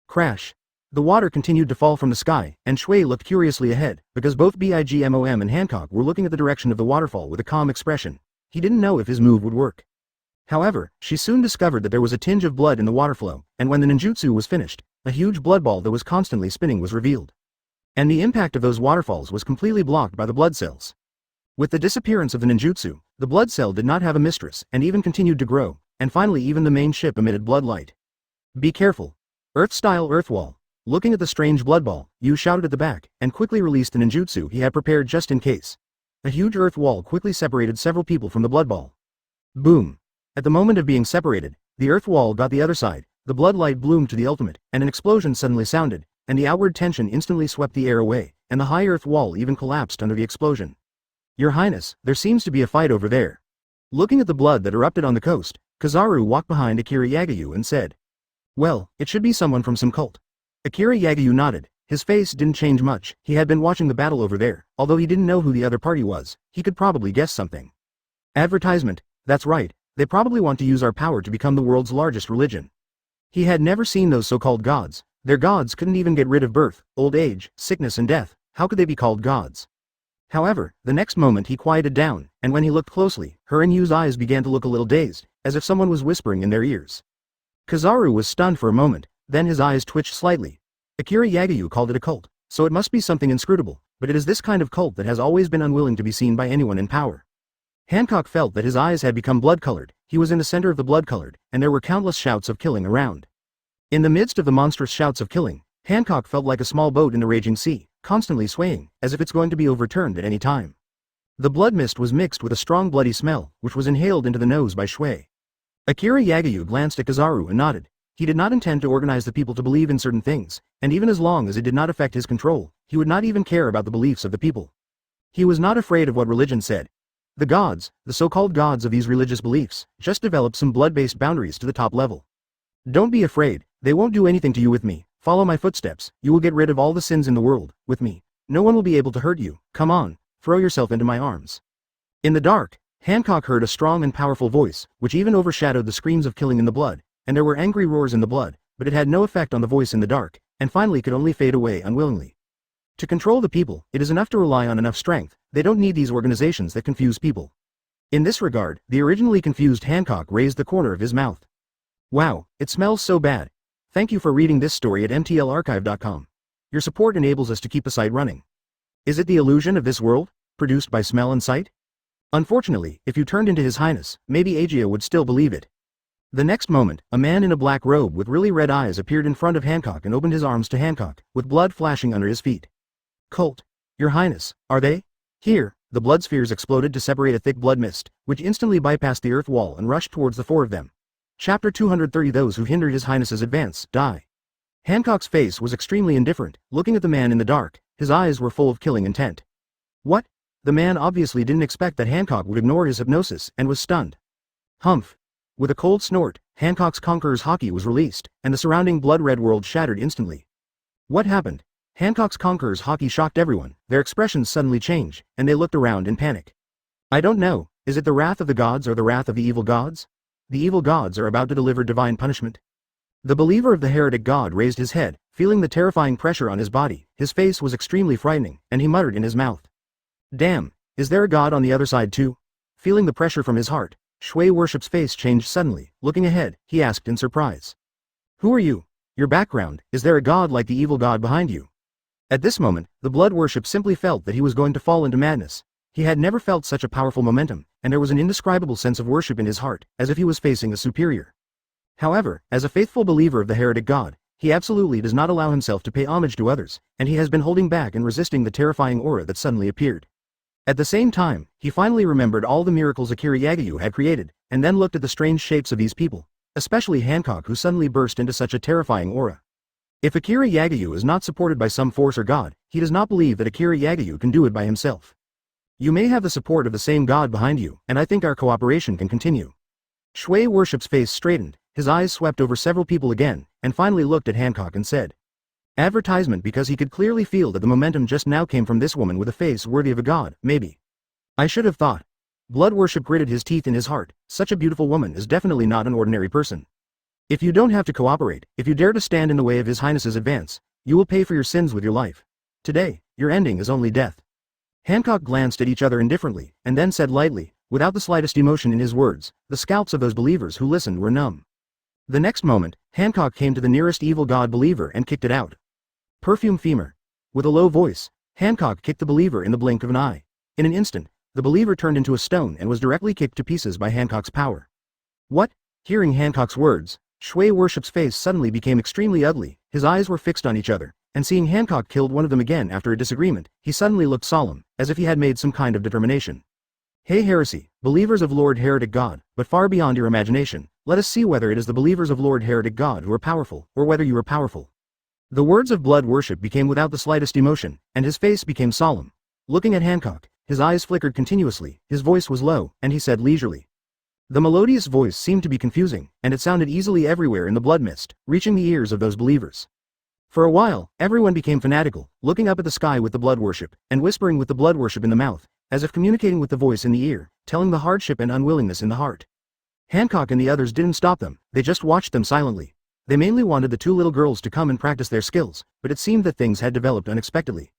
A: Crash. The water continued to fall from the sky, and Shui looked curiously ahead, because both Bigmom and Hancock were looking at the direction of the waterfall with a calm expression. He didn't know if his move would work. However, she soon discovered that there was a tinge of blood in the water flow, and when the ninjutsu was finished, a huge blood ball that was constantly spinning was revealed. And the impact of those waterfalls was completely blocked by the blood cells. With the disappearance of the ninjutsu, the blood cell did not have a mistress and even continued to grow, and finally even the main ship emitted blood light. Be careful. Earth-style earth wall. Looking at the strange blood ball, Yu shouted at the back, and quickly released the ninjutsu he had prepared just in case. A huge earth wall quickly separated several people from the blood ball. Boom. At the moment of being separated, the earth wall got the other side, the blood light bloomed to the ultimate, and an explosion suddenly sounded, and the outward tension instantly swept the air away, and the high earth wall even collapsed under the explosion. Your Highness, there seems to be a fight over there. Looking at the blood that erupted on the coast, Kizaru walked behind Akira Yagyu and said, "Well, it should be someone from some cult." Akira Yagyu nodded. His face didn't change much. He had been watching the battle over there. Although he didn't know who the other party was, he could probably guess something. Advertisement. That's right. They probably want to use our power to become the world's largest religion. He had never seen those so-called gods. Their gods couldn't even get rid of birth, old age, sickness and death. How could they be called gods? However, the next moment he quieted down, and when he looked closely, her and Yu's eyes began to look a little dazed, as if someone was whispering in their ears. Kizaru was stunned for a moment, then his eyes twitched slightly. Akira Yagyu called it a cult, so it must be something inscrutable, but it is this kind of cult that has always been unwilling to be seen by anyone in power. Hancock felt that his eyes had become blood-colored. He was in the center of the blood-colored, and there were countless shouts of killing around. In the midst of the monstrous shouts of killing, Hancock felt like a small boat in the raging sea, constantly swaying, as if it's going to be overturned at any time. The blood mist was mixed with a strong bloody smell, which was inhaled into the nose by Shui. Akira Yagyu glanced at Kizaru and nodded. He did not intend to organize the people to believe in certain things, and even as long as it did not affect his control, he would not even care about the beliefs of the people. He was not afraid of what religion said. The gods, the so-called gods of these religious beliefs, just developed some blood-based boundaries to the top level. Don't be afraid, they won't do anything to you with me. Follow my footsteps, you will get rid of all the sins in the world, with me. No one will be able to hurt you. Come on, throw yourself into my arms. In the dark, Hancock heard a strong and powerful voice, which even overshadowed the screams of killing in the blood, and there were angry roars in the blood, but it had no effect on the voice in the dark, and finally could only fade away unwillingly. To control the people, it is enough to rely on enough strength. They don't need these organizations that confuse people. In this regard, the originally confused Hancock raised the corner of his mouth. Wow, it smells so bad. Thank you for reading this story at mtlarchive.com. Your support enables us to keep the site running. Is it the illusion of this world, produced by smell and sight? Unfortunately, if you turned into His Highness, maybe Aegea would still believe it. The next moment, a man in a black robe with really red eyes appeared in front of Hancock and opened his arms to Hancock, with blood flashing under his feet. Cult. Your Highness, are they? Here, the blood spheres exploded to separate a thick blood mist, which instantly bypassed the earth wall and rushed towards the four of them. Chapter 230. Those who hindered His Highness's advance, die. Hancock's face was extremely indifferent, looking at the man in the dark. His eyes were full of killing intent. What? The man obviously didn't expect that Hancock would ignore his hypnosis, and was stunned. Humph. With a cold snort, Hancock's Conqueror's Haki was released, and the surrounding blood-red world shattered instantly. What happened? Hancock's Conqueror's Haki shocked everyone. Their expressions suddenly changed, and they looked around in panic. I don't know, is it the wrath of the gods or the wrath of the evil gods? The evil gods are about to deliver divine punishment. The believer of the heretic god raised his head, feeling the terrifying pressure on his body. His face was extremely frightening, and he muttered in his mouth. Damn, is there a god on the other side too? Feeling the pressure from his heart, Shui Worship's face changed suddenly. Looking ahead, he asked in surprise. Who are you? Your background, is there a god like the evil god behind you? At this moment, the blood worship simply felt that he was going to fall into madness. He had never felt such a powerful momentum, and there was an indescribable sense of worship in his heart, as if he was facing a superior. However, as a faithful believer of the heretic god, he absolutely does not allow himself to pay homage to others, and he has been holding back and resisting the terrifying aura that suddenly appeared. At the same time, he finally remembered all the miracles Akira Yagyu had created, and then looked at the strange shapes of these people, especially Hancock, who suddenly burst into such a terrifying aura. If Akira Yagyu is not supported by some force or god, he does not believe that Akira Yagyu can do it by himself. You may have the support of the same god behind you, and I think our cooperation can continue. Shui Worship's face straightened, his eyes swept over several people again, and finally looked at Hancock and said, "Advertisement," because he could clearly feel that the momentum just now came from this woman with a face worthy of a god, maybe. I should have thought. Blood Worship gritted his teeth in his heart, such a beautiful woman is definitely not an ordinary person. If you don't have to cooperate, if you dare to stand in the way of His Highness's advance, you will pay for your sins with your life. Today, your ending is only death. Hancock glanced at each other indifferently, and then said lightly, without the slightest emotion in his words, the scalps of those believers who listened were numb. The next moment, Hancock came to the nearest evil god believer and kicked it out. Perfume femur. With a low voice, Hancock kicked the believer in the blink of an eye. In an instant, the believer turned into a stone and was directly kicked to pieces by Hancock's power. What? Hearing Hancock's words, Shui Worship's face suddenly became extremely ugly, his eyes were fixed on each other, and seeing Hancock killed one of them again after a disagreement, he suddenly looked solemn, as if he had made some kind of determination. Hey heresy, believers of Lord Heretic God, but far beyond your imagination, let us see whether it is the believers of Lord Heretic God who are powerful, or whether you are powerful. The words of Blood Worship became without the slightest emotion, and his face became solemn. Looking at Hancock, his eyes flickered continuously, his voice was low, and he said leisurely. The melodious voice seemed to be confusing, and it sounded easily everywhere in the blood mist, reaching the ears of those believers. For a while, everyone became fanatical, looking up at the sky with the Blood Worship, and whispering with the Blood Worship in the mouth, as if communicating with the voice in the ear, telling the hardship and unwillingness in the heart. Hancock and the others didn't stop them, they just watched them silently. They mainly wanted the two little girls to come and practice their skills, but it seemed that things had developed unexpectedly.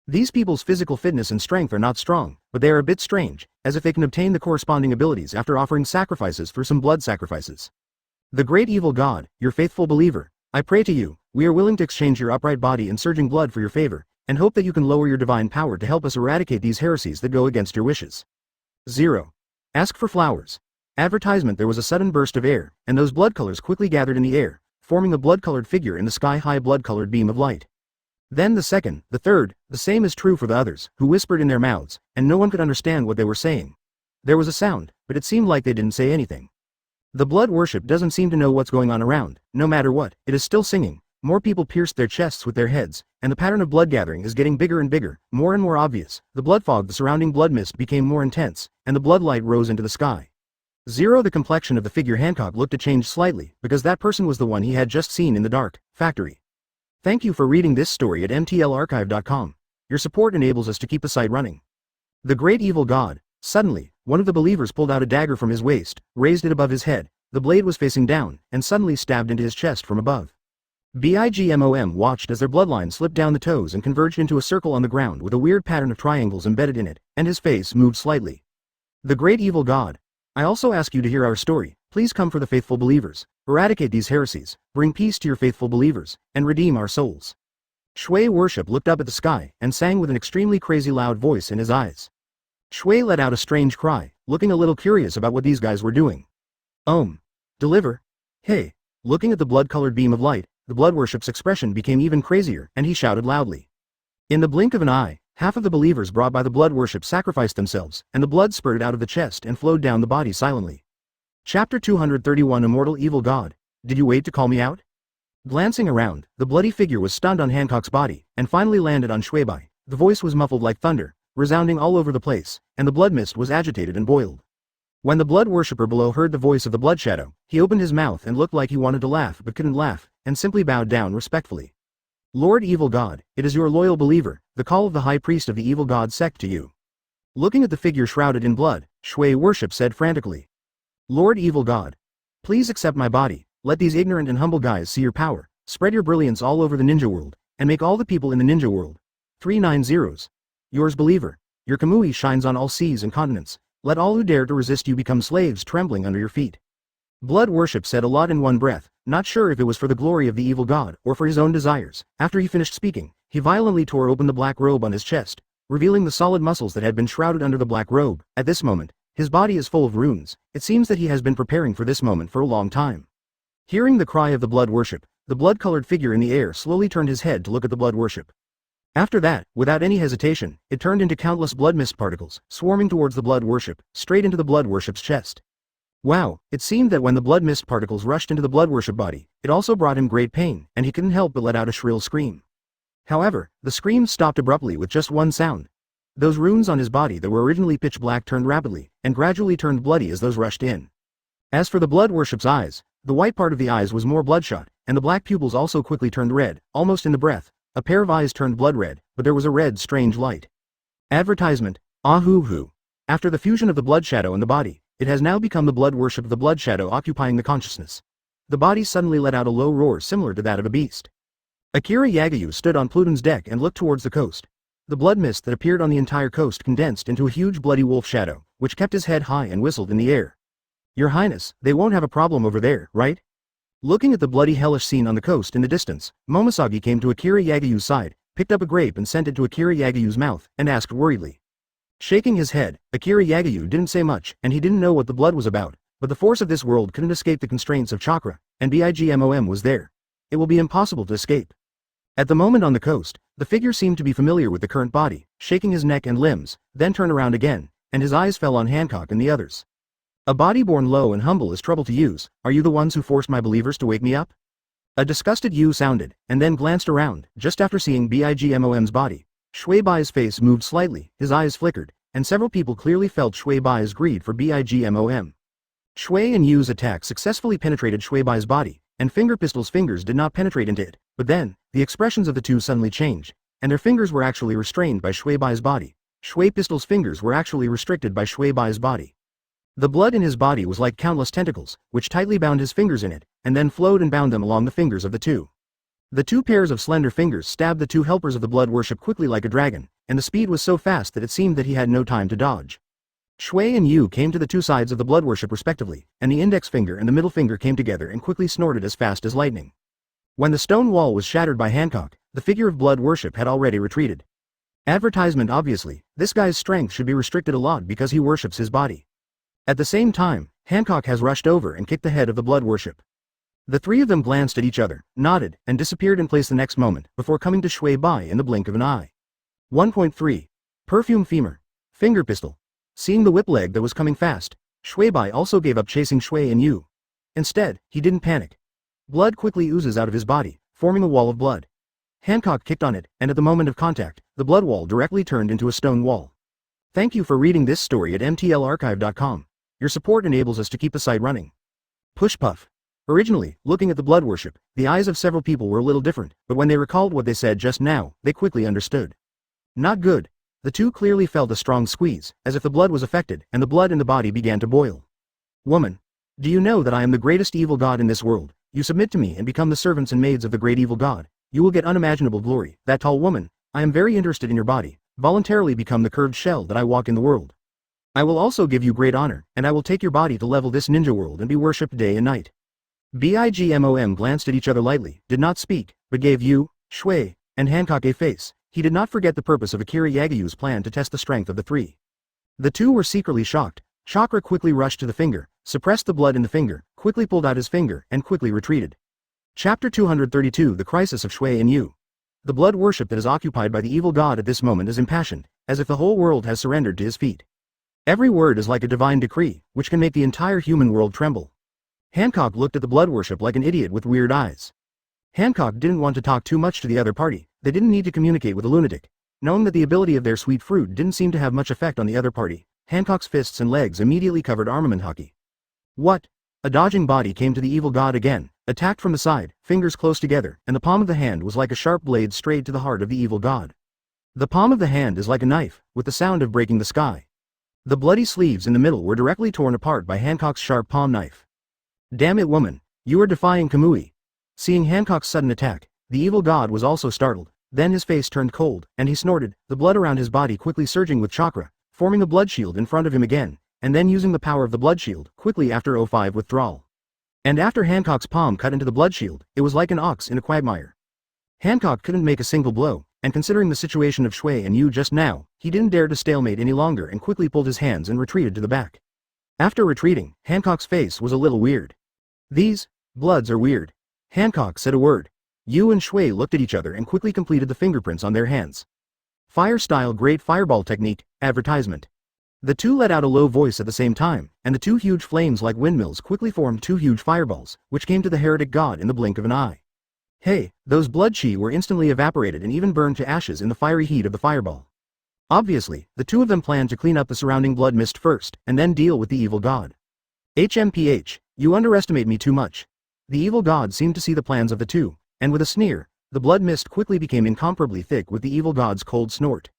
A: These people's physical fitness and strength are not strong, but they are a bit strange, as if they can obtain the corresponding abilities after offering sacrifices for some blood sacrifices. The great evil god, your faithful believer, I pray to you, we are willing to exchange your upright body and surging blood for your favor, and hope that you can lower your divine power to help us eradicate these heresies that go against your wishes. 0. Ask for flowers. Advertisement. There was a sudden burst of air, and those blood colors quickly gathered in the air, forming a blood-colored figure in the sky-high blood-colored beam of light. Then the second, the third, the same is true for the others, who whispered in their mouths, and no one could understand what they were saying. There was a sound, but it seemed like they didn't say anything. The Blood Worship doesn't seem to know what's going on around, no matter what, it is still singing. More people pierced their chests with their heads, and the pattern of blood gathering is getting bigger and bigger, more and more obvious. The blood fog, the surrounding blood mist became more intense, and the blood light rose into the sky. 0. The complexion of the figure Hancock looked to change slightly, because that person was the one he had just seen in the dark factory. Thank you for reading this story at mtlarchive.com. Your support enables us to keep the site running. The great evil god. Suddenly, one of the believers pulled out a dagger from his waist, raised it above his head, the blade was facing down, and suddenly stabbed into his chest from above. BIGMOM watched as their bloodline slipped down the toes and converged into a circle on the ground with a weird pattern of triangles embedded in it, and his face moved slightly. The great evil god. I also ask you to hear our story, please come for the faithful believers, eradicate these heresies, bring peace to your faithful believers, and redeem our souls. Shui Worship looked up at the sky, and sang with an extremely crazy loud voice in his eyes. Shui let out a strange cry, looking a little curious about what these guys were doing. Deliver? Hey. Looking at the blood-colored beam of light, the Blood Worship's expression became even crazier, and he shouted loudly. In the blink of an eye, half of the believers brought by the Blood Worship sacrificed themselves, and the blood spurted out of the chest and flowed down the body silently. Chapter 231. Immortal Evil God. Did you wait to call me out? Glancing around, the bloody figure was stunned on Hancock's body, and finally landed on Shuibai. The voice was muffled like thunder, resounding all over the place, and the blood mist was agitated and boiled. When the blood worshipper below heard the voice of the blood shadow, he opened his mouth and looked like he wanted to laugh but couldn't laugh, and simply bowed down respectfully. Lord Evil God, it is your loyal believer, the call of the high priest of the evil god sect to you. Looking at the figure shrouded in blood, Shui Worship said frantically. Lord Evil God, please accept my body, let these ignorant and humble guys see your power, spread your brilliance all over the ninja world, and make all the people in the ninja world. 390s. Yours believer, your Kamui shines on all seas and continents, let all who dare to resist you become slaves trembling under your feet. Blood Worship said a lot in one breath, not sure if it was for the glory of the evil god or for his own desires. After he finished speaking, he violently tore open the black robe on his chest, revealing the solid muscles that had been shrouded under the black robe. At this moment, his body is full of runes. It seems that he has been preparing for this moment for a long time. Hearing the cry of the Blood Worship, the blood-colored figure in the air slowly turned his head to look at the Blood Worship. After that, without any hesitation, it turned into countless blood mist particles, swarming towards the Blood Worship, straight into the Blood Worship's chest. Wow, it seemed that when the blood mist particles rushed into the blood worship body, it also brought him great pain, and he couldn't help but let out a shrill scream. However, the scream stopped abruptly with just one sound. Those runes on his body that were originally pitch black turned rapidly, and gradually turned bloody as those rushed in. As for the blood worship's eyes, the white part of the eyes was more bloodshot, and the black pupils also quickly turned red, almost in the breath. A pair of eyes turned blood red, but there was a red strange light. Advertisement, Ahoo-hoo. After the fusion of the blood shadow and the body, it has now become the blood worship of the blood shadow occupying the consciousness. The body suddenly let out a low roar similar to that of a beast. Akira Yagyu stood on Pluton's deck and looked towards the coast. The blood mist that appeared on the entire coast condensed into a huge bloody wolf shadow, which kept his head high and whistled in the air. Your Highness, they won't have a problem over there, right? Looking at the bloody hellish scene on the coast in the distance, Momoshiki came to Akira Yagyu's side, picked up a grape and sent it to Akira Yagyu's mouth, and asked worriedly. Shaking his head, Akira Yagyu didn't say much, and he didn't know what the blood was about, but the force of this world couldn't escape the constraints of chakra, and BIGMOM was there. It will be impossible to escape. At the moment on the coast, the figure seemed to be familiar with the current body, shaking his neck and limbs, then turned around again, and his eyes fell on Hancock and the others. A body born low and humble is trouble to use. Are you the ones who forced my believers to wake me up? A disgusted Yu sounded, and then glanced around, just after seeing BIGMOM's body. Shui Bai's face moved slightly, his eyes flickered, and several people clearly felt Shui Bai's greed for BIGMOM. Shui and Yu's attack successfully penetrated Shui Bai's body, and Finger Pistol's fingers did not penetrate into it, but then, the expressions of the two suddenly changed, and their fingers were actually restrained by Shui Bai's body. Shui Pistol's fingers were actually restricted by Shui Bai's body. The blood in his body was like countless tentacles, which tightly bound his fingers in it, and then flowed and bound them along the fingers of the two. The two pairs of slender fingers stabbed the two helpers of the blood worship quickly like a dragon, and the speed was so fast that it seemed that he had no time to dodge. Shui and Yu came to the two sides of the blood worship respectively, and the index finger and the middle finger came together and quickly snorted as fast as lightning. When the stone wall was shattered by Hancock, the figure of blood worship had already retreated. Advertisement obviously, this guy's strength should be restricted a lot because he worships his body. At the same time, Hancock has rushed over and kicked the head of the blood worship. The three of them glanced at each other, nodded, and disappeared in place the next moment, before coming to Shui Bai in the blink of an eye. 1.3. Perfume Femur. Finger Pistol. Seeing the whip leg that was coming fast, Shui Bai also gave up chasing Shui and Yu. Instead, he didn't panic. Blood quickly oozes out of his body, forming a wall of blood. Hancock kicked on it, and at the moment of contact, the blood wall directly turned into a stone wall. Thank you for reading this story at mtlarchive.com. Your support enables us to keep the site running. Push Puff. Originally, looking at the blood worship, the eyes of several people were a little different, but when they recalled what they said just now, they quickly understood. Not good. The two clearly felt a strong squeeze, as if the blood was affected, and the blood in the body began to boil. Woman. Do you know that I am the greatest evil god in this world? You submit to me and become the servants and maids of the great evil god. You will get unimaginable glory. That tall woman. I am very interested in your body. Voluntarily become the curved shell that I walk in the world. I will also give you great honor, and I will take your body to level this ninja world and be worshipped day and night. BIGMOM glanced at each other lightly, did not speak, but gave Yu, Shui, and Hancock a face. He did not forget the purpose of Akira Yagyu's plan to test the strength of the three. The two were secretly shocked. Chakra quickly rushed to the finger, suppressed the blood in the finger, quickly pulled out his finger, and quickly retreated. Chapter 232 The Crisis of Shui and Yu. The blood worship that is occupied by the evil god at this moment is impassioned, as if the whole world has surrendered to his feet. Every word is like a divine decree, which can make the entire human world tremble. Hancock looked at the blood worship like an idiot with weird eyes. Hancock didn't want to talk too much to the other party. They didn't need to communicate with a lunatic. Knowing that the ability of their sweet fruit didn't seem to have much effect on the other party, Hancock's fists and legs immediately covered armament hockey. What? A dodging body came to the evil god again, attacked from the side, fingers close together, and the palm of the hand was like a sharp blade straight to the heart of the evil god. The palm of the hand is like a knife, with the sound of breaking the sky. The bloody sleeves in the middle were directly torn apart by Hancock's sharp palm knife. Damn it, woman, you are defying Kamui. Seeing Hancock's sudden attack, the evil god was also startled, then his face turned cold, and he snorted, the blood around his body quickly surging with chakra, forming a blood shield in front of him again, and then using the power of the blood shield, quickly after O5 withdrawal. And after Hancock's palm cut into the blood shield, it was like an ox in a quagmire. Hancock couldn't make a single blow, and considering the situation of Shui and Yu just now, he didn't dare to stalemate any longer and quickly pulled his hands and retreated to the back. After retreating, Hancock's face was a little weird. These bloods are weird. Hancock said a word. Yu and Shui looked at each other and quickly completed the fingerprints on their hands. Fire style great fireball technique, advertisement. The two let out a low voice at the same time, and the two huge flames like windmills quickly formed two huge fireballs, which came to the heretic god in the blink of an eye. Hey, those blood chi were instantly evaporated and even burned to ashes in the fiery heat of the fireball. Obviously, the two of them planned to clean up the surrounding blood mist first, and then deal with the evil god. HMPH, you underestimate me too much. The evil god seemed to see the plans of the two, and with a sneer, the blood mist quickly became incomparably thick with the evil god's cold snort.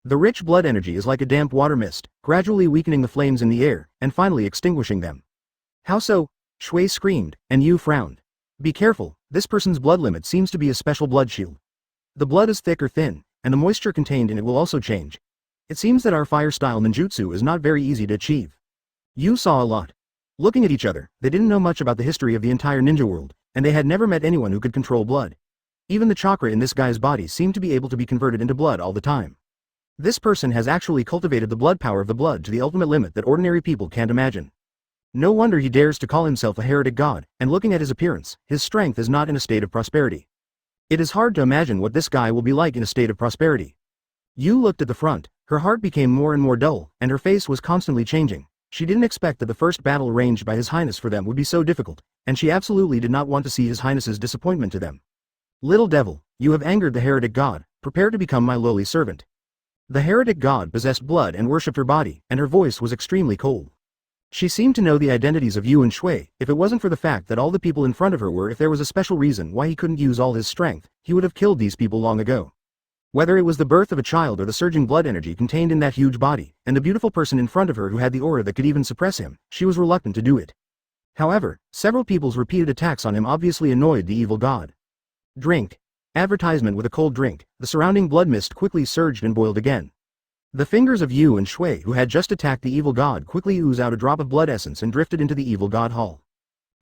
A: The rich blood energy is like a damp water mist, gradually weakening the flames in the air, and finally extinguishing them. How so? Shui screamed, and Yu frowned. Be careful, this person's blood limit seems to be a special blood shield. The blood is thick or thin, and the moisture contained in it will also change. It seems that our fire-style ninjutsu is not very easy to achieve. Yu saw a lot. Looking at each other, they didn't know much about the history of the entire ninja world, and they had never met anyone who could control blood. Even the chakra in this guy's body seemed to be able to be converted into blood all the time. This person has actually cultivated the blood power of the blood to the ultimate limit that ordinary people can't imagine. No wonder he dares to call himself a heretic god, and looking at his appearance, his strength is not in a state of prosperity. It is hard to imagine what this guy will be like in a state of prosperity. Yu looked at the front, her heart became more and more dull, and her face was constantly changing. She didn't expect that the first battle arranged by His Highness for them would be so difficult, and she absolutely did not want to see His Highness's disappointment to them. Little devil, you have angered the heretic god, prepare to become my lowly servant. The heretic god possessed blood and worshipped her body, and her voice was extremely cold. She seemed to know the identities of Yu and Shui. If it wasn't for the fact that all the people in front of her were, if there was a special reason why he couldn't use all his strength, he would have killed these people long ago. Whether it was the birth of a child or the surging blood energy contained in that huge body, and the beautiful person in front of her who had the aura that could even suppress him, she was reluctant to do it. However, several people's repeated attacks on him obviously annoyed the evil god. Drink. Advertisement with a cold drink, the surrounding blood mist quickly surged and boiled again. The fingers of Yu and Shui who had just attacked the evil god quickly oozed out a drop of blood essence and drifted into the evil god hall.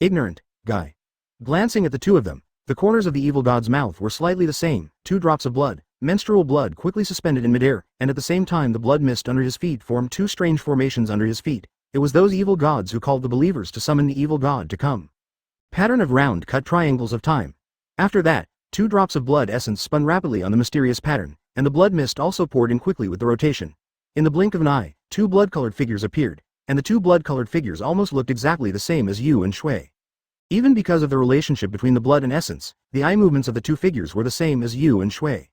A: Ignorant, guy. Glancing at the two of them, the corners of the evil god's mouth were slightly the same, 2 drops of blood, menstrual blood quickly suspended in midair, and at the same time the blood mist under his feet formed 2 strange formations under his feet. It was those evil gods who called the believers to summon the evil god to come. Pattern of round cut triangles of time. After that, 2 drops of blood essence spun rapidly on the mysterious pattern, and the blood mist also poured in quickly with the rotation. In the blink of an eye, 2 blood-colored figures appeared, and the 2 blood-colored figures almost looked exactly the same as Yu and Shui. Even because of the relationship between the blood and essence, the eye movements of the 2 figures were the same as Yu and Shui.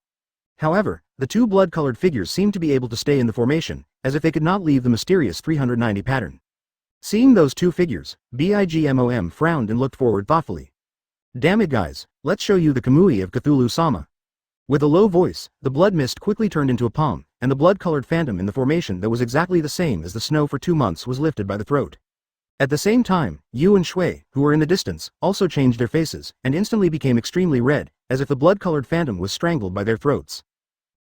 A: However, the 2 blood-colored figures seemed to be able to stay in the formation, as if they could not leave the mysterious 390 pattern. Seeing those 2 figures, Bigmom frowned and looked forward thoughtfully. Damn it guys, let's show you the Kamui of Cthulhu-sama. With a low voice, the blood mist quickly turned into a palm, and the blood-colored phantom in the formation that was exactly the same as the snow for 2 months was lifted by the throat. At the same time, Yu and Shui, who were in the distance, also changed their faces, and instantly became extremely red, as if the blood-colored phantom was strangled by their throats.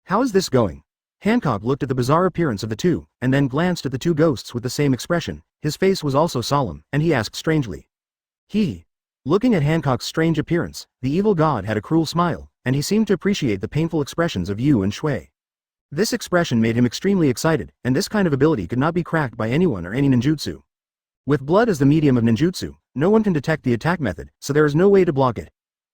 A: How is this going? Hancock looked at the bizarre appearance of the two, and then glanced at the 2 ghosts with the same expression. His face was also solemn, and he asked strangely. Looking at Hancock's strange appearance, the evil god had a cruel smile, and he seemed to appreciate the painful expressions of Yu and Shui. This expression made him extremely excited, and this kind of ability could not be cracked by anyone or any ninjutsu. With blood as the medium of ninjutsu, no one can detect the attack method, so there is no way to block it.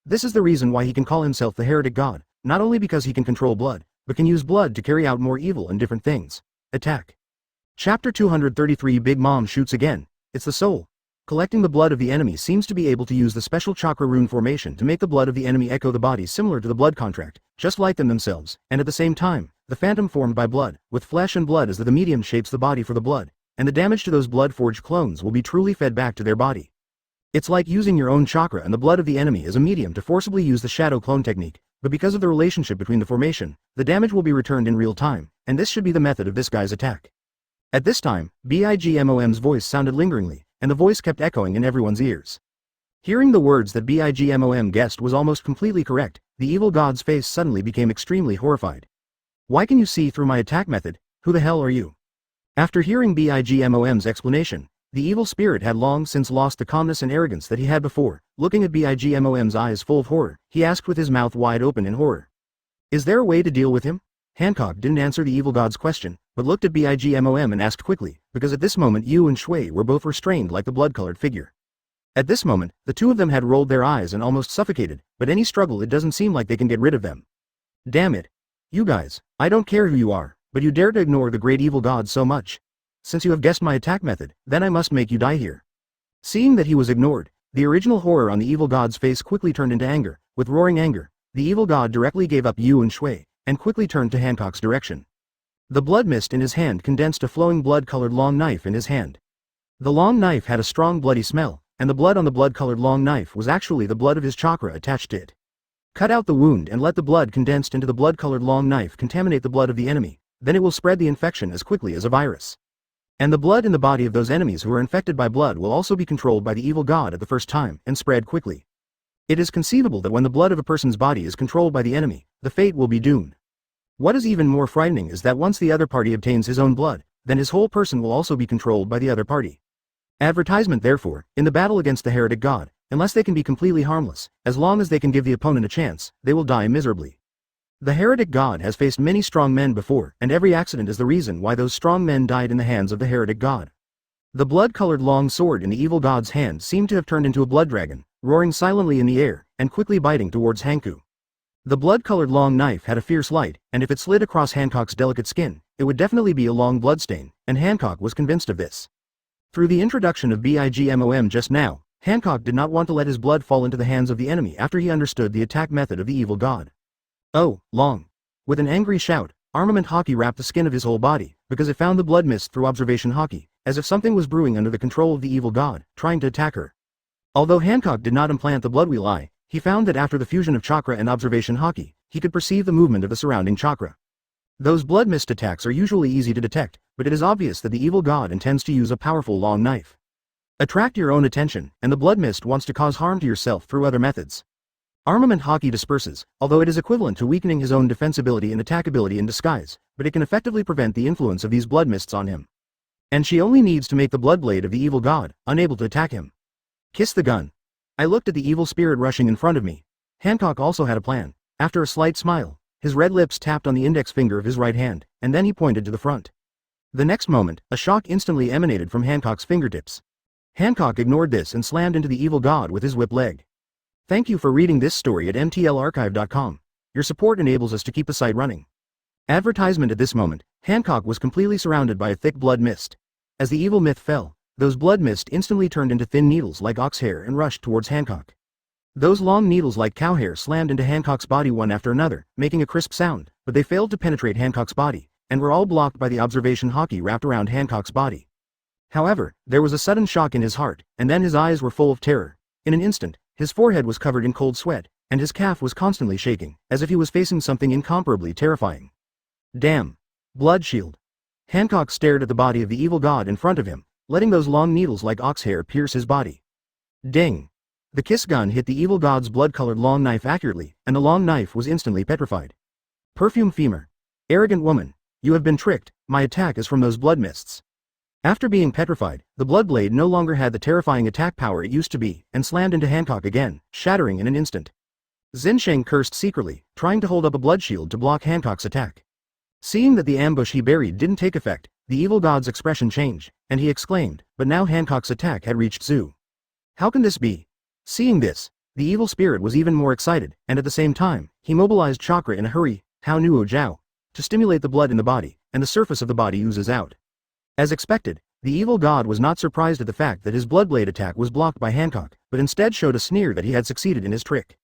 A: This is the reason why he can call himself the heretic god, not only because he can control blood, but can use blood to carry out more evil and different things. Attack. Chapter 233 Big Mom shoots again. It's the soul. Collecting the blood of the enemy seems to be able to use the special chakra rune formation to make the blood of the enemy echo the body similar to the blood contract, just like them themselves, and at the same time, the phantom formed by blood, with flesh and blood as the medium shapes the body for the blood, and the damage to those blood-forged clones will be truly fed back to their body. It's like using your own chakra and the blood of the enemy as a medium to forcibly use the shadow clone technique, but because of the relationship between the formation, the damage will be returned in real time, and this should be the method of this guy's attack. At this time, Bigmom's voice sounded lingeringly, and the voice kept echoing in everyone's ears. Hearing the words that Bigmom guessed was almost completely correct, the evil god's face suddenly became extremely horrified. Why can you see through my attack method? Who the hell are you? After hearing Bigmom's explanation, the evil spirit had long since lost the calmness and arrogance that he had before. Looking at Bigmom's eyes full of horror, he asked with his mouth wide open in horror. Is there a way to deal with him? Hancock didn't answer the evil god's question, but looked at Bigmom and asked quickly, because at this moment Yu and Shui were both restrained like the blood-colored figure. At this moment, the two of them had rolled their eyes and almost suffocated, but any struggle it doesn't seem like they can get rid of them. Damn it. You guys, I don't care who you are, but you dare to ignore the great evil god so much. Since you have guessed my attack method, then I must make you die here. Seeing that he was ignored, the original horror on the evil god's face quickly turned into anger. With roaring anger, the evil god directly gave up Yu and Shui, and quickly turned to Hancock's direction. The blood mist in his hand condensed a flowing blood-colored long knife in his hand. The long knife had a strong bloody smell, and the blood on the blood-colored long knife was actually the blood of his chakra attached to it. Cut out the wound and let the blood condensed into the blood-colored long knife contaminate the blood of the enemy, then it will spread the infection as quickly as a virus. And the blood in the body of those enemies who are infected by blood will also be controlled by the evil god at the first time and spread quickly. It is conceivable that when the blood of a person's body is controlled by the enemy, the fate will be doomed. What is even more frightening is that once the other party obtains his own blood, then his whole person will also be controlled by the other party. Advertisement therefore, in the battle against the heretic god, unless they can be completely harmless, as long as they can give the opponent a chance, they will die miserably. The heretic god has faced many strong men before, and every accident is the reason why those strong men died in the hands of the heretic god. The blood-colored long sword in the evil god's hand seemed to have turned into a blood dragon, roaring silently in the air, and quickly biting towards Hanku. The blood-colored long knife had a fierce light, and if it slid across Hancock's delicate skin, it would definitely be a long bloodstain, and Hancock was convinced of this. Through the introduction of BIGMOM just now, Hancock did not want to let his blood fall into the hands of the enemy after he understood the attack method of the evil god. Oh, long. With an angry shout, Armament Haki wrapped the skin of his whole body, because it found the blood mist through observation Haki, as if something was brewing under the control of the evil god, trying to attack her. Although Hancock did not implant the blood wheel eye, he found that after the fusion of chakra and observation Haki, he could perceive the movement of the surrounding chakra. Those blood mist attacks are usually easy to detect, but it is obvious that the evil god intends to use a powerful long knife. Attract your own attention, and the blood mist wants to cause harm to yourself through other methods. Armament Haki disperses, although it is equivalent to weakening his own defensibility and attackability in disguise, but it can effectively prevent the influence of these blood mists on him. And she only needs to make the blood blade of the evil god, unable to attack him. Kiss the gun. I looked at the evil spirit rushing in front of me. Hancock also had a plan. After a slight smile, his red lips tapped on the index finger of his right hand, and then he pointed to the front. The next moment, a shock instantly emanated from Hancock's fingertips. Hancock ignored this and slammed into the evil god with his whip leg. Thank you for reading this story at mtlarchive.com. Your support enables us to keep the site running. Advertisement. At this moment, Hancock was completely surrounded by a thick blood mist. As the evil myth fell, those blood mist instantly turned into thin needles like ox hair and rushed towards Hancock. Those long needles like cow hair slammed into Hancock's body one after another, making a crisp sound, but they failed to penetrate Hancock's body, and were all blocked by the observation Haki wrapped around Hancock's body. However, there was a sudden shock in his heart, and then his eyes were full of terror. In an instant, his forehead was covered in cold sweat, and his calf was constantly shaking, as if he was facing something incomparably terrifying. Damn. Blood shield. Hancock stared at the body of the evil god in front of him, letting those long needles like ox hair pierce his body. Ding. The kiss gun hit the evil god's blood-colored long knife accurately, and the long knife was instantly petrified. Perfume femur. Arrogant woman. You have been tricked, my attack is from those blood mists. After being petrified, the blood blade no longer had the terrifying attack power it used to be, and slammed into Hancock again, shattering in an instant. Zinsheng cursed secretly, trying to hold up a blood shield to block Hancock's attack. Seeing that the ambush he buried didn't take effect, the evil god's expression changed, and he exclaimed, but now Hancock's attack had reached Zhu. How can this be? Seeing this, the evil spirit was even more excited, and at the same time, he mobilized chakra in a hurry, Hao Nuo Jiao, to stimulate the blood in the body, and the surface of the body oozes out. As expected, the evil god was not surprised at the fact that his bloodblade attack was blocked by Hancock, but instead showed a sneer that he had succeeded in his trick.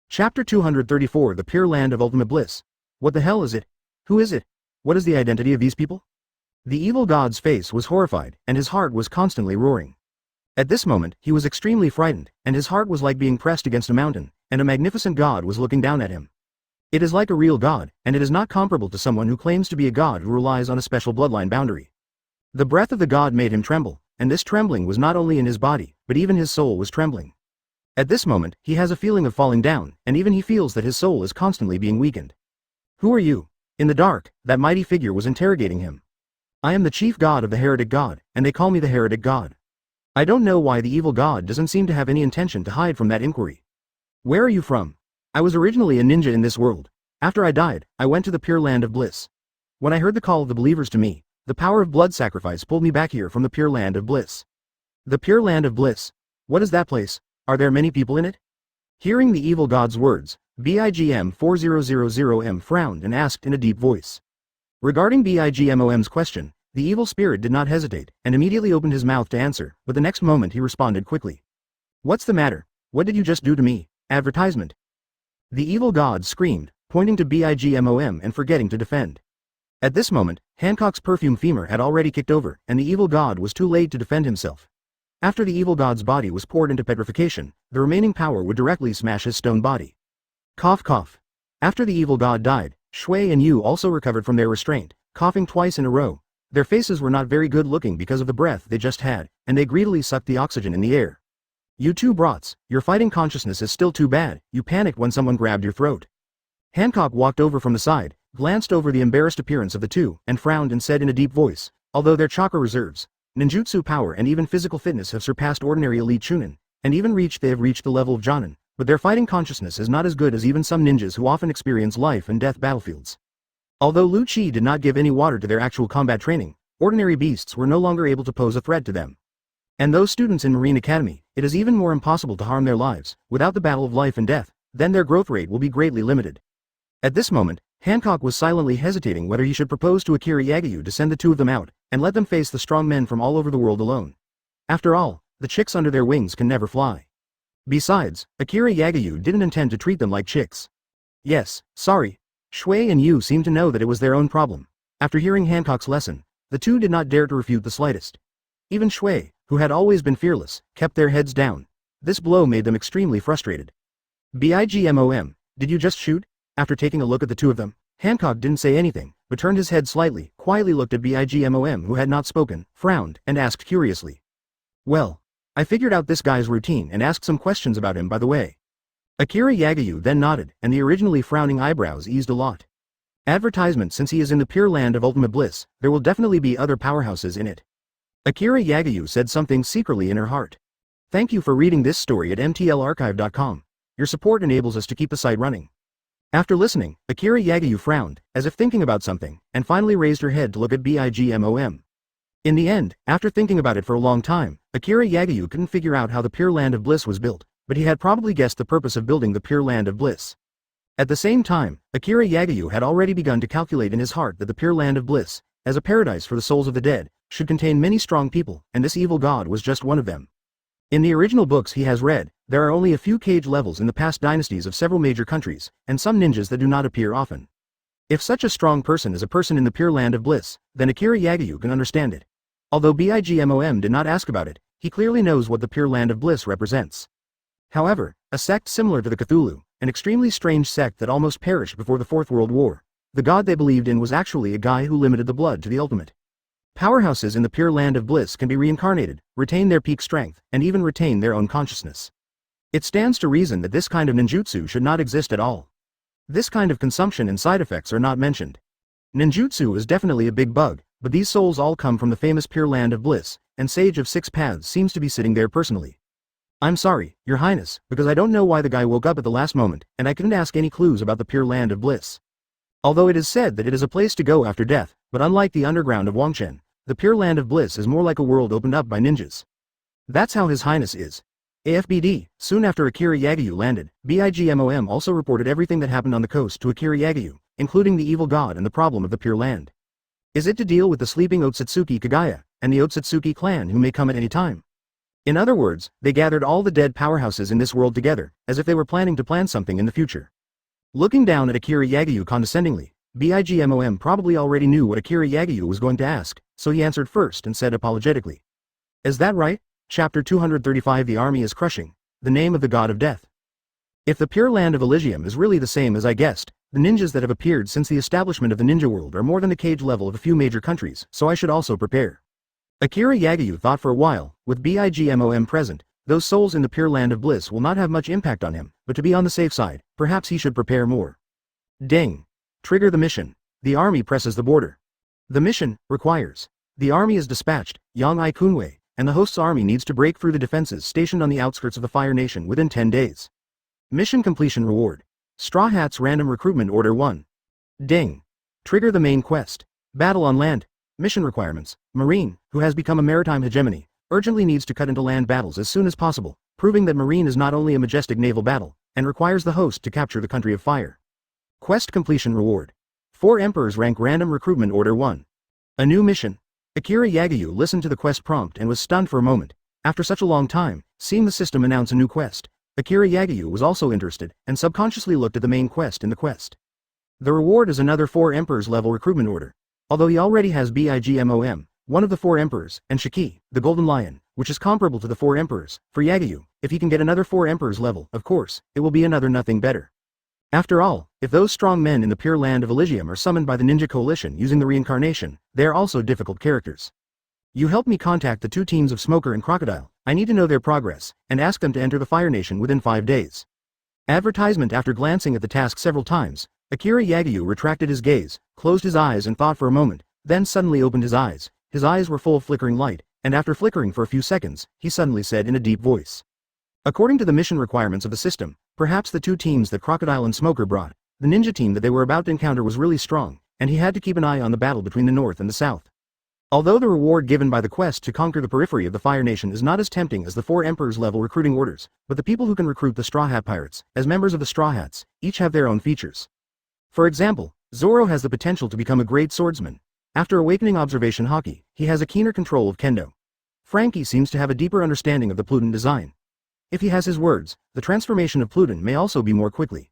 A: Chapter 234. The Pure Land of Ultimate Bliss. What the hell is it? Who is it? What is the identity of these people? The evil god's face was horrified, and his heart was constantly roaring. At this moment, he was extremely frightened, and his heart was like being pressed against a mountain, and a magnificent god was looking down at him. It is like a real god, and it is not comparable to someone who claims to be a god who relies on a special bloodline boundary. The breath of the god made him tremble, and this trembling was not only in his body, but even his soul was trembling. At this moment, he has a feeling of falling down, and even he feels that his soul is constantly being weakened. Who are you? In the dark, that mighty figure was interrogating him. I am the chief god of the heretic god, and they call me the heretic god. I don't know why the evil god doesn't seem to have any intention to hide from that inquiry. Where are you from? I was originally a ninja in this world. After I died, I went to the Pure Land of Bliss. When I heard the call of the believers to me, the power of blood sacrifice pulled me back here from the Pure Land of Bliss. The Pure Land of Bliss. What is that place? Are there many people in it? Hearing the evil god's words, BIGM 4000M frowned and asked in a deep voice. Regarding BIGMOM's question, The evil spirit did not hesitate, and immediately opened his mouth to answer, but the next moment he responded quickly. What's the matter? What did you just do to me? Advertisement. The evil god screamed, pointing to Bigmom and forgetting to defend. At this moment, Hancock's perfume femur had already kicked over, and the evil god was too late to defend himself. After the evil god's body was poured into petrification, the remaining power would directly smash his stone body. Cough cough. After the evil god died, Shui and Yu also recovered from their restraint, coughing twice in a row. Their faces were not very good looking because of the breath they just had, and they greedily sucked the oxygen in the air. You two brats, your fighting consciousness is still too bad, you panicked when someone grabbed your throat. Hancock walked over from the side, glanced over the embarrassed appearance of the two, and frowned and said in a deep voice, although their chakra reserves, ninjutsu power and even physical fitness have surpassed ordinary elite chunin, and even they have reached the level of jonin, but their fighting consciousness is not as good as even some ninjas who often experience life and death battlefields. Although Lu Chi did not give any water to their actual combat training, ordinary beasts were no longer able to pose a threat to them. And those students in Marine Academy, it is even more impossible to harm their lives, without the battle of life and death, then their growth rate will be greatly limited. At this moment, Hancock was silently hesitating whether he should propose to Akira Yagyu to send the two of them out, and let them face the strong men from all over the world alone. After all, the chicks under their wings can never fly. Besides, Akira Yagyu didn't intend to treat them like chicks. Yes, sorry. Shui and Yu seemed to know that it was their own problem. After hearing Hancock's lesson, the two did not dare to refute the slightest. Even Shui, who had always been fearless, kept their heads down. This blow made them extremely frustrated. Bigmom, did you just shoot? After taking a look at the two of them, Hancock didn't say anything, but turned his head slightly, quietly looked at Bigmom who had not spoken, frowned, and asked curiously. Well, I figured out this guy's routine and asked some questions about him by the way. Akira Yagyu then nodded, and the originally frowning eyebrows eased a lot. Advertisement. Since he is in the pure land of ultimate bliss, there will definitely be other powerhouses in it. Akira Yagyu said something secretly in her heart. Thank you for reading this story at mtlarchive.com. Your support enables us to keep the site running. After listening, Akira Yagyu frowned, as if thinking about something, and finally raised her head to look at Bigmom. In the end, after thinking about it for a long time, Akira Yagyu couldn't figure out how the pure land of bliss was built, but he had probably guessed the purpose of building the pure land of bliss. At the same time, Akira Yagyu had already begun to calculate in his heart that the pure land of bliss, as a paradise for the souls of the dead, should contain many strong people, and this evil god was just one of them. In the original books he has read, there are only a few cage levels in the past dynasties of several major countries, and some ninjas that do not appear often. If such a strong person is a person in the pure land of bliss, then Akira Yagyu can understand it. Although Bigmom did not ask about it, he clearly knows what the pure land of bliss represents. However, a sect similar to the Cthulhu, an extremely strange sect that almost perished before the Fourth World War, the god they believed in was actually a guy who limited the blood to the ultimate. Powerhouses in the pure land of bliss can be reincarnated, retain their peak strength, and even retain their own consciousness. It stands to reason that this kind of ninjutsu should not exist at all. This kind of consumption and side effects are not mentioned. Ninjutsu is definitely a big bug, but these souls all come from the famous pure land of bliss, and Sage of Six Paths seems to be sitting there personally. I'm sorry, Your Highness, because I don't know why the guy woke up at the last moment, and I couldn't ask any clues about the pure land of bliss. Although it is said that it is a place to go after death, but unlike the underground of Wangchen, the pure land of bliss is more like a world opened up by ninjas. That's how His Highness is. AFBD, soon after Akira Yagyu landed, Bigmom also reported everything that happened on the coast to Akira Yagyu, including the evil god and the problem of the pure land. Is it to deal with the sleeping Otsutsuki Kagaya, and the Otsutsuki clan who may come at any time? In other words, they gathered all the dead powerhouses in this world together, as if they were planning to plan something in the future. Looking down at Akira Yagyu condescendingly, Bigmom probably already knew what Akira Yagyu was going to ask, so he answered first and said apologetically. Is that right? Chapter 235. The army is crushing. The name of the god of death. If the pure land of Elysium is really the same as I guessed, the ninjas that have appeared since the establishment of the ninja world are more than the cage level of a few major countries, so I should also prepare. Akira Yagyu thought for a while. With Bigmom present, those souls in the pure land of bliss will not have much impact on him, but to be on the safe side, perhaps he should prepare more. Ding. Trigger the mission. The army presses the border. The mission requires. The army is dispatched, Yang I Kunwei, and the host's army needs to break through the defenses stationed on the outskirts of the Fire Nation within 10 days. Mission completion reward. Straw Hats Random Recruitment Order 1. Ding. Trigger the main quest. Battle on land. Mission requirements. Marine, who has become a maritime hegemony, urgently needs to cut into land battles as soon as possible, proving that Marine is not only a majestic naval battle, and requires the host to capture the country of fire. Quest completion reward. 4 Emperors Rank Random Recruitment Order 1. A new mission. Akira Yagyu listened to the quest prompt and was stunned for a moment. After such a long time, seeing the system announce a new quest, Akira Yagyu was also interested, and subconsciously looked at the main quest in the quest. The reward is another 4 Emperors level recruitment order. Although he already has Bigmom, one of the 4 Emperors, and Shiki, the Golden Lion, which is comparable to the 4 Emperors, for Yagyu, if he can get another 4 Emperors level, of course, it will be another nothing better. After all, if those strong men in the pure land of Elysium are summoned by the Ninja Coalition using the reincarnation, they are also difficult characters. You help me contact the 2 teams of Smoker and Crocodile. I need to know their progress, and ask them to enter the Fire Nation within 5 days. Advertisement. After glancing at the task several times, Akira Yagyu retracted his gaze, closed his eyes and thought for a moment, then suddenly opened his eyes. His eyes were full of flickering light, and after flickering for a few seconds, he suddenly said in a deep voice. According to the mission requirements of the system, perhaps the 2 teams that Crocodile and Smoker brought, the ninja team that they were about to encounter was really strong, and he had to keep an eye on the battle between the North and the South. Although the reward given by the quest to conquer the periphery of the Fire Nation is not as tempting as the 4 Emperors level recruiting orders, but the people who can recruit the Straw Hat Pirates, as members of the Straw Hats, each have their own features. For example, Zoro has the potential to become a great swordsman. After awakening observation Haki, he has a keener control of Kendo. Frankie seems to have a deeper understanding of the Pluton design. If he has his words, the transformation of Pluton may also be more quickly.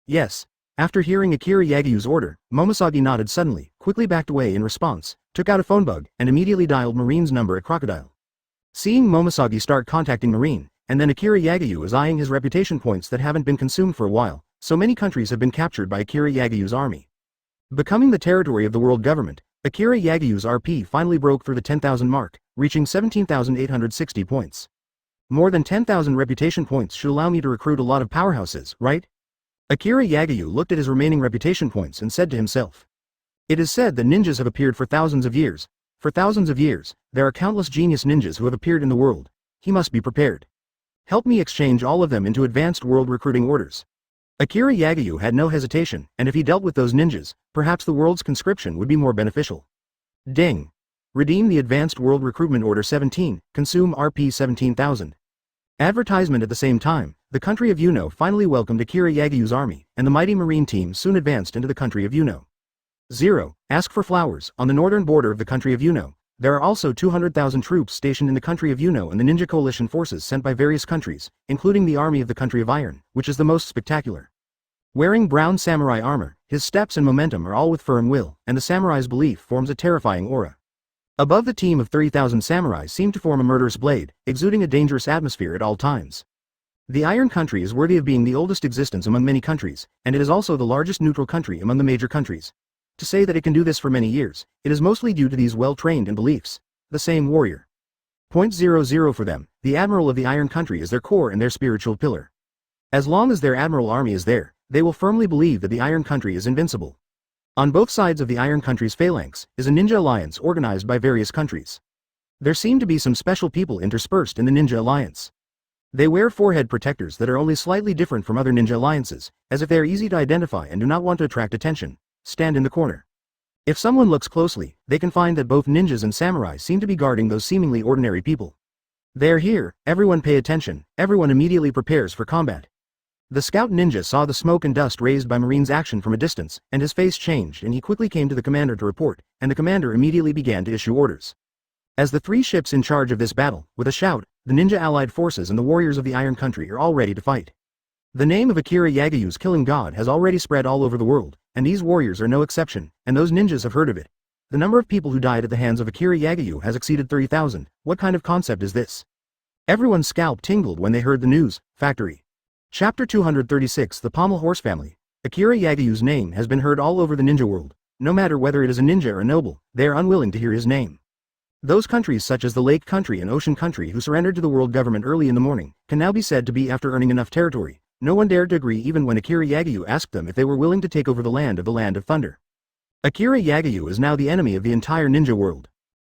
A: Yes. After hearing Akira Yagyu's order, Momosagi nodded suddenly, quickly backed away in response, took out a phone bug, and immediately dialed Marine's number at Crocodile. Seeing Momosagi start contacting Marine, and then Akira Yagyu is eyeing his reputation points that haven't been consumed for a while, so many countries have been captured by Akira Yagyu's army. Becoming the territory of the world government, Akira Yagyu's RP finally broke through the 10,000 mark, reaching 17,860 points. More than 10,000 reputation points should allow me to recruit a lot of powerhouses, right? Akira Yagyu looked at his remaining reputation points and said to himself. It is said that ninjas have appeared for thousands of years. For thousands of years, there are countless genius ninjas who have appeared in the world. He must be prepared. Help me exchange all of them into advanced world recruiting orders. Akira Yagyu had no hesitation, and if he dealt with those ninjas, perhaps the world's conscription would be more beneficial. Ding. Redeem the Advanced World Recruitment Order 17, consume RP 17,000. Advertisement. At the same time, the country of Yuno finally welcomed Akira Yagyu's army, and the mighty marine team soon advanced into the country of Yuno. 0. Ask for flowers. On the northern border of the country of Yuno, there are also 200,000 troops stationed in the country of Yuno and the Ninja Coalition forces sent by various countries, including the army of the country of Iron, which is the most spectacular. Wearing brown samurai armor, his steps and momentum are all with firm will, and the samurai's belief forms a terrifying aura. Above the team of 30,000 samurai seem to form a murderous blade, exuding a dangerous atmosphere at all times. The Iron Country is worthy of being the oldest existence among many countries, and it is also the largest neutral country among the major countries. To say that it can do this for many years, it is mostly due to these well-trained in beliefs. The same warrior. 0.00 for them, the Admiral of the Iron Country is their core and their spiritual pillar. As long as their Admiral army is there, they will firmly believe that the Iron Country is invincible. On both sides of the Iron Country's phalanx is a ninja alliance organized by various countries. There seem to be some special people interspersed in the ninja alliance. They wear forehead protectors that are only slightly different from other ninja alliances, as if they are easy to identify and do not want to attract attention. Stand in the corner. If someone looks closely, they can find that both ninjas and samurai seem to be guarding those seemingly ordinary people. They are here, everyone pay attention, everyone immediately prepares for combat. The scout ninja saw the smoke and dust raised by Marine's action from a distance, and his face changed and he quickly came to the commander to report, and the commander immediately began to issue orders. As the 3 ships in charge of this battle, with a shout, the ninja allied forces and the warriors of the Iron Country are all ready to fight. The name of Akira Yagyu's killing god has already spread all over the world, and these warriors are no exception, and those ninjas have heard of it. The number of people who died at the hands of Akira Yagyu has exceeded 30,000. What kind of concept is this? Everyone's scalp tingled when they heard the news. Factory. Chapter 236. The Pommel Horse Family. Akira Yagyu's name has been heard all over the ninja world. No matter whether it is a ninja or a noble, they are unwilling to hear his name. Those countries such as the Lake Country and Ocean Country who surrendered to the world government early in the morning, can now be said to be after earning enough territory. No one dared to agree even when Akira Yagyu asked them if they were willing to take over the Land of Thunder. Akira Yagyu is now the enemy of the entire ninja world.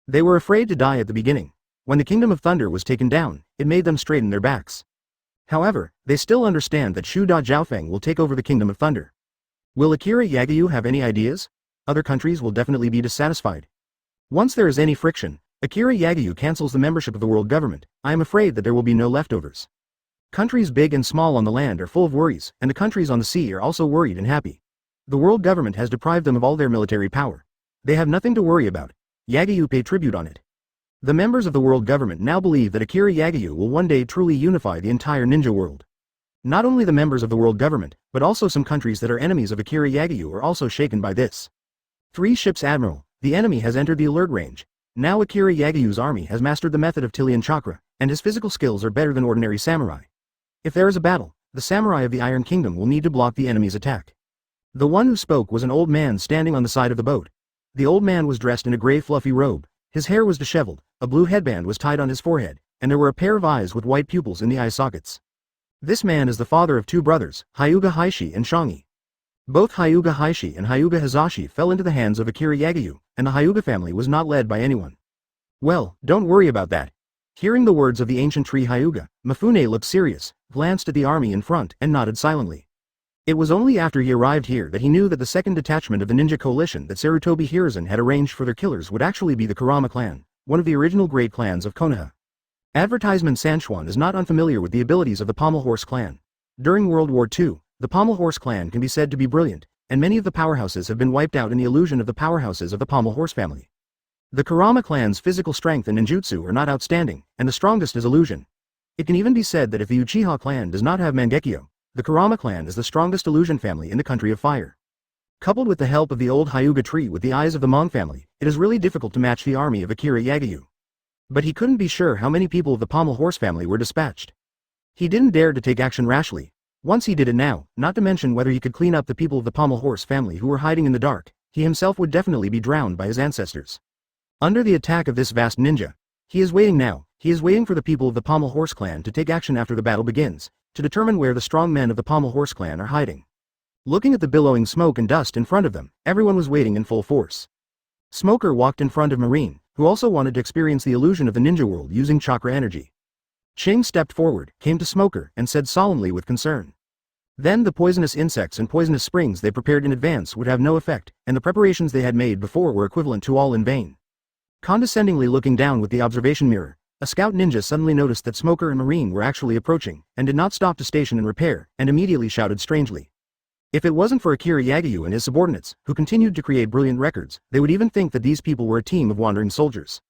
A: They were afraid to die at the beginning. When the Kingdom of Thunder was taken down, it made them straighten their backs. However, they still understand that Shu Da Jiaofeng will take over the Kingdom of Thunder. Will Akira Yagyu have any ideas? Other countries will definitely be dissatisfied. Once there is any friction, Akira Yagyu cancels the membership of the world government. I am afraid that there will be no leftovers. Countries big and small on the land are full of worries, and the countries on the sea are also worried and happy. The world government has deprived them of all their military power. They have nothing to worry about. Yagyu pay tribute on it. The members of the world government now believe that Akira Yagyu will one day truly unify the entire ninja world. Not only the members of the world government, but also some countries that are enemies of Akira Yagyu are also shaken by this. 3 ships Admiral, the enemy has entered the alert range. Now Akira Yagyu's army has mastered the method of Tillian Chakra, and his physical skills are better than ordinary samurai. If there is a battle, the samurai of the Iron Kingdom will need to block the enemy's attack. The one who spoke was an old man standing on the side of the boat. The old man was dressed in a gray fluffy robe, his hair was disheveled, a blue headband was tied on his forehead, and there were a pair of eyes with white pupils in the eye sockets. This man is the father of 2 brothers, Hyuga Heishi and Shangi. Both Hyuga Heishi and Hyuga Hizashi fell into the hands of Akira Yagyu, and the Hyuga family was not led by anyone. Well, don't worry about that. Hearing the words of the ancient tree Hyuga, Mafune looked serious, glanced at the army in front, and nodded silently. It was only after he arrived here that he knew that the second detachment of the ninja coalition that Sarutobi Hiruzen had arranged for their killers would actually be the Kurama clan, one of the original great clans of Konoha. Advertisement Sanchuan is not unfamiliar with the abilities of the Pommel Horse clan. During World War II, the Pommel Horse clan can be said to be brilliant, and many of the powerhouses have been wiped out in the illusion of the powerhouses of the Pommel Horse family. The Kurama clan's physical strength and ninjutsu are not outstanding, and the strongest is illusion. It can even be said that if the Uchiha clan does not have Mangekyo, the Kurama clan is the strongest illusion family in the country of fire. Coupled with the help of the old Hyuga tree with the eyes of the Mong family, it is really difficult to match the army of Akira Yagyu. But he couldn't be sure how many people of the Pommel Horse family were dispatched. He didn't dare to take action rashly. Once he did it now, not to mention whether he could clean up the people of the Pommel Horse family who were hiding in the dark, he himself would definitely be drowned by his ancestors. Under the attack of this vast ninja, he is waiting now, he is waiting for the people of the Pommel Horse clan to take action after the battle begins, to determine where the strong men of the Pommel Horse clan are hiding. Looking at the billowing smoke and dust in front of them, everyone was waiting in full force. Smoker walked in front of Marine, who also wanted to experience the illusion of the ninja world using chakra energy. Ching stepped forward, came to Smoker, and said solemnly with concern. Then the poisonous insects and poisonous springs they prepared in advance would have no effect, and the preparations they had made before were equivalent to all in vain. Condescendingly looking down with the observation mirror, a scout ninja suddenly noticed that Smoker and Marine were actually approaching, and did not stop to station and repair, and immediately shouted strangely. If it wasn't for Akira Yagyu and his subordinates, who continued to create brilliant records, they would even think that these people were a team of wandering soldiers.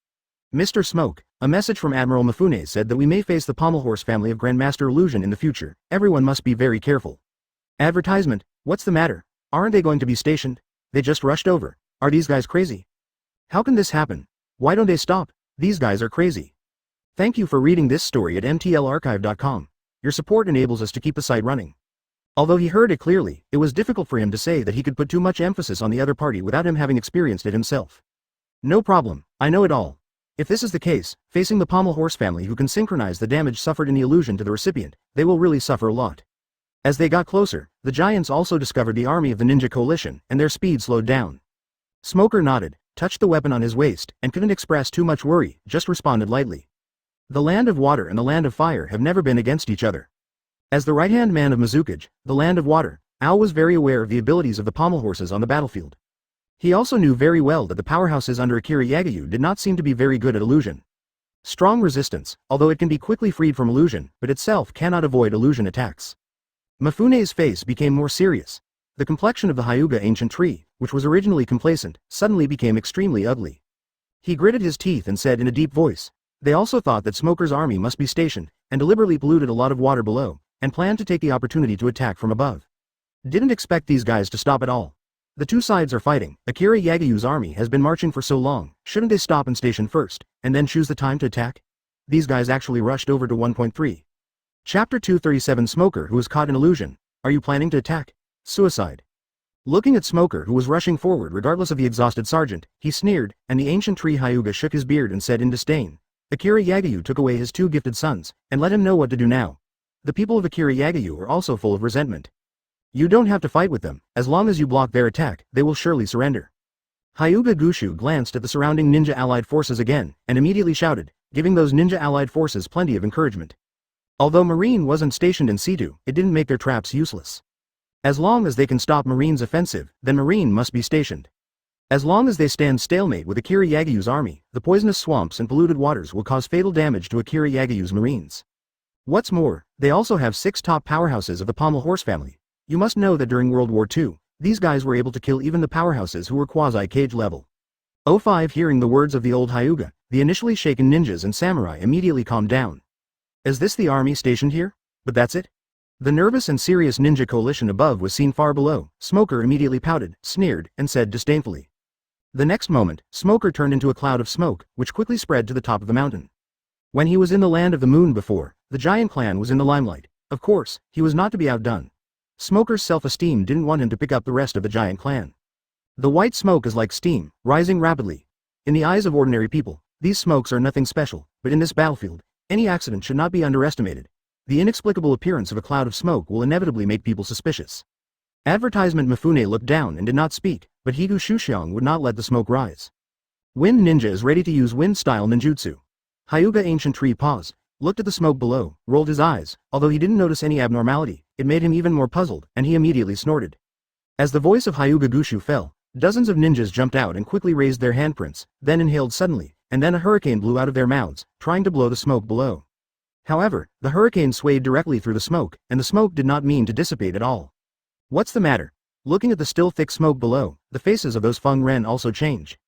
A: Mr. Smoke, a message from Admiral Mafune said that we may face the Pommel Horse family of Grandmaster Illusion in the future, everyone must be very careful. Advertisement, what's the matter? Aren't they going to be stationed? They just rushed over. Are these guys crazy? How can this happen? Why don't they stop? These guys are crazy. Thank you for reading this story at mtlarchive.com. Your support enables us to keep the site running. Although he heard it clearly, it was difficult for him to say that he could put too much emphasis on the other party without him having experienced it himself. No problem, I know it all. If this is the case, facing the Pommel Horse family who can synchronize the damage suffered in the illusion to the recipient, they will really suffer a lot. As they got closer, the giants also discovered the army of the ninja coalition, and their speed slowed down. Smoker nodded, touched the weapon on his waist, and couldn't express too much worry, just responded lightly. The land of water and the land of fire have never been against each other. As the right-hand man of Mizukage, the land of water, Ao was very aware of the abilities of the pommel horses on the battlefield. He also knew very well that the powerhouses under Akira Yagyu did not seem to be very good at illusion. Strong resistance, although it can be quickly freed from illusion, but itself cannot avoid illusion attacks. Mafune's face became more serious. The complexion of the Hyuga ancient tree, which was originally complacent, suddenly became extremely ugly. He gritted his teeth and said in a deep voice, they also thought that Smoker's army must be stationed, and deliberately polluted a lot of water below, and planned to take the opportunity to attack from above. Didn't expect these guys to stop at all. The two sides are fighting. Akira Yagyu's army has been marching for so long, shouldn't they stop and station first, and then choose the time to attack? These guys actually rushed over to 1.3. Chapter 237 Smoker who was caught in illusion. Are you planning to attack? Suicide. Looking at Smoker who was rushing forward regardless of the exhausted sergeant, he sneered, and the ancient tree Hyuga shook his beard and said in disdain. Akira Yagyu took away his two gifted sons, and let him know what to do now. The people of Akira Yagyu are also full of resentment. You don't have to fight with them, as long as you block their attack, they will surely surrender. Hyuga Gushu glanced at the surrounding ninja allied forces again, and immediately shouted, giving those ninja allied forces plenty of encouragement. Although Marine wasn't stationed in Situ, it didn't make their traps useless. As long as they can stop Marine's offensive, then Marine must be stationed. As long as they stand stalemate with Akira Yagyu's army, the poisonous swamps and polluted waters will cause fatal damage to Akira Yagyu's Marines. What's more, they also have 6 top powerhouses of the Pommel Horse family. You must know that during World War II, these guys were able to kill even the powerhouses who were quasi-cage level. 05 Hearing the words of the old Hyuga, the initially shaken ninjas and samurai immediately calmed down. Is this the army stationed here? But that's it? The nervous and serious ninja coalition above was seen far below. Smoker immediately pouted, sneered, and said disdainfully. The next moment, Smoker turned into a cloud of smoke, which quickly spread to the top of the mountain. When he was in the land of the moon before, the giant clan was in the limelight. Of course, he was not to be outdone. Smoker's self-esteem didn't want him to pick up the rest of the giant clan. The white smoke is like steam, rising rapidly. In the eyes of ordinary people, these smokes are nothing special, but in this battlefield, any accident should not be underestimated. The inexplicable appearance of a cloud of smoke will inevitably make people suspicious. Advertisement Mafune looked down and did not speak, but Higu Shushiong would not let the smoke rise. Wind Ninja is ready to use wind-style ninjutsu. Hyuga Ancient Tree paused, looked at the smoke below, rolled his eyes. Although he didn't notice any abnormality, it made him even more puzzled, and he immediately snorted. As the voice of Hyuga Gushu fell, dozens of ninjas jumped out and quickly raised their handprints, then inhaled suddenly, and then a hurricane blew out of their mouths, trying to blow the smoke below. However, the hurricane swayed directly through the smoke, and the smoke did not mean to dissipate at all. What's the matter? Looking at the still thick smoke below, the faces of those Feng Ren also change.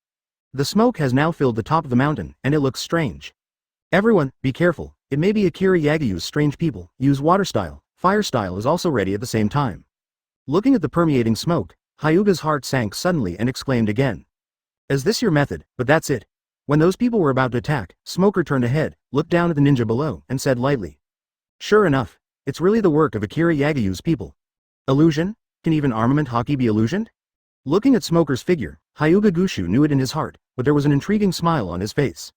A: The smoke has now filled the top of the mountain, and it looks strange. Everyone, be careful, it may be Akira Yagyu's strange people. Use water style. Fire style is also ready at the same time. Looking at the permeating smoke, Hyuga's heart sank suddenly and exclaimed again. Is this your method? But that's it. When those people were about to attack, Smoker turned ahead, looked down at the ninja below, and said lightly. Sure enough, it's really the work of Akira Yagyu's people. Illusion? Can even armament hockey be illusioned? Looking at Smoker's figure, Hyuga Gushu knew it in his heart, but there was an intriguing smile on his face.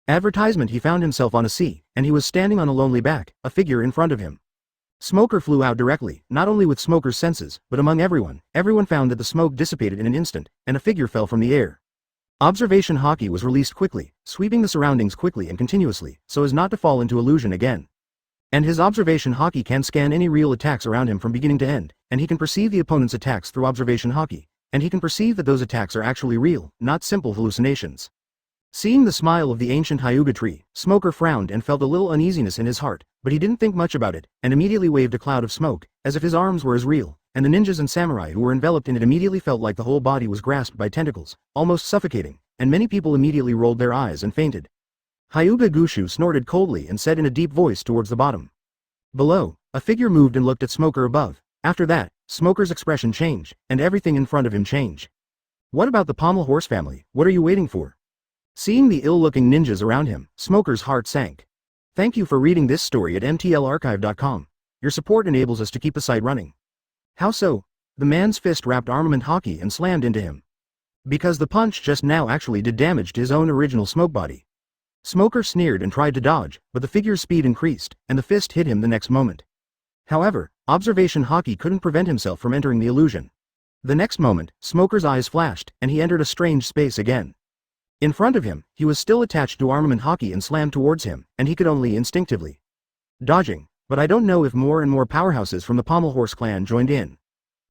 A: Advertisement He found himself on a sea, and he was standing on a lonely back, a figure in front of him. Smoker flew out directly, not only with Smoker's senses, but among everyone. Everyone found that the smoke dissipated in an instant, and a figure fell from the air. Observation Hockey was released quickly, sweeping the surroundings quickly and continuously, so as not to fall into illusion again. And his Observation Hockey can scan any real attacks around him from beginning to end, and he can perceive the opponent's attacks through Observation Hockey, and he can perceive that those attacks are actually real, not simple hallucinations. Seeing the smile of the ancient Hyuga tree, Smoker frowned and felt a little uneasiness in his heart, but he didn't think much about it, and immediately waved a cloud of smoke, as if his arms were as real, and the ninjas and samurai who were enveloped in it immediately felt like the whole body was grasped by tentacles, almost suffocating, and many people immediately rolled their eyes and fainted. Hyuga Gushu snorted coldly and said in a deep voice towards the bottom. Below, a figure moved and looked at Smoker above. After that, Smoker's expression changed, and everything in front of him changed. What about the Pommel Horse family? What are you waiting for? Seeing the ill-looking ninjas around him, Smoker's heart sank. Thank you for reading this story at mtlarchive.com. Your support enables us to keep the site running. How so? The man's fist wrapped armament hockey and slammed into him. Because the punch just now actually did damage to his own original smoke body. Smoker sneered and tried to dodge, but the figure's speed increased, and the fist hit him the next moment. However, Observation Hockey couldn't prevent himself from entering the illusion. The next moment, Smoker's eyes flashed, and he entered a strange space again. In front of him, he was still attached to armament hockey and slammed towards him, and he could only instinctively dodging, but I don't know if more and more powerhouses from the Pommel Horse clan joined in.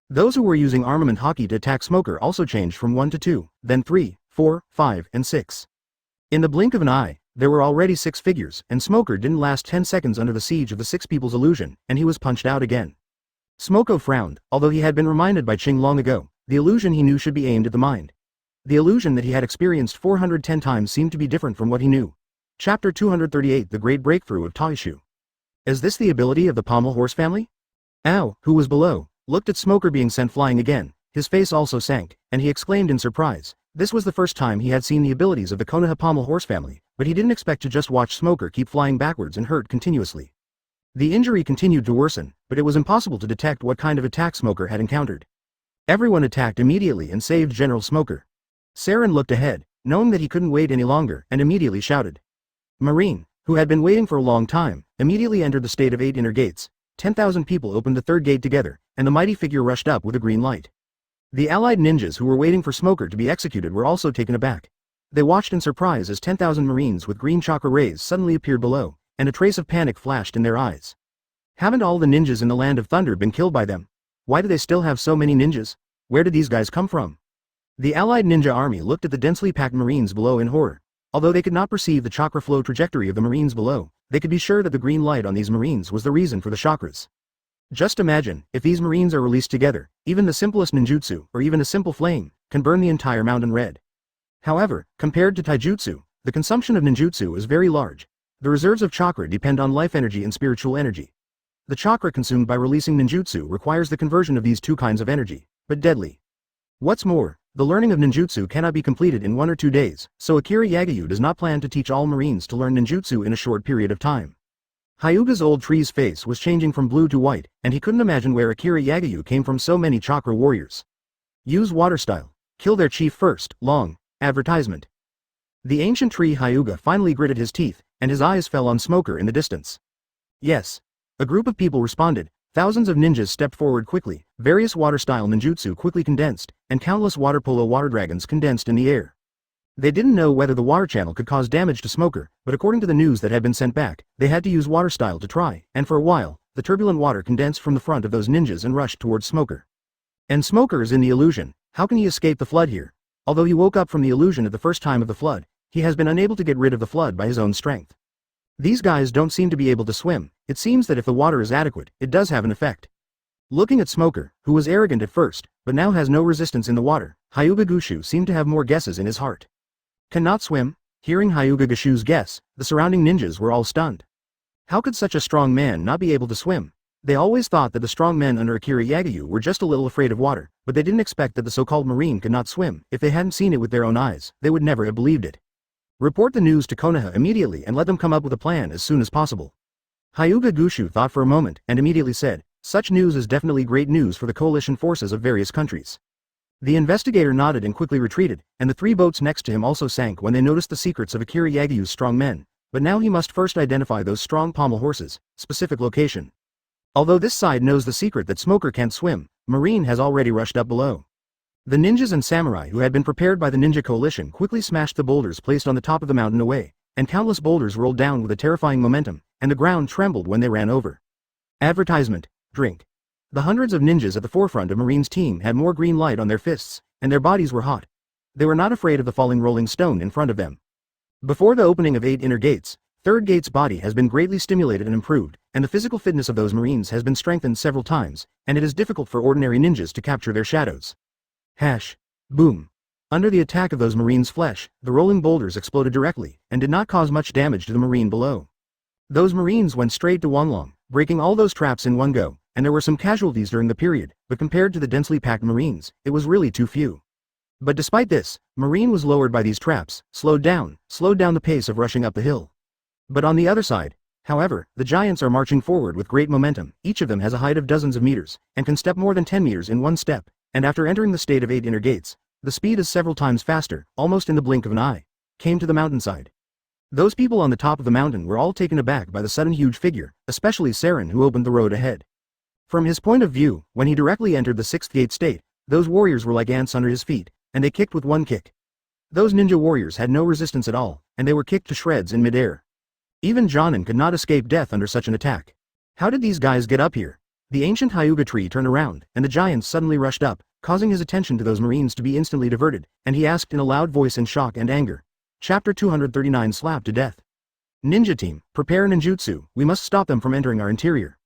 A: Those who were using armament hockey to attack Smoker also changed from 1 to 2, then 3, 4, 5, and 6. In the blink of an eye, there were already 6 figures, and Smoker didn't last 10 seconds under the siege of the 6 people's illusion, and he was punched out again. Smoko frowned, although he had been reminded by Ching long ago, the illusion he knew should be aimed at the mind. The illusion that he had experienced 410 times seemed to be different from what he knew. Chapter 238 The Great Breakthrough of Taishu. Is this the ability of the Pommel Horse family? Ao, who was below, looked at Smoker being sent flying again. His face also sank, and he exclaimed in surprise. This was the first time he had seen the abilities of the Konoha Pommel Horse family, but he didn't expect to just watch Smoker keep flying backwards and hurt continuously. The injury continued to worsen, but it was impossible to detect what kind of attack Smoker had encountered. Everyone attacked immediately and saved General Smoker. Saren looked ahead, knowing that he couldn't wait any longer, and immediately shouted. Marine, who had been waiting for a long time, immediately entered the state of 8 inner gates. 10,000 people opened the third gate together, and the mighty figure rushed up with a green light. The allied ninjas who were waiting for Smoker to be executed were also taken aback. They watched in surprise as 10,000 Marines with green chakra rays suddenly appeared below, and a trace of panic flashed in their eyes. Haven't all the ninjas in the Land of Thunder been killed by them? Why do they still have so many ninjas? Where did these guys come from? The allied ninja army looked at the densely packed Marines below in horror. Although they could not perceive the chakra flow trajectory of the Marines below, they could be sure that the green light on these Marines was the reason for the chakras. Just imagine, if these Marines are released together, even the simplest ninjutsu, or even a simple flame, can burn the entire mountain red. However, compared to taijutsu, the consumption of ninjutsu is very large. The reserves of chakra depend on life energy and spiritual energy. The chakra consumed by releasing ninjutsu requires the conversion of these two kinds of energy, but deadly. What's more, the learning of ninjutsu cannot be completed in 1 or 2 days, so Akira Yagyu does not plan to teach all Marines to learn ninjutsu in a short period of time. Hyuga's old tree's face was changing from blue to white, and he couldn't imagine where Akira Yagyu came from so many chakra warriors. Use water style. Kill their chief first. Long. Advertisement. The ancient tree Hyuga finally gritted his teeth, and his eyes fell on Smoker in the distance. Yes. A group of people responded. Thousands of ninjas stepped forward quickly, various water-style ninjutsu quickly condensed, and countless water polo water dragons condensed in the air. They didn't know whether the water channel could cause damage to Smoker, but according to the news that had been sent back, they had to use water style to try, and for a while, the turbulent water condensed from the front of those ninjas and rushed towards Smoker. And Smoker is in the illusion. How can he escape the flood here? Although he woke up from the illusion at the first time of the flood, he has been unable to get rid of the flood by his own strength. These guys don't seem to be able to swim. It seems that if the water is adequate, it does have an effect. Looking at Smoker, who was arrogant at first, but now has no resistance in the water, Hyuga Gushu seemed to have more guesses in his heart. Cannot swim? Hearing Hyuga Gushu's guess, the surrounding ninjas were all stunned. How could such a strong man not be able to swim? They always thought that the strong men under Akira Yagyu were just a little afraid of water, but they didn't expect that the so-called Marine could not swim. If they hadn't seen it with their own eyes, they would never have believed it. Report the news to Konoha immediately and let them come up with a plan as soon as possible. Hyuga Gushu thought for a moment and immediately said, such news is definitely great news for the coalition forces of various countries. The investigator nodded and quickly retreated, and the 3 boats next to him also sank when they noticed the secrets of Akira Yagyu's strong men, but now he must first identify those strong pommel horses, specific location. Although this side knows the secret that Smoker can't swim, Marine has already rushed up below. The ninjas and samurai who had been prepared by the ninja coalition quickly smashed the boulders placed on the top of the mountain away, and countless boulders rolled down with a terrifying momentum, and the ground trembled when they ran over. Advertisement. Drink. The hundreds of ninjas at the forefront of Marine's team had more green light on their fists, and their bodies were hot. They were not afraid of the falling rolling stone in front of them. Before the opening of 8 inner gates, 3rd gate's body has been greatly stimulated and improved, and the physical fitness of those Marines has been strengthened several times, and it is difficult for ordinary ninjas to capture their shadows. Hash. Boom. Under the attack of those Marines' flesh, the rolling boulders exploded directly, and did not cause much damage to the Marine below. Those Marines went straight to Wanlong, breaking all those traps in one go, and there were some casualties during the period, but compared to the densely packed Marines, it was really too few. But despite this, Marine was lowered by these traps, slowed down the pace of rushing up the hill. But on the other side, however, the giants are marching forward with great momentum. Each of them has a height of dozens of meters, and can step more than 10 meters in one step, and after entering the state of 8 inner gates, the speed is several times faster, almost in the blink of an eye. Came to the mountainside. Those people on the top of the mountain were all taken aback by the sudden huge figure, especially Saren, who opened the road ahead. From his point of view, when he directly entered the 6th gate state, those warriors were like ants under his feet, and they kicked with one kick. Those ninja warriors had no resistance at all, and they were kicked to shreds in midair. Even Jonin could not escape death under such an attack. How did these guys get up here? The ancient Hyuga tree turned around, and the giants suddenly rushed up, causing his attention to those Marines to be instantly diverted, and he asked in a loud voice in shock and anger. Chapter 239 Slapped to Death. Ninja team, prepare ninjutsu, we must stop them from entering our interior.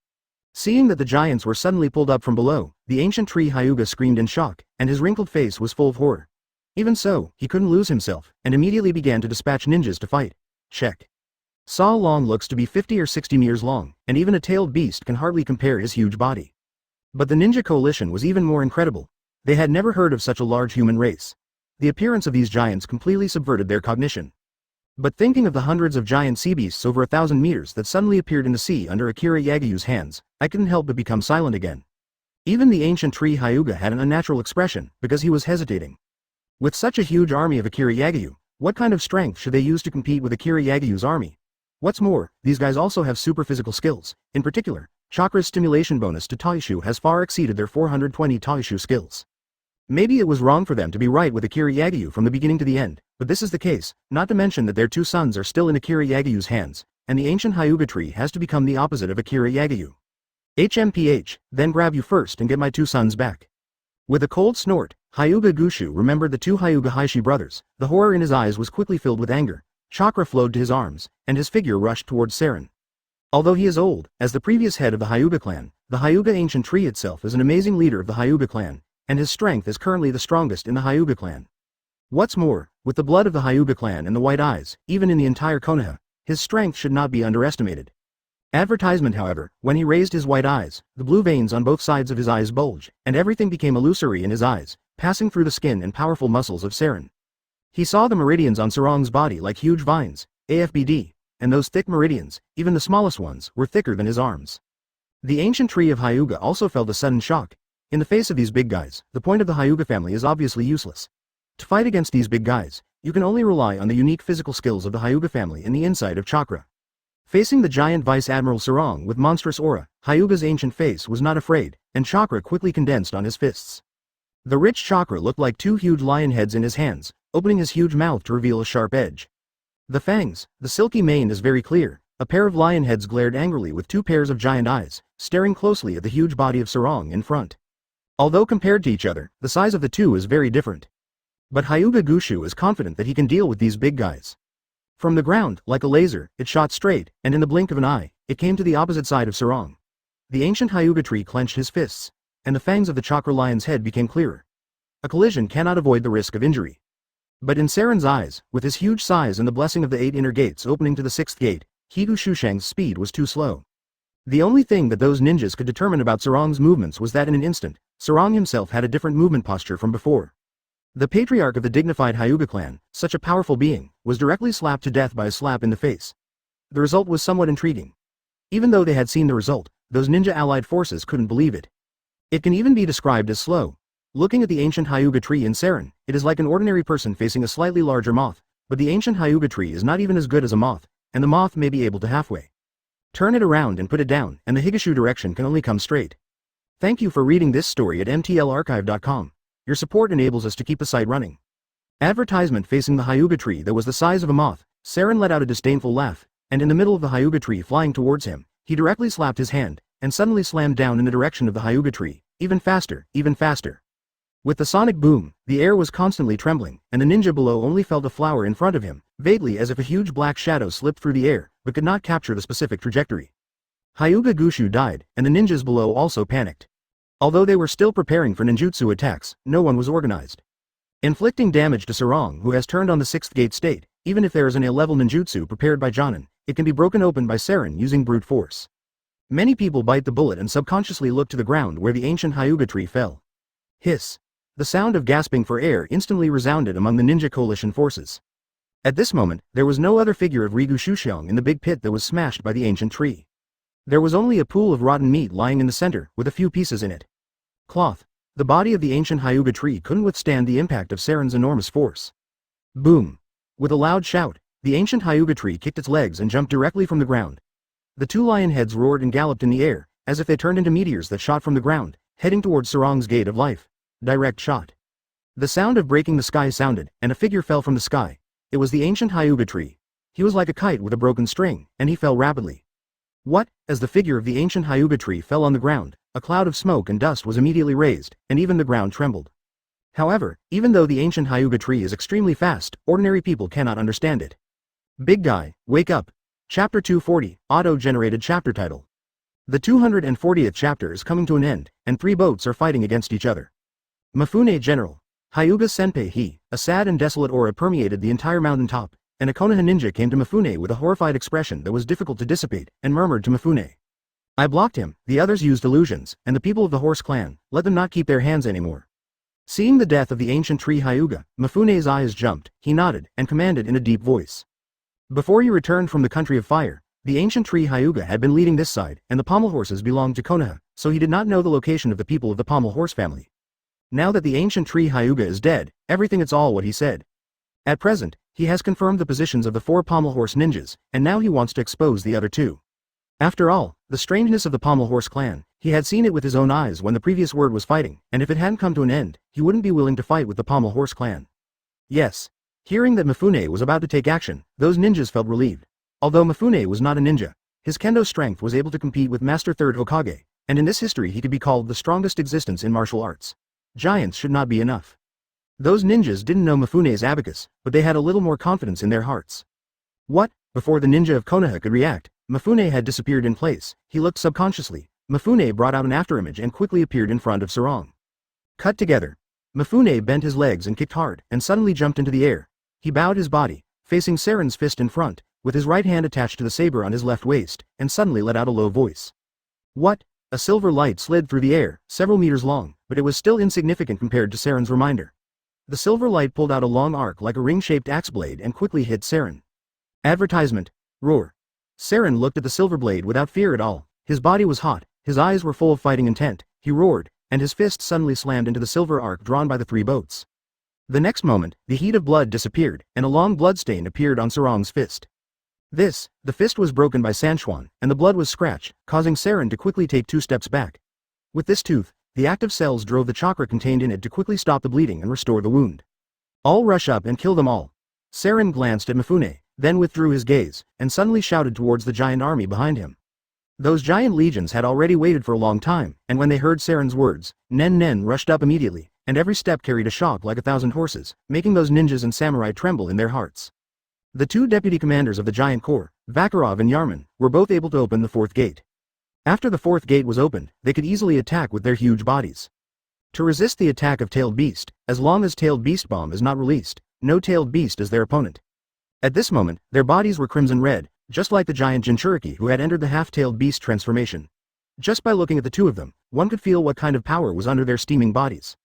A: Seeing that the giants were suddenly pulled up from below, the ancient tree Hyuga screamed in shock, and his wrinkled face was full of horror. Even so, he couldn't lose himself, and immediately began to dispatch ninjas to fight. Check. Saw Long looks to be 50 or 60 meters long, and even a tailed beast can hardly compare his huge body. But the ninja coalition was even more incredible. They had never heard of such a large human race. The appearance of these giants completely subverted their cognition. But thinking of the hundreds of giant sea beasts over 1,000 meters that suddenly appeared in the sea under Akira Yagyu's hands, I couldn't help but become silent again. Even the ancient tree Hyuga had an unnatural expression, because he was hesitating. With such a huge army of Akira Yagyu, what kind of strength should they use to compete with Akira Yagyu's army? What's more, these guys also have super physical skills. In particular, Chakra's stimulation bonus to Taishu has far exceeded their 420 Taishu skills. Maybe it was wrong for them to be right with Akira Yagyu from the beginning to the end, but this is the case, not to mention that their 2 sons are still in Akira Yagyu's hands, and the ancient Hyuga tree has to become the opposite of Akira Yagyu. HMPH, then grab you first and get my 2 sons back. With a cold snort, Hyuga Gushu remembered the 2 Hyuga Haishi brothers. The horror in his eyes was quickly filled with anger. Chakra flowed to his arms, and his figure rushed towards Saren. Although he is old, as the previous head of the Hyuga clan, the Hyuga ancient tree itself is an amazing leader of the Hyuga clan, and his strength is currently the strongest in the Hyuga clan. What's more, with the blood of the Hyuga clan and the white eyes, even in the entire Konoha, his strength should not be underestimated. Advertisement, however, when he raised his white eyes, the blue veins on both sides of his eyes bulged, and everything became illusory in his eyes, passing through the skin and powerful muscles of Saren. He saw the meridians on Sarong's body like huge vines, AFBD, and those thick meridians, even the smallest ones, were thicker than his arms. The ancient tree of Hyuga also felt a sudden shock. In the face of these big guys, the point of the Hyuga family is obviously useless. To fight against these big guys, you can only rely on the unique physical skills of the Hyuga family and the insight of chakra. Facing the giant Vice Admiral Sarong with monstrous aura, Hyuga's ancient face was not afraid, and chakra quickly condensed on his fists. The rich chakra looked like two huge lion heads in his hands, opening his huge mouth to reveal a sharp edge. The fangs, the silky mane is very clear. A pair of lion heads glared angrily with two pairs of giant eyes, staring closely at the huge body of Sarong in front. Although compared to each other, the size of the two is very different. But Hyuga Gushu is confident that he can deal with these big guys. From the ground, like a laser, it shot straight, and in the blink of an eye, it came to the opposite side of Sarong. The ancient Hyuga tree clenched his fists, and the fangs of the chakra lion's head became clearer. A collision cannot avoid the risk of injury. But in Saren's eyes, with his huge size and the blessing of the 8 inner gates opening to the 6th gate, Higu Shushang's speed was too slow. The only thing that those ninjas could determine about Sarong's movements was that in an instant, Sarong himself had a different movement posture from before. The patriarch of the dignified Hyuga clan, such a powerful being, was directly slapped to death by a slap in the face. The result was somewhat intriguing. Even though they had seen the result, those ninja allied forces couldn't believe it. It can even be described as slow. Looking at the ancient Hyuga tree in Saren, it is like an ordinary person facing a slightly larger moth, but the ancient Hyuga tree is not even as good as a moth, and the moth may be able to halfway turn it around and put it down, and the Higashu direction can only come straight. Thank you for reading this story at mtlarchive.com. Your support enables us to keep the site running. Advertisement facing the Hyuga tree that was the size of a moth. Saren let out a disdainful laugh, and in the middle of the Hyuga tree flying towards him, he directly slapped his hand, and suddenly slammed down in the direction of the Hyuga tree, even faster, even faster. With the sonic boom, the air was constantly trembling, and the ninja below only felt a flower in front of him, vaguely as if a huge black shadow slipped through the air, but could not capture the specific trajectory. Hyuga Gushu died, and the ninjas below also panicked. Although they were still preparing for ninjutsu attacks, no one was organized. Inflicting damage to Sarong, who has turned on the 6th gate state, even if there is an A-level ninjutsu prepared by Jonin, it can be broken open by Saren using brute force. Many people bite the bullet and subconsciously look to the ground where the ancient Hyuga tree fell. Hiss. The sound of gasping for air instantly resounded among the ninja coalition forces. At this moment, there was no other figure of Rigu Shuxiang in the big pit that was smashed by the ancient tree. There was only a pool of rotten meat lying in the center, with a few pieces in it. Cloth. The body of the ancient Hyuga tree couldn't withstand the impact of Saren's enormous force. Boom. With a loud shout, the ancient Hyuga tree kicked its legs and jumped directly from the ground. The two lion heads roared and galloped in the air, as if they turned into meteors that shot from the ground, heading towards Sarong's gate of life. Direct shot. The sound of breaking the sky sounded, and a figure fell from the sky. It was the ancient Hyuga tree. He was like a kite with a broken string, and he fell rapidly. What? As the figure of the ancient Hyuga tree fell on the ground, a cloud of smoke and dust was immediately raised, and even the ground trembled. However, even though the ancient Hyuga tree is extremely fast, ordinary people cannot understand it. Big guy, wake up. Chapter 240, auto-generated chapter title. The 240th chapter is coming to an end, and 3 boats are fighting against each other. Mafune General. Hyuga Senpei he, a sad and desolate aura permeated the entire mountaintop, and a Konoha ninja came to Mafune with a horrified expression that was difficult to dissipate, and murmured to Mafune. I blocked him, the others used illusions, and the people of the horse clan, let them not keep their hands anymore. Seeing the death of the ancient tree Hyuga, Mafune's eyes jumped, he nodded, and commanded in a deep voice. Before he returned from the country of fire, the ancient tree Hyuga had been leading this side, and the pommel horses belonged to Konoha, so he did not know the location of the people of the pommel horse family. Now that the ancient tree Hyuga is dead, everything it's all what he said. At present, he has confirmed the positions of the 4 pommel horse ninjas, and now he wants to expose the other 2. After all, the strangeness of the pommel horse clan, he had seen it with his own eyes when the previous word was fighting, and if it hadn't come to an end, he wouldn't be willing to fight with the pommel horse clan. Yes. Hearing that Mafune was about to take action, those ninjas felt relieved. Although Mafune was not a ninja, his kendo strength was able to compete with Master 3rd Hokage, and in this history he could be called the strongest existence in martial arts. Giants should not be enough. Those ninjas didn't know Mafune's abacus, but they had a little more confidence in their hearts. What? Before the ninja of Konoha could react, Mafune had disappeared in place. He looked subconsciously. Mafune brought out an afterimage and quickly appeared in front of Sarong. Cut together. Mafune bent his legs and kicked hard, and suddenly jumped into the air. He bowed his body, facing Seren's fist in front, with his right hand attached to the saber on his left waist, and suddenly let out a low voice. What? A silver light slid through the air, several meters long, but it was still insignificant compared to Seren's reminder. The silver light pulled out a long arc like a ring-shaped axe blade and quickly hit Seren. Advertisement. Roar. Seren looked at the silver blade without fear at all. His body was hot, his eyes were full of fighting intent. He roared, and his fist suddenly slammed into the silver arc drawn by the three boats. The next moment, the heat of blood disappeared, and a long bloodstain appeared on Sarong's fist. The fist was broken by Sanchuan, and the blood was scratched, causing Seren to quickly take 2 steps back. With this tooth, the active cells drove the chakra contained in it to quickly stop the bleeding and restore the wound. All rush up and kill them all. Seren glanced at Mafune, then withdrew his gaze, and suddenly shouted towards the giant army behind him. Those giant legions had already waited for a long time, and when they heard Seren's words, Nen rushed up immediately, and every step carried a shock like 1,000 horses, making those ninjas and samurai tremble in their hearts. The 2 deputy commanders of the giant corps, Vakarov and Yarman, were both able to open the 4th gate. After the 4th gate was opened, they could easily attack with their huge bodies. To resist the attack of Tailed Beast, as long as Tailed Beast Bomb is not released, no Tailed Beast is their opponent. At this moment, their bodies were crimson red, just like the giant Jinchuriki who had entered the half-tailed beast transformation. Just by looking at the 2 of them, one could feel what kind of power was under their steaming bodies.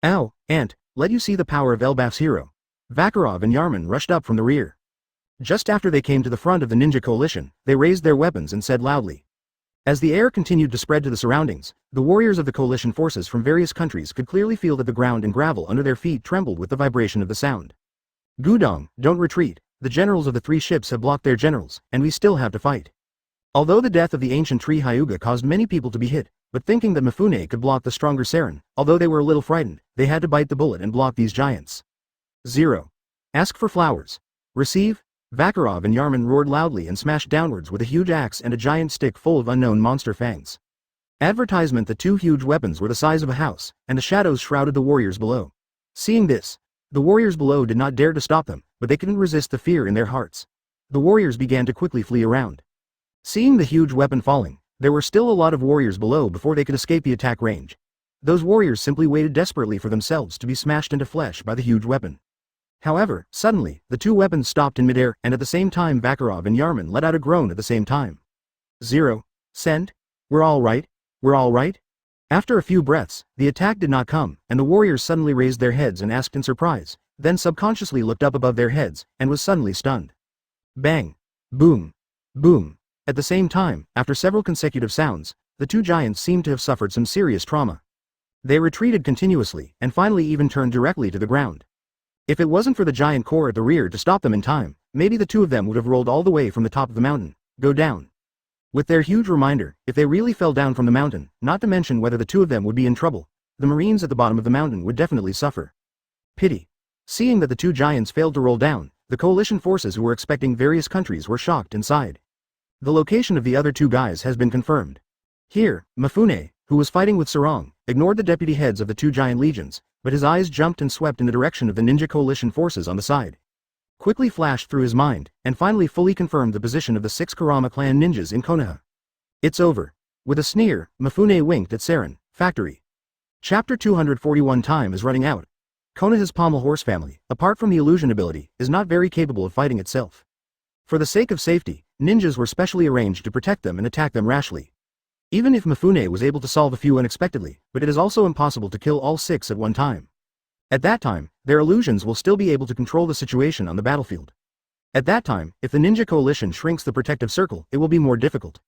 A: Ow, Ant, let you see the power of Elbaf's hero. Vakarov and Yarman rushed up from the rear. Just after they came to the front of the ninja coalition, they raised their weapons and said loudly. As the air continued to spread to the surroundings, the warriors of the coalition forces from various countries could clearly feel that the ground and gravel under their feet trembled with the vibration of the sound. Gudong, don't retreat, the generals of the 3 ships have blocked their generals, and we still have to fight. Although the death of the ancient tree Hyuga caused many people to be hit, but thinking that Mafune could block the stronger Seren, although they were a little frightened, they had to bite the bullet and block these giants. 0. Ask for flowers. Receive. Vakarov and Yarman roared loudly and smashed downwards with a huge axe and a giant stick full of unknown monster fangs. Advertisement. The 2 huge weapons were the size of a house, and the shadows shrouded the warriors below. Seeing this, the warriors below did not dare to stop them, but they couldn't resist the fear in their hearts. The warriors began to quickly flee around. Seeing the huge weapon falling, there were still a lot of warriors below before they could escape the attack range. Those warriors simply waited desperately for themselves to be smashed into flesh by the huge weapon. However, suddenly, the 2 weapons stopped in midair, and at the same time Vakarov and Yarman let out a groan at the same time. 0. Send? We're all right? We're all right? After a few breaths, the attack did not come, and the warriors suddenly raised their heads and asked in surprise, then subconsciously looked up above their heads, and was suddenly stunned. Bang! Boom! Boom! At the same time, after several consecutive sounds, the 2 giants seemed to have suffered some serious trauma. They retreated continuously, and finally even turned directly to the ground. If it wasn't for the giant corps at the rear to stop them in time, maybe the 2 of them would have rolled all the way from the top of the mountain, go down. With their huge reminder, if they really fell down from the mountain, not to mention whether the 2 of them would be in trouble, the Marines at the bottom of the mountain would definitely suffer. Pity. Seeing that the 2 giants failed to roll down, the coalition forces who were expecting various countries were shocked and sighed. The location of the other 2 guys has been confirmed. Here, Mafune, who was fighting with Sarong, ignored the deputy heads of the 2 giant legions, but his eyes jumped and swept in the direction of the ninja coalition forces on the side. Quickly flashed through his mind, and finally fully confirmed the position of the 6 Kurama clan ninjas in Konoha. It's over. With a sneer, Mafune winked at Seren, factory. Chapter 241. Time is running out. Konoha's pommel horse family, apart from the illusion ability, is not very capable of fighting itself. For the sake of safety, ninjas were specially arranged to protect them and attack them rashly. Even if Mafune was able to solve a few unexpectedly, but it is also impossible to kill all 6 at one time. At that time, their illusions will still be able to control the situation on the battlefield. At that time, if the ninja coalition shrinks the protective circle, it will be more difficult.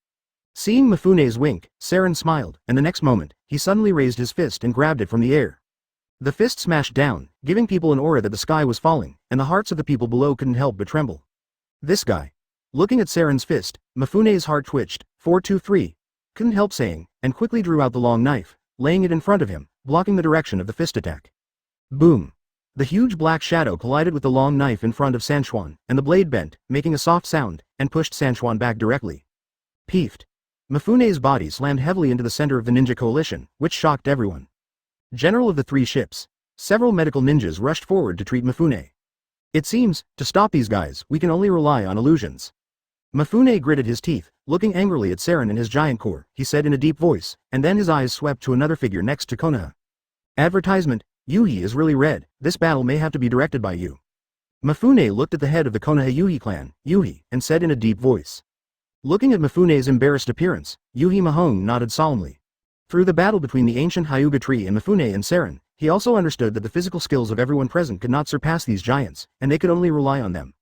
A: Seeing Mafune's wink, Seren smiled, and the next moment, he suddenly raised his fist and grabbed it from the air. The fist smashed down, giving people an aura that the sky was falling, and the hearts of the people below couldn't help but tremble. This guy. Looking at Seren's fist, Mafune's heart twitched. 423. Couldn't help saying, and quickly drew out the long knife, laying it in front of him, blocking the direction of the fist attack. Boom! The huge black shadow collided with the long knife in front of Sanchuan, and the blade bent, making a soft sound, and pushed Sanchuan back directly. Peefed. Mafune's body slammed heavily into the center of the ninja coalition, which shocked everyone. General of the 3 ships. Several medical ninjas rushed forward to treat Mafune. It seems, to stop these guys, we can only rely on illusions. Mafune gritted his teeth, looking angrily at Seren and his giant corps, he said in a deep voice, and then his eyes swept to another figure next to Konoha. Advertisement. Yuhi is really red, this battle may have to be directed by you. Mafune looked at the head of the Konoha Yuhi clan, Yuhi, and said in a deep voice. Looking at Mafune's embarrassed appearance, Yuhi Mahone nodded solemnly. Through the battle between the ancient Hyuga tree and Mafune and Saren, he also understood that the physical skills of everyone present could not surpass these giants, and they could only rely on them.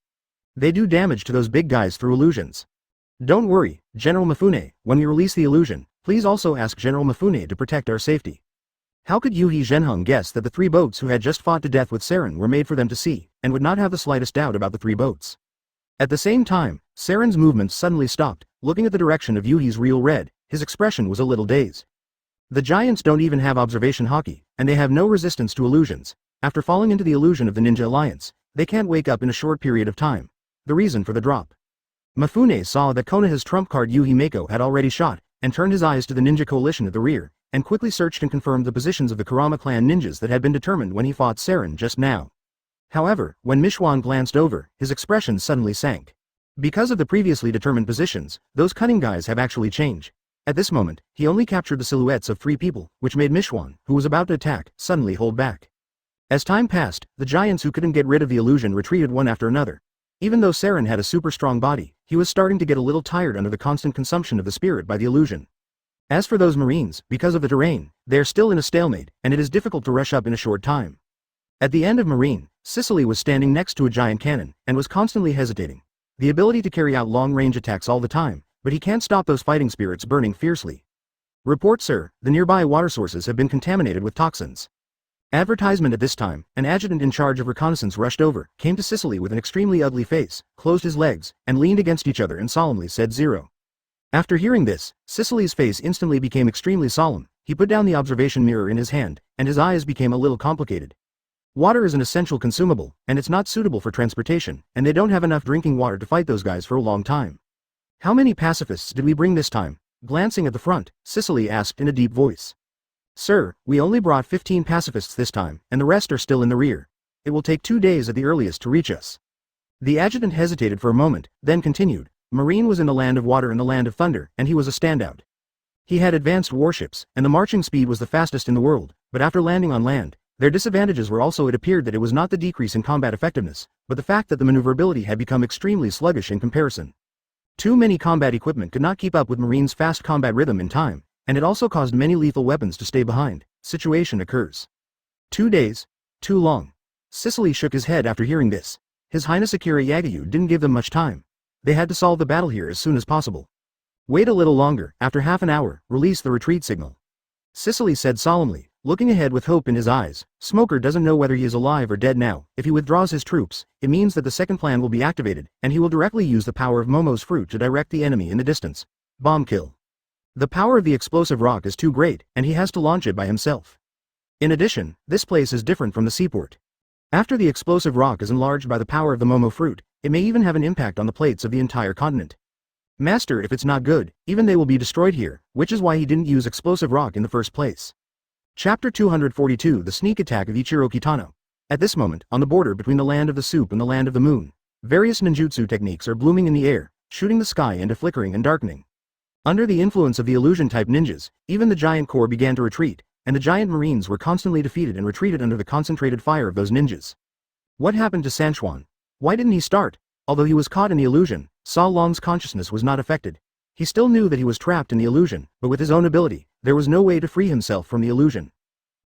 A: They do damage to those big guys through illusions. Don't worry, General Mafune, when we release the illusion, please also ask General Mafune to protect our safety. How could Yuhi Zhenheng guess that the 3 boats who had just fought to death with Saren were made for them to see, and would not have the slightest doubt about the 3 boats? At the same time, Saren's movements suddenly stopped, looking at the direction of Yuhi's real red, his expression was a little dazed. The giants don't even have observation haki, and they have no resistance to illusions. After falling into the illusion of the Ninja Alliance, they can't wake up in a short period of time. The reason for the drop. Mafune saw that Konoha's trump card Yuhi Mako had already shot, and turned his eyes to the ninja coalition at the rear, and quickly searched and confirmed the positions of the Kurama clan ninjas that had been determined when he fought Saren just now. However, when Mishwan glanced over, his expression suddenly sank. Because of the previously determined positions, those cunning guys have actually changed. At this moment, he only captured the silhouettes of 3 people, which made Mishwan, who was about to attack, suddenly hold back. As time passed, the giants who couldn't get rid of the illusion retreated one after another. Even though Saren had a super strong body, he was starting to get a little tired under the constant consumption of the spirit by the illusion. As for those marines, because of the terrain, they are still in a stalemate, and it is difficult to rush up in a short time. At the end of Marine, Sicily was standing next to a giant cannon, and was constantly hesitating. The ability to carry out long-range attacks all the time, but he can't stop those fighting spirits burning fiercely. Report, sir, the nearby water sources have been contaminated with toxins. Advertisement. At this time, an adjutant in charge of reconnaissance rushed over, came to Sicily with an extremely ugly face, closed his legs, and leaned against each other and solemnly said 0. After hearing this, Sicily's face instantly became extremely solemn. He put down the observation mirror in his hand, and his eyes became a little complicated. Water is an essential consumable, and it's not suitable for transportation, and they don't have enough drinking water to fight those guys for a long time. How many pacifists did we bring this time? Glancing at the front, Sicily asked in a deep voice. Sir, we only brought 15 pacifists this time, and the rest are still in the rear. It will take 2 days at the earliest to reach us. The adjutant hesitated for a moment, then continued. Marine was in the land of water and the land of thunder, and he was a standout. He had advanced warships, and the marching speed was the fastest in the world, but after landing on land, their disadvantages were also it appeared that it was not the decrease in combat effectiveness, but the fact that the maneuverability had become extremely sluggish in comparison. Too many combat equipment could not keep up with Marine's fast combat rhythm in time, and it also caused many lethal weapons to stay behind. Situation occurs. 2 days? Too long. Sicily shook his head after hearing this. His Highness Akira Yagyu didn't give them much time. They had to solve the battle here as soon as possible. Wait a little longer, after half an hour, release the retreat signal. Sicily said solemnly, looking ahead with hope in his eyes. Smoker doesn't know whether he is alive or dead now. If he withdraws his troops, it means that the second plan will be activated, and he will directly use the power of Momo's fruit to direct the enemy in the distance. Bomb kill. The power of the explosive rock is too great, and he has to launch it by himself. In addition, this place is different from the seaport. After the explosive rock is enlarged by the power of the Momo fruit, it may even have an impact on the plates of the entire continent. Master, if it's not good, even they will be destroyed here, which is why he didn't use explosive rock in the first place. Chapter 242 The Sneak Attack of Ichiro Kitano. At this moment, on the border between the land of the soup and the land of the moon, various ninjutsu techniques are blooming in the air, shooting the sky into flickering and darkening. Under the influence of the illusion-type ninjas, even the giant corps began to retreat, and the giant marines were constantly defeated and retreated under the concentrated fire of those ninjas. What happened to Sanchuan? Why didn't he start? Although he was caught in the illusion, Sa Long's consciousness was not affected. He still knew that he was trapped in the illusion, but with his own ability, there was no way to free himself from the illusion.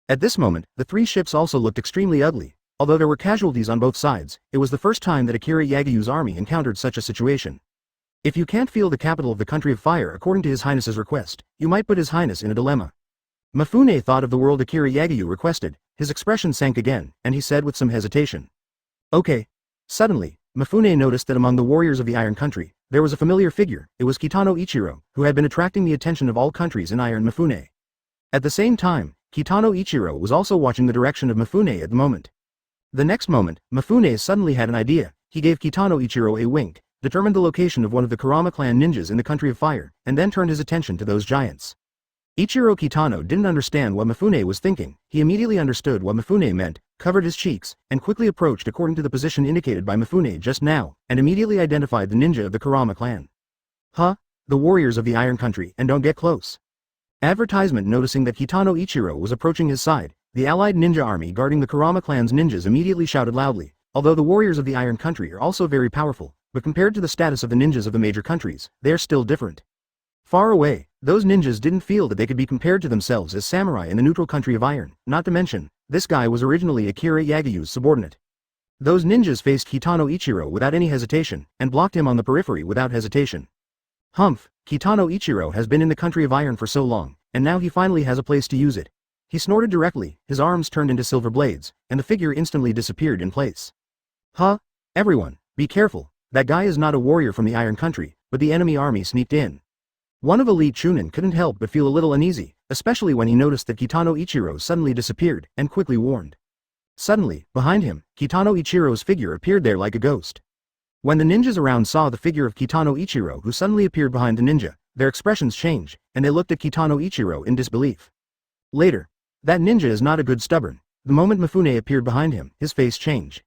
A: At this moment, the 3 ships also looked extremely ugly. Although there were casualties on both sides, it was the first time that Akira Yagyu's army encountered such a situation. If you can't feel the capital of the country of fire according to His Highness's request, you might put His Highness in a dilemma. Mafune thought of the world Akira Yagyu requested. His expression sank again, and he said with some hesitation. Okay. Suddenly, Mafune noticed that among the warriors of the Iron Country, there was a familiar figure. It was Kitano Ichiro, who had been attracting the attention of all countries in Iron Mafune. At the same time, Kitano Ichiro was also watching the direction of Mafune at the moment. The next moment, Mafune suddenly had an idea. He gave Kitano Ichiro a wink, determined the location of one of the Kurama clan ninjas in the country of fire, and then turned his attention to those giants. Ichiro Kitano didn't understand what Mafune was thinking. He immediately understood what Mafune meant, covered his cheeks, and quickly approached according to the position indicated by Mafune just now, and immediately identified the ninja of the Kurama clan. Huh? The warriors of the Iron Country, and don't get close. Advertisement. Noticing that Kitano Ichiro was approaching his side, The allied ninja army guarding the Kurama clan's ninjas immediately shouted loudly, although the warriors of the Iron Country are also very powerful, but compared to the status of the ninjas of the major countries, they are still different. Far away, those ninjas didn't feel that they could be compared to themselves as samurai in the neutral country of Iron, not to mention, this guy was originally Akira Yagyu's subordinate. Those ninjas faced Kitano Ichiro without any hesitation, and blocked him on the periphery without hesitation. Humph, Kitano Ichiro has been in the country of Iron for so long, and now he finally has a place to use it. He snorted directly, his arms turned into silver blades, and the figure instantly disappeared in place. Huh? Everyone, be careful, that guy is not a warrior from the Iron Country, but the enemy army sneaked in. One of Elite Chunin couldn't help but feel a little uneasy, especially when he noticed that Kitano Ichiro suddenly disappeared, and quickly warned. Suddenly, behind him, Kitano Ichiro's figure appeared there like a ghost. When the ninjas around saw the figure of Kitano Ichiro who suddenly appeared behind the ninja, their expressions changed, and they looked at Kitano Ichiro in disbelief. Later, that ninja is not a good stubborn. The moment Mafune appeared behind him, his face changed.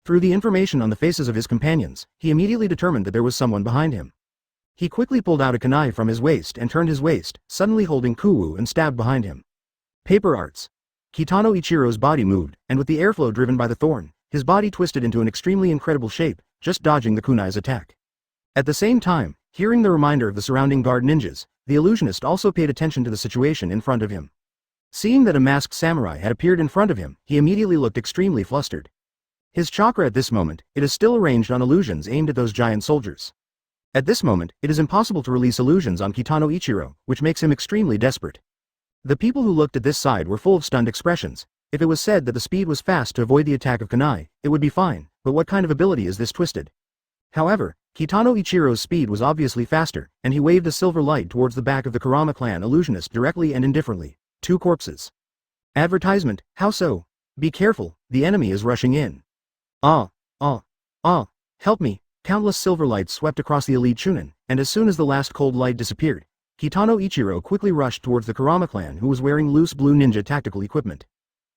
A: Through the information on the faces of his companions, he immediately determined that there was someone behind him. He quickly pulled out a kunai from his waist and turned his waist, suddenly holding Kuwu and stabbed behind him. Paper arts. Kitano Ichiro's body moved, and with the airflow driven by the thorn, his body twisted into an extremely incredible shape, just dodging the kunai's attack. At the same time, hearing the reminder of the surrounding guard ninjas, the illusionist also paid attention to the situation in front of him. Seeing that a masked samurai had appeared in front of him, he immediately looked extremely flustered. His chakra at this moment, it is still arranged on illusions aimed at those giant soldiers. At this moment, it is impossible to release illusions on Kitano Ichiro, which makes him extremely desperate. The people who looked at this side were full of stunned expressions. If it was said that the speed was fast to avoid the attack of kunai, it would be fine, but what kind of ability is this twisted? However, Kitano Ichiro's speed was obviously faster, and he waved a silver light towards the back of the Kurama clan illusionist directly and indifferently. 2 corpses. Advertisement, how so? Be careful, the enemy is rushing in. Help me. Countless silver lights swept across the elite Chunin, and as soon as the last cold light disappeared, Kitano Ichiro quickly rushed towards the Kurama clan who was wearing loose blue ninja tactical equipment.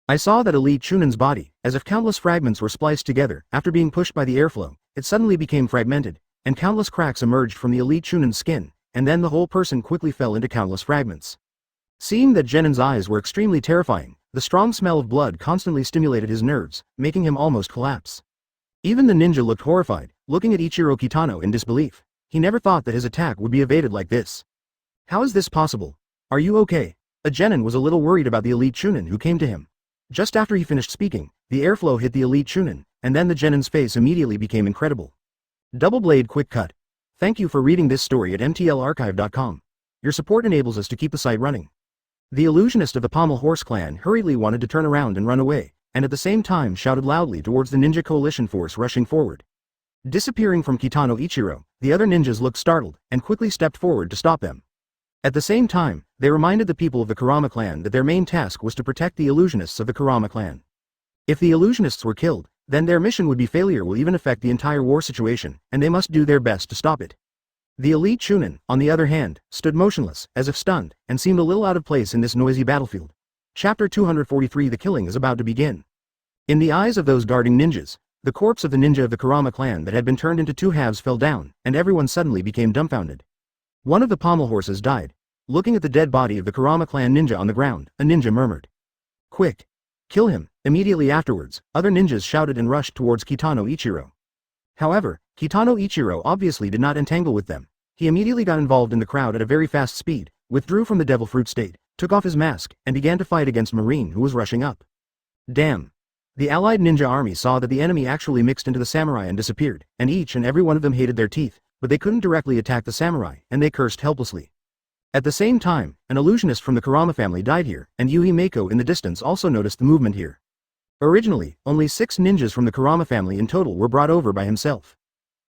A: I saw that elite Chunin's body, as if countless fragments were spliced together, after being pushed by the airflow, it suddenly became fragmented, and countless cracks emerged from the elite Chunin's skin, and then the whole person quickly fell into countless fragments. Seeing that Genin's eyes were extremely terrifying, the strong smell of blood constantly stimulated his nerves, making him almost collapse. Even the ninja looked horrified, looking at Ichiro Kitano in disbelief. He never thought that his attack would be evaded like this. How is this possible? Are you okay? A Genin was a little worried about the elite Chunin who came to him. Just after he finished speaking, the airflow hit the elite Chunin, and then the Genin's face immediately became incredible. Double blade quick cut. Thank you for reading this story at mtlarchive.com. Your support enables us to keep the site running. The illusionist of the Pommel Horse clan hurriedly wanted to turn around and run away, and at the same time shouted loudly towards the ninja coalition force rushing forward. Disappearing from Kitano Ichiro, the other ninjas looked startled, and quickly stepped forward to stop them. At the same time, they reminded the people of the Kurama clan that their main task was to protect the illusionists of the Kurama clan. If the illusionists were killed, then their mission would be failure will even affect the entire war situation, and they must do their best to stop it. The elite Chunin, on the other hand, stood motionless, as if stunned, and seemed a little out of place in this noisy battlefield. Chapter 243 The killing is about to begin. In the eyes of those guarding ninjas, the corpse of the ninja of the Kurama clan that had been turned into 2 halves fell down, and everyone suddenly became dumbfounded. One of the pommel horses died. Looking at the dead body of the Kurama clan ninja on the ground, a ninja murmured. Quick! Kill him! Immediately afterwards, other ninjas shouted and rushed towards Kitano Ichiro. However, Kitano Ichiro obviously did not entangle with them. He immediately got involved in the crowd at a very fast speed, withdrew from the devil fruit state, took off his mask, and began to fight against Marine who was rushing up. Damn! The allied ninja army saw that the enemy actually mixed into the samurai and disappeared, and each and every one of them hated their teeth, but they couldn't directly attack the samurai, and they cursed helplessly. At the same time, an illusionist from the Kurama family died here, and Yui Mako in the distance also noticed the movement here. Originally, only 6 ninjas from the Kurama family in total were brought over by himself.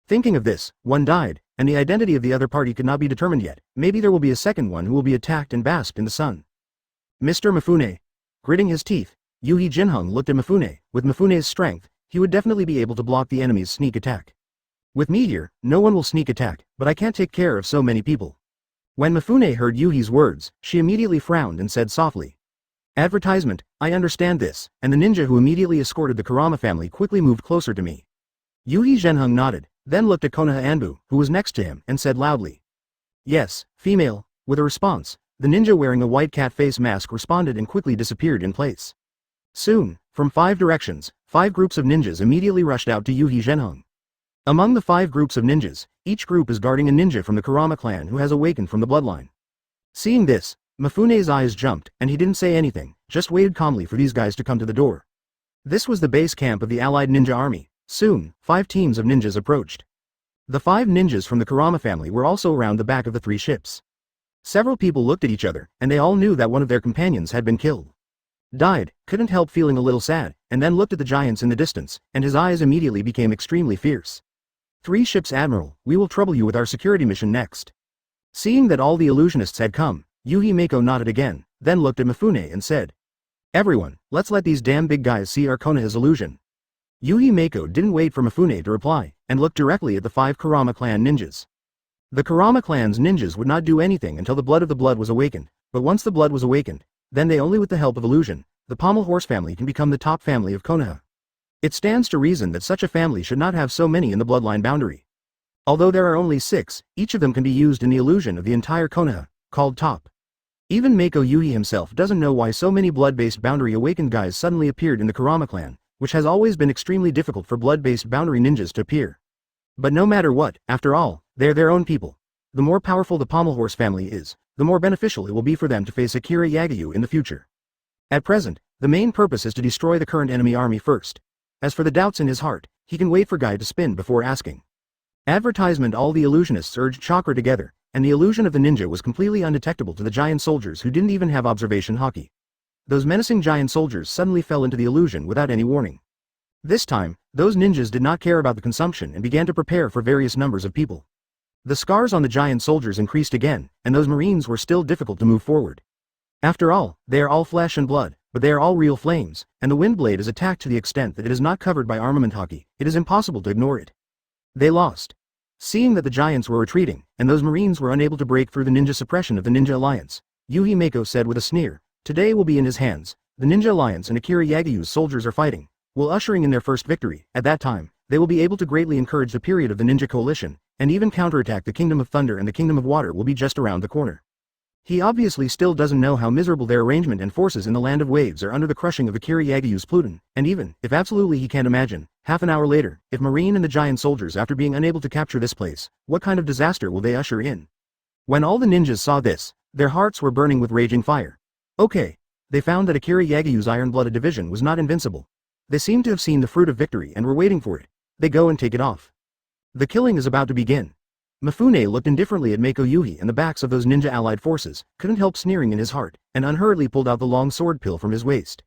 A: Thinking of this, one died, and the identity of the other party could not be determined yet. Maybe there will be a second one who will be attacked and basked in the sun. Mr. Mafune. Gritting his teeth, Yuhi Jinhung looked at Mafune. With Mafune's strength, he would definitely be able to block the enemy's sneak attack. With me here, no one will sneak attack, but I can't take care of so many people. When Mafune heard Yuhi's words, she immediately frowned and said softly. Advertisement, I understand this, and the ninja who immediately escorted the Kurama family quickly moved closer to me. Yuhi Jinhung nodded, then looked at Konoha Anbu, who was next to him, and said loudly. Yes, female. With a response, the ninja wearing a white cat face mask responded and quickly disappeared in place. Soon, from 5 directions, 5 groups of ninjas immediately rushed out to Yuhi Zhenhong. Among the 5 groups of ninjas, each group is guarding a ninja from the Kurama clan who has awakened from the bloodline. Seeing this, Mafune's eyes jumped, and he didn't say anything, just waited calmly for these guys to come to the door. This was the base camp of the allied ninja army. Soon, 5 teams of ninjas approached. The 5 ninjas from the Kurama family were also around the back of the 3 ships. Several people looked at each other, and they all knew that one of their companions had been killed. Died, couldn't help feeling a little sad, and then looked at the giants in the distance, and his eyes immediately became extremely fierce. 3 ships Admiral, we will trouble you with our security mission next. Seeing that all the illusionists had come, Yuhi Mako nodded again, then looked at Mafune and said, "Everyone, let's let these damn big guys see our Konoha's illusion." Yuhi Mako didn't wait for Mafune to reply, and looked directly at the 5 Kurama clan ninjas. The Kurama clan's ninjas would not do anything until the blood of the blood was awakened, but once the blood was awakened, then they only with the help of illusion, the Pommel Horse family can become the top family of Konoha. It stands to reason that such a family should not have so many in the bloodline boundary. Although there are only 6, each of them can be used in the illusion of the entire Konoha, called top. Even Mako Yuhi himself doesn't know why so many blood-based boundary awakened guys suddenly appeared in the Kurama clan, which has always been extremely difficult for blood-based boundary ninjas to appear. But no matter what, after all, they're their own people. The more powerful the Pommel Horse family is, the more beneficial it will be for them to face Akira Yagyu in the future. At present, the main purpose is to destroy the current enemy army first. As for the doubts in his heart, he can wait for Guy to spin before asking. Advertisement. All the illusionists urged chakra together, and the illusion of the ninja was completely undetectable to the giant soldiers who didn't even have observation haki. Those menacing giant soldiers suddenly fell into the illusion without any warning. This time, those ninjas did not care about the consumption and began to prepare for various numbers of people. The scars on the giant soldiers increased again, and those marines were still difficult to move forward. After all, they are all flesh and blood, but they are all real flames, and the wind blade is attacked to the extent that it is not covered by armament haki, it is impossible to ignore it. They lost. Seeing that the giants were retreating, and those marines were unable to break through the ninja suppression of the Ninja Alliance, Yuhi Mako said with a sneer, "Today will be in his hands. The Ninja Alliance and Akira Yagyu's soldiers are fighting, while ushering in their first victory. At that time, they will be able to greatly encourage the period of the Ninja Coalition, and even counterattack the Kingdom of Thunder, and the Kingdom of Water will be just around the corner." He obviously still doesn't know how miserable their arrangement and forces in the Land of Waves are under the crushing of Akira Yagyu's Pluton, and even, if absolutely he can't imagine, half an hour later, if Marine and the giant soldiers after being unable to capture this place, what kind of disaster will they usher in? When all the ninjas saw this, their hearts were burning with raging fire. Okay. They found that Akira Yagyu's iron-blooded division was not invincible. They seemed to have seen the fruit of victory and were waiting for it. They go and take it off. The killing is about to begin. Mafune looked indifferently at Mako Yuhi and the backs of those ninja allied forces, couldn't help sneering in his heart, and unhurriedly pulled out the long sword pill from his waist.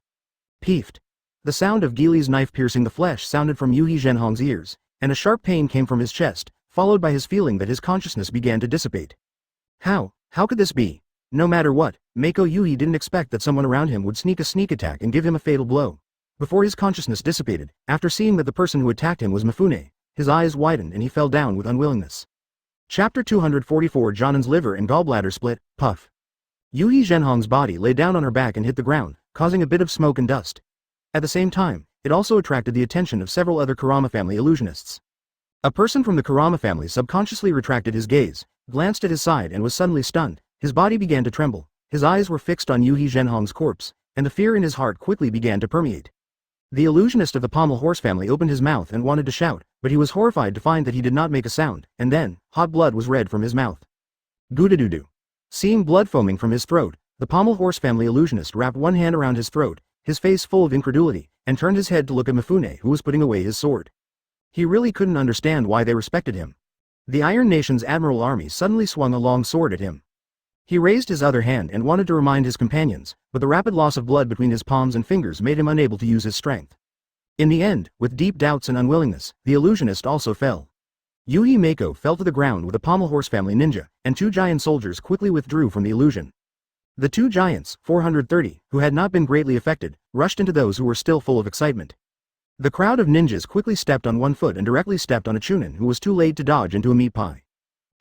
A: Peefed. The sound of Gili's knife piercing the flesh sounded from Yuhi Zhenhong's ears, and a sharp pain came from his chest, followed by his feeling that his consciousness began to dissipate. How could this be? No matter what, Mako Yuhi didn't expect that someone around him would sneak attack and give him a fatal blow. Before his consciousness dissipated, after seeing that the person who attacked him was Mafune, his eyes widened and he fell down with unwillingness. Chapter 244. Jonan's liver and gallbladder split. Puff. Yuhi Zhenhong's body lay down on her back and hit the ground, causing a bit of smoke and dust. At the same time, it also attracted the attention of several other Kurama family illusionists. A person from the Kurama family subconsciously retracted his gaze, glanced at his side and was suddenly stunned. His body began to tremble, his eyes were fixed on Yuhi Zhenhong's corpse, and the fear in his heart quickly began to permeate. The illusionist of the Pommel Horse family opened his mouth and wanted to shout, but he was horrified to find that he did not make a sound, and then, hot blood was red from his mouth. Goo-da-doo-doo. Seeing blood foaming from his throat, the Pommel Horse family illusionist wrapped one hand around his throat, his face full of incredulity, and turned his head to look at Mafune, who was putting away his sword. He really couldn't understand why they respected him. The Iron Nation's Admiral army suddenly swung a long sword at him. He raised his other hand and wanted to remind his companions, but the rapid loss of blood between his palms and fingers made him unable to use his strength. In the end, with deep doubts and unwillingness, the illusionist also fell. Yuhi Mako fell to the ground with a Pommel Horse family ninja, and 2 giant soldiers quickly withdrew from the illusion. The 2 giants, 430, who had not been greatly affected, rushed into those who were still full of excitement. The crowd of ninjas quickly stepped on one foot and directly stepped on a chunin who was too late to dodge into a meat pie.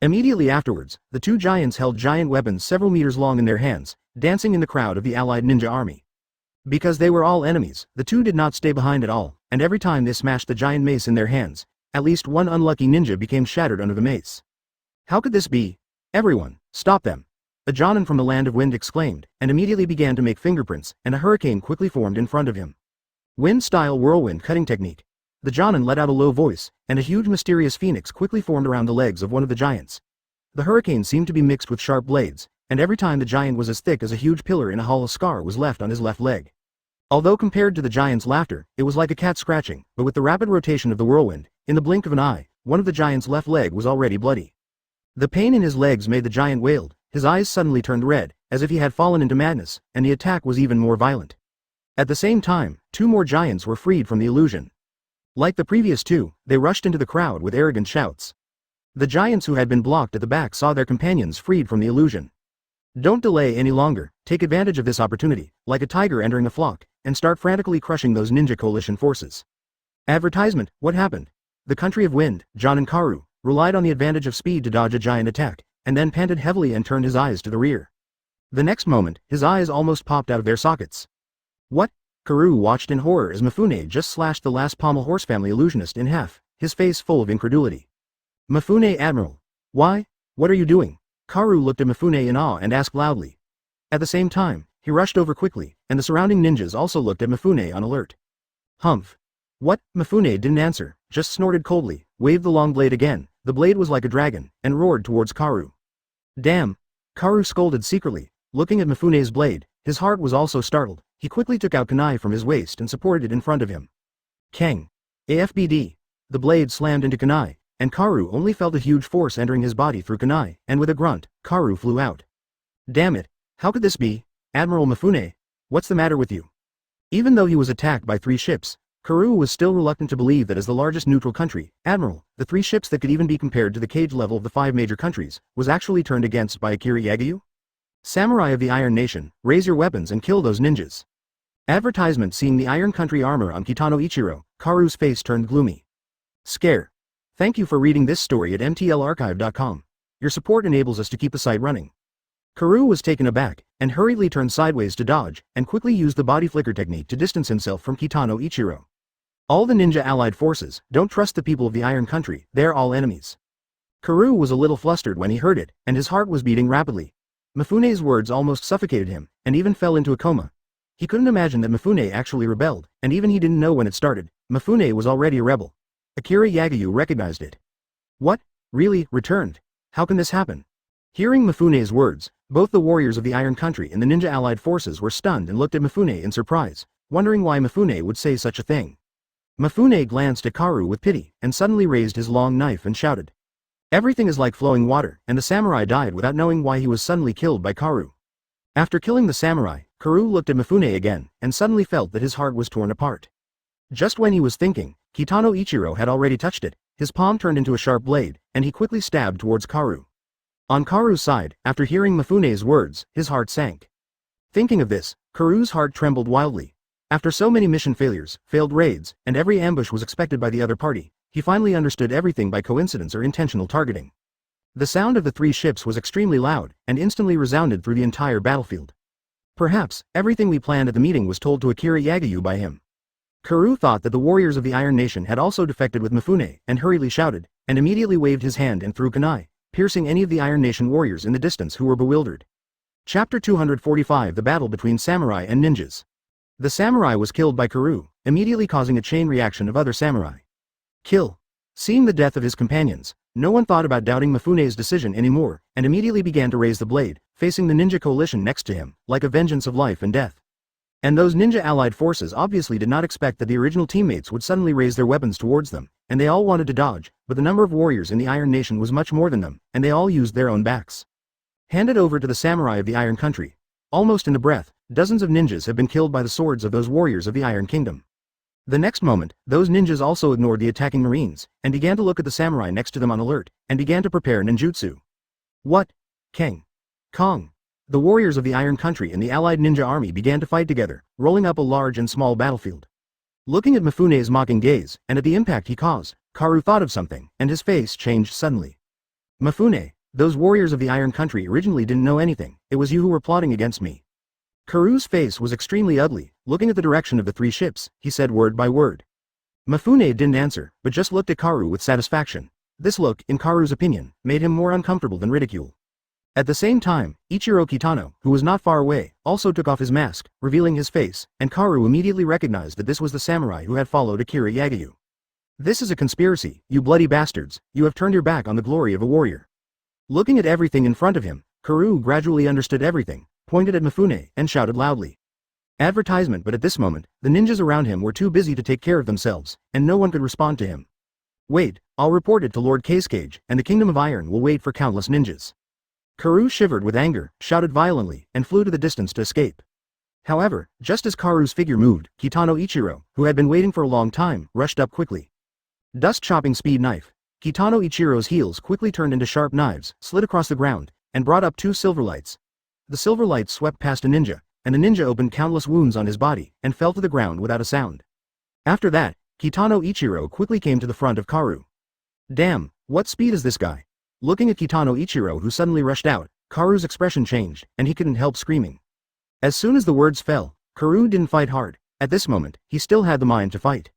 A: Immediately afterwards, the 2 giants held giant weapons several meters long in their hands, dancing in the crowd of the allied ninja army. Because they were all enemies, the 2 did not stay behind at all, and every time they smashed the giant mace in their hands, at least one unlucky ninja became shattered under the mace. How could this be? Everyone, stop them. A Jonin from the Land of Wind exclaimed, and immediately began to make fingerprints, and a hurricane quickly formed in front of him. Wind-style whirlwind cutting technique. The Jonin let out a low voice, and a huge mysterious phoenix quickly formed around the legs of one of the giants. The hurricane seemed to be mixed with sharp blades, and every time the giant was as thick as a huge pillar in a hollow scar was left on his left leg. Although compared to the giant's laughter, it was like a cat scratching, but with the rapid rotation of the whirlwind, in the blink of an eye, one of the giant's left leg was already bloody. The pain in his legs made the giant wailed, his eyes suddenly turned red, as if he had fallen into madness, and the attack was even more violent. At the same time, two more giants were freed from the illusion. Like the previous two, they rushed into the crowd with arrogant shouts. The giants who had been blocked at the back saw their companions freed from the illusion. Don't delay any longer, take advantage of this opportunity, like a tiger entering a flock, and start frantically crushing those ninja coalition forces. Advertisement, what happened? The country of wind, Jonin Karu, relied on the advantage of speed to dodge a giant attack, and then panted heavily and turned his eyes to the rear. The next moment, his eyes almost popped out of their sockets. What? Karu watched in horror as Mafune just slashed the last pommel horse family illusionist in half, his face full of incredulity. Mafune Admiral. Why? What are you doing? Karu looked at Mafune in awe and asked loudly. At the same time, he rushed over quickly, and the surrounding ninjas also looked at Mafune on alert. Humph. What? Mafune didn't answer, just snorted coldly, waved the long blade again. The blade was like a dragon, and roared towards Karu. Damn. Karu scolded secretly, looking at Mafune's blade. His heart was also startled. He quickly took out kunai from his waist and supported it in front of him. Kang. AFBD. The blade slammed into kunai, and Karu only felt a huge force entering his body through kunai, and with a grunt, Karu flew out. Damn it. How could this be? Admiral Mafune? What's the matter with you? Even though he was attacked by 3 ships, Karu was still reluctant to believe that as the largest neutral country, Admiral, the 3 ships that could even be compared to the cage level of the 5 major countries, was actually turned against by Akira Yagyu? Samurai of the Iron Nation, raise your weapons and kill those ninjas. Advertisement. Seeing the Iron Country armor on Kitano Ichiro, Karu's face turned gloomy. Scare. Thank you for reading this story at mtlarchive.com. Your support enables us to keep the site running. Karu was taken aback, and hurriedly turned sideways to dodge, and quickly used the body flicker technique to distance himself from Kitano Ichiro. All the ninja allied forces, don't trust the people of the Iron Country, they're all enemies. Karu was a little flustered when he heard it, and his heart was beating rapidly. Mafune's words almost suffocated him, and even fell into a coma. He couldn't imagine that Mafune actually rebelled, and even he didn't know when it started. Mafune was already a rebel. Akira Yagyu recognized it. What? Really, returned? How can this happen? Hearing Mafune's words, both the warriors of the Iron Country and the ninja allied forces were stunned and looked at Mafune in surprise, wondering why Mafune would say such a thing. Mafune glanced at Karu with pity, and suddenly raised his long knife and shouted. Everything is like flowing water, and the samurai died without knowing why he was suddenly killed by Karu. After killing the samurai, Karu looked at Mafune again, and suddenly felt that his heart was torn apart. Just when he was thinking, Kitano Ichiro had already touched it, his palm turned into a sharp blade, and he quickly stabbed towards Karu. On Karu's side, after hearing Mafune's words, his heart sank. Thinking of this, Karu's heart trembled wildly. After so many mission failures, failed raids, and every ambush was expected by the other party, he finally understood everything by coincidence or intentional targeting. The sound of the 3 ships was extremely loud, and instantly resounded through the entire battlefield. Perhaps, everything we planned at the meeting was told to Akira Yagyu by him. Karu thought that the warriors of the Iron Nation had also defected with Mafune, and hurriedly shouted, and immediately waved his hand and threw kunai, piercing any of the Iron Nation warriors in the distance who were bewildered. Chapter 245. The Battle Between Samurai and Ninjas. The samurai was killed by Karu, immediately causing a chain reaction of other samurai. Kill. Seeing the death of his companions, no one thought about doubting Mafune's decision anymore, and immediately began to raise the blade, facing the ninja coalition next to him, like a vengeance of life and death. And those ninja allied forces obviously did not expect that the original teammates would suddenly raise their weapons towards them, and they all wanted to dodge, but the number of warriors in the Iron Nation was much more than them, and they all used their own backs. Handed over to the samurai of the Iron Country. Almost in a breath, dozens of ninjas have been killed by the swords of those warriors of the Iron Kingdom. The next moment, those ninjas also ignored the attacking marines, and began to look at the samurai next to them on alert, and began to prepare ninjutsu. What? Kang. Kong. The warriors of the Iron Country and the allied ninja army began to fight together, rolling up a large and small battlefield. Looking at Mafune's mocking gaze, and at the impact he caused, Karu thought of something, and his face changed suddenly. Mafune, those warriors of the Iron Country originally didn't know anything, it was you who were plotting against me. Karu's face was extremely ugly. Looking at the direction of the 3 ships, he said word by word. Mafune didn't answer, but just looked at Karu with satisfaction. This look, in Karu's opinion, made him more uncomfortable than ridicule. At the same time, Ichiro Kitano, who was not far away, also took off his mask, revealing his face, and Karu immediately recognized that this was the samurai who had followed Akira Yagyu. This is a conspiracy, you bloody bastards, you have turned your back on the glory of a warrior. Looking at everything in front of him, Karu gradually understood everything, pointed at Mafune, and shouted loudly. Advertisement, but at this moment, the ninjas around him were too busy to take care of themselves, and no one could respond to him. Wait, I'll report it to Lord Cage, and the Kingdom of Iron will wait for countless ninjas. Karu shivered with anger, shouted violently, and flew to the distance to escape. However, just as Karu's figure moved, Kitano Ichiro, who had been waiting for a long time, rushed up quickly. Dust-chopping speed knife. Kitano Ichiro's heels quickly turned into sharp knives, slid across the ground, and brought up 2 silver lights. The silver lights swept past a ninja, and the ninja opened countless wounds on his body, and fell to the ground without a sound. After that, Kitano Ichiro quickly came to the front of Karu. Damn, what speed is this guy? Looking at Kitano Ichiro, who suddenly rushed out, Karu's expression changed, and he couldn't help screaming. As soon as the words fell, Karu didn't fight hard. At this moment, he still had the mind to fight.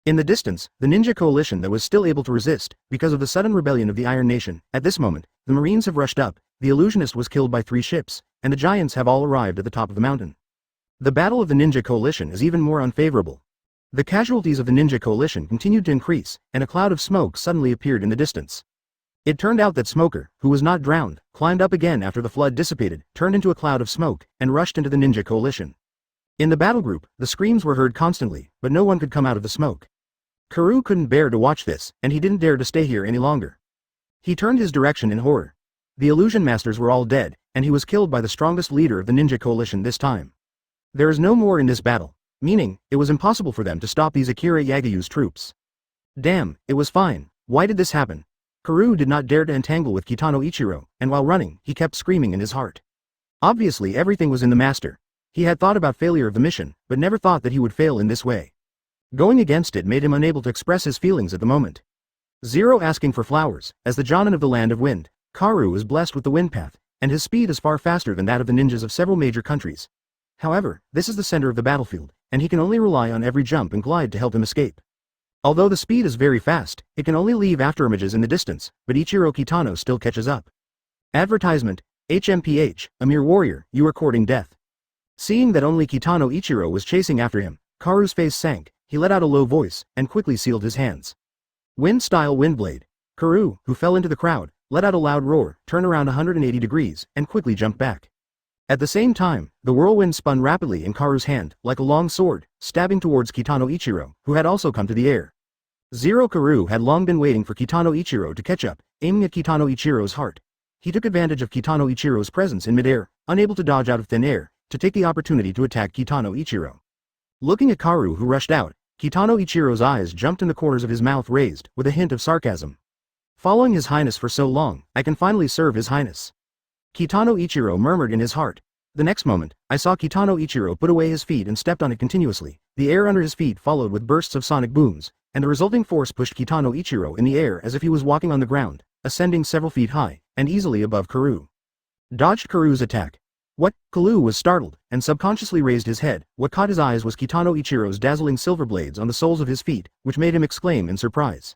A: In the distance, the ninja coalition that was still able to resist, because of the sudden rebellion of the Iron Nation, at this moment, the Marines have rushed up, the illusionist was killed by 3 ships, and the giants have all arrived at the top of the mountain. The battle of the ninja coalition is even more unfavorable. The casualties of the ninja coalition continued to increase, and a cloud of smoke suddenly appeared in the distance. It turned out that Smoker, who was not drowned, climbed up again after the flood dissipated, turned into a cloud of smoke, and rushed into the ninja coalition. In the battle group, the screams were heard constantly, but no one could come out of the smoke. Karu couldn't bear to watch this, and he didn't dare to stay here any longer. He turned his direction in horror. The illusion masters were all dead, and he was killed by the strongest leader of the ninja coalition this time. There is no more in this battle, meaning, it was impossible for them to stop these Akira Yagyu's troops. Damn, it was fine. Why did this happen? Karu did not dare to entangle with Kitano Ichiro, and while running, he kept screaming in his heart. Obviously everything was in the master. He had thought about failure of the mission, but never thought that he would fail in this way. Going against it made him unable to express his feelings at the moment. Zero asking for flowers, as the Jonin of the Land of Wind, Karu is blessed with the wind path, and his speed is far faster than that of the ninjas of several major countries. However, this is the center of the battlefield, and he can only rely on every jump and glide to help him escape. Although the speed is very fast, it can only leave afterimages in the distance, but Ichiro Kitano still catches up. Advertisement, HMPH, a mere warrior, you are courting death. Seeing that only Kitano Ichiro was chasing after him, Karu's face sank, he let out a low voice, and quickly sealed his hands. Wind-style windblade. Karu, who fell into the crowd, let out a loud roar, turned around 180 degrees, and quickly jumped back. At the same time, the whirlwind spun rapidly in Karu's hand, like a long sword, stabbing towards Kitano Ichiro, who had also come to the air. Zero Karu had long been waiting for Kitano Ichiro to catch up, aiming at Kitano Ichiro's heart. He took advantage of Kitano Ichiro's presence in midair, unable to dodge out of thin air, to take the opportunity to attack Kitano Ichiro. Looking at Karu, who rushed out, Kitano Ichiro's eyes jumped and the corners of his mouth raised, with a hint of sarcasm. Following His Highness for so long, I can finally serve His Highness. Kitano Ichiro murmured in his heart. The next moment, I saw Kitano Ichiro put away his feet and stepped on it continuously. The air under his feet followed with bursts of sonic booms, and the resulting force pushed Kitano Ichiro in the air as if he was walking on the ground, ascending several feet high, and easily above Karu. Dodged Karu's attack. What? Karu was startled, and subconsciously raised his head. What caught his eyes was Kitano Ichiro's dazzling silver blades on the soles of his feet, which made him exclaim in surprise.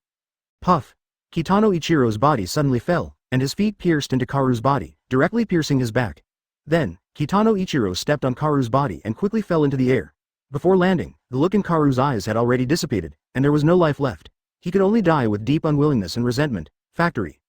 A: Puff! Kitano Ichiro's body suddenly fell, and his feet pierced into Karu's body, directly piercing his back. Then, Kitano Ichiro stepped on Karu's body and quickly fell into the air. Before landing, the look in Karu's eyes had already dissipated, and there was no life left. He could only die with deep unwillingness and resentment. Factory.